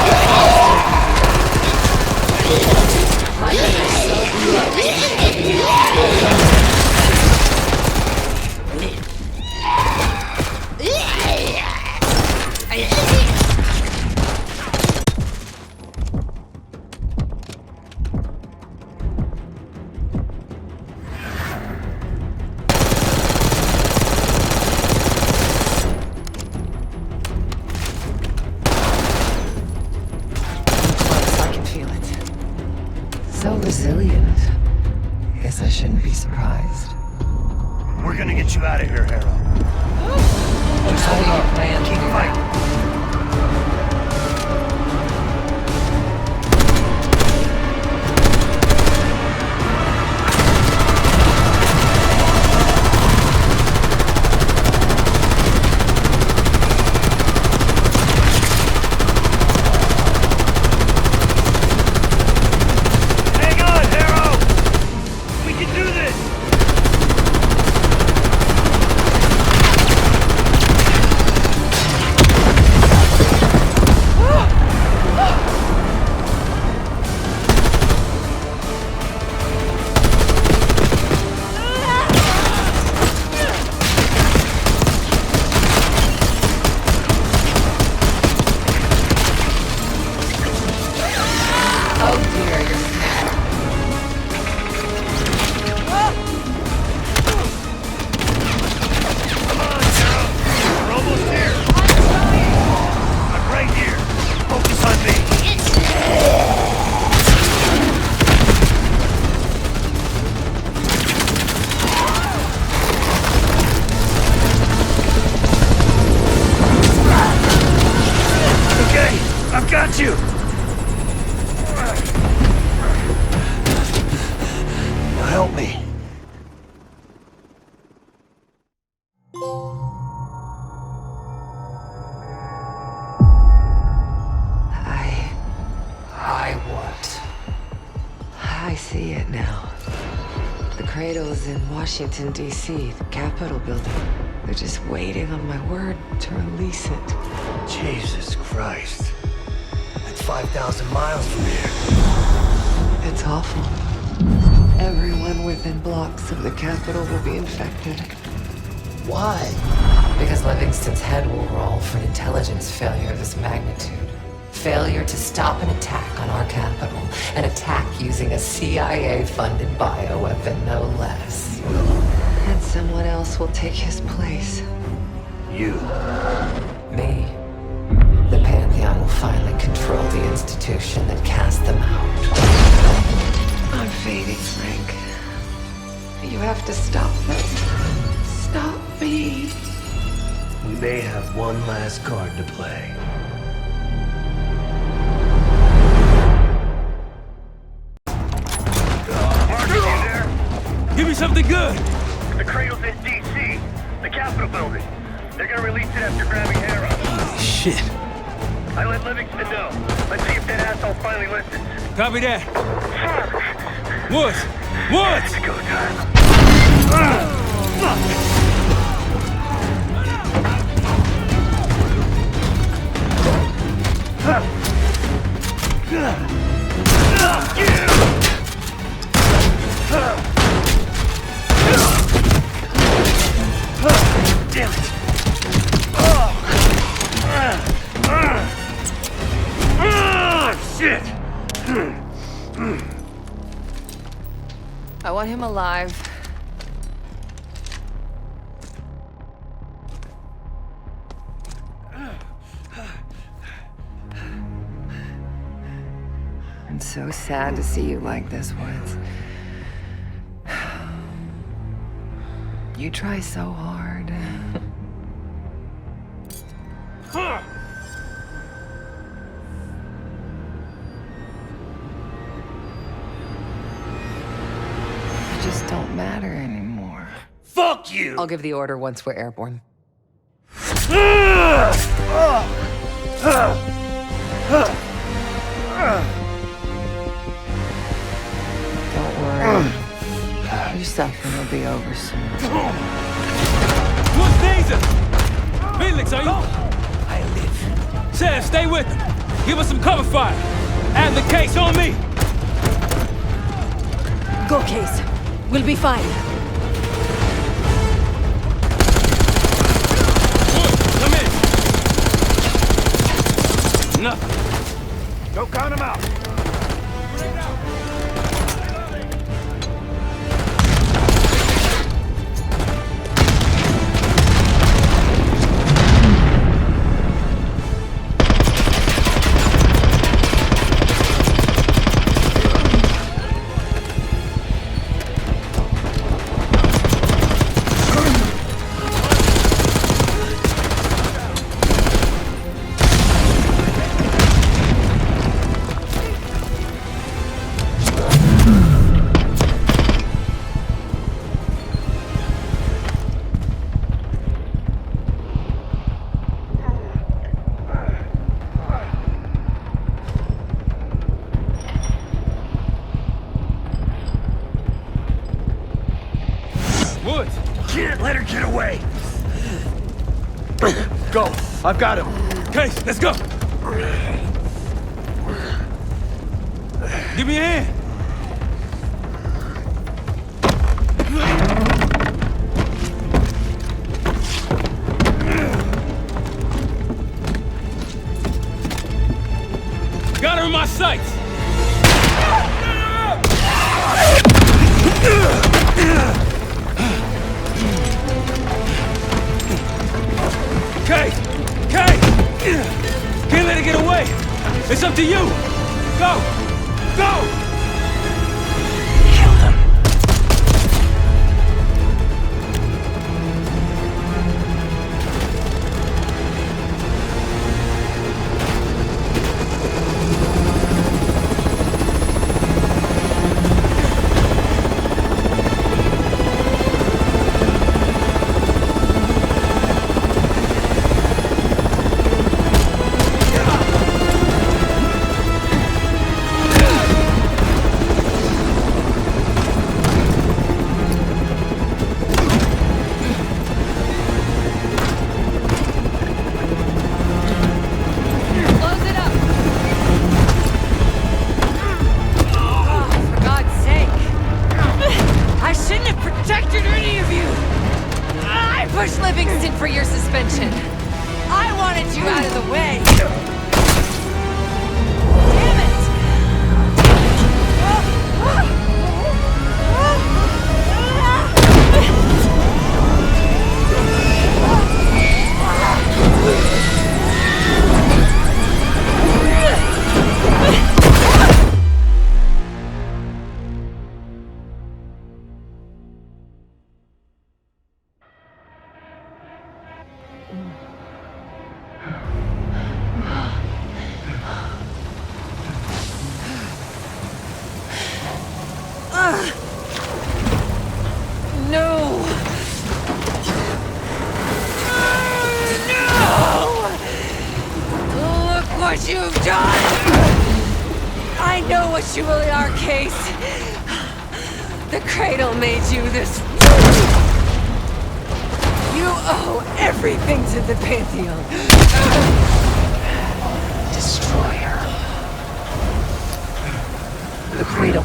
resilient. Guess I shouldn't be surprised. We're gonna get you out of here, Harrow. Just hold up. Keep fighting. Washington, D.C., the Capitol building. They're just waiting on my word to release it. Jesus Christ. That's 5,000 miles from here. It's awful. Everyone within blocks of the Capitol will be infected. Why? Because Livingston's head will roll for an intelligence failure of this magnitude. Failure to stop an attack on our capital. An attack using a CIA-funded bioweapon, no less. And someone else will take his place. You. Me. The Pantheon will finally control the institution that cast them out. I'm fading, Frank. You have to stop them. Stop me. We may have one last card to play. Give me something good! The Cradle's in D.C., the Capitol building. They're gonna release it after grabbing Harrow. Holy shit. I let Livingston know. Let's see if that asshole finally listens. Copy that. What? What? It's go time. Damn it! Shit! I want him alive. I'm so sad to see you like this, Woods. You try so hard. You just don't matter anymore. Fuck you! I'll give the order once we're airborne. Don't worry. Your suffering will be over soon. What's Dazer? Felix, are you? I live. Chef, stay with him. Give us some cover fire. And the case on me. Go, Case. We'll be fine. Come in. Nothing. Go count him out. Can't let her get away! Go! I've got him! Case, let's go! Give me a hand! Got her in my sights! Kate! Kate! Can't let it get away! It's up to you! Go! Go! Kill them. You really are, Case. The Cradle made you this. You owe everything to the Pantheon. Destroy her. The Cradle.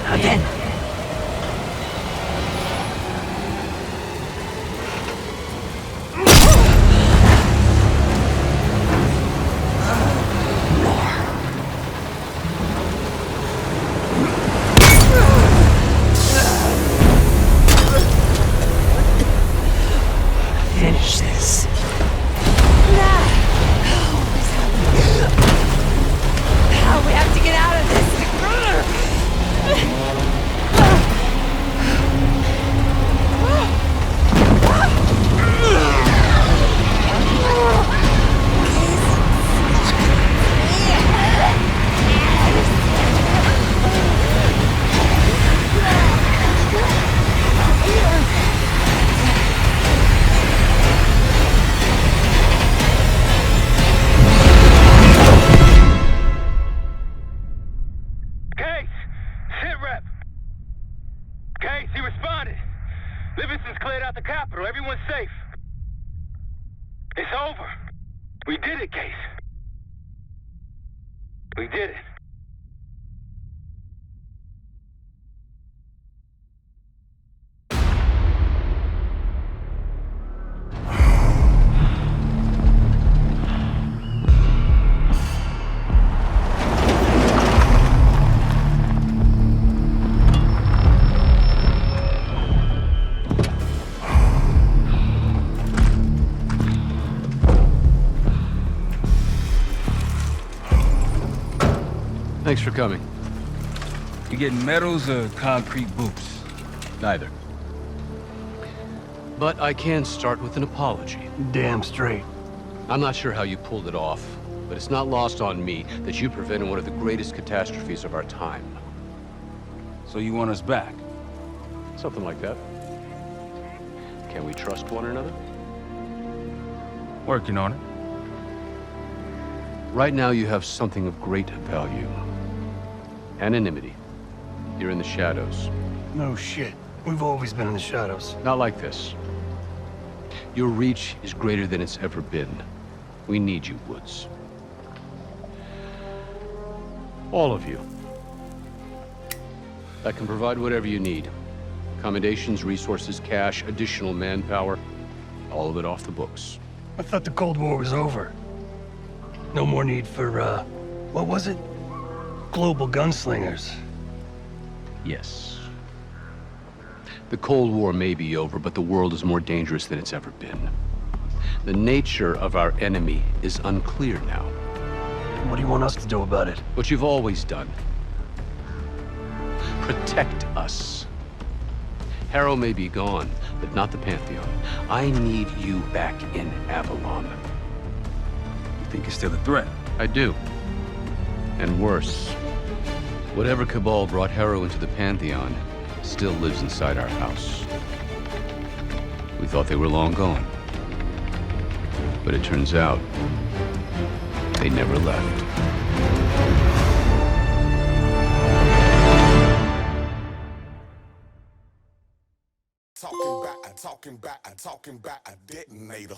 Again. Finish this. We have to get out of this. We did it. Thanks for coming. You getting medals or concrete boots? Neither. But I can start with an apology. Damn straight. I'm not sure how you pulled it off, but it's not lost on me that you prevented one of the greatest catastrophes of our time. So you want us back? Something like that. Can we trust one another? Working on it. Right now you have something of great value. Anonymity. You're in the shadows. No shit. We've always been in the shadows. Not like this. Your reach is greater than it's ever been. We need you, Woods. All of you. I can provide whatever you need. Accommodations, resources, cash, additional manpower. All of it off the books. I thought the Cold War was over. No more need for, what was it? Global gunslingers. Yes. The Cold War may be over, but the world is more dangerous than it's ever been. The nature of our enemy is unclear now. What do you want us to do about it? What you've always done. Protect us. Harrow may be gone, but not the Pantheon. I need you back in Avalon. You think it's still a threat? I do. And worse. Whatever cabal brought Harrow into the Pantheon still lives inside our house. We thought they were long gone. But it turns out, they never left. Talking about a detonator.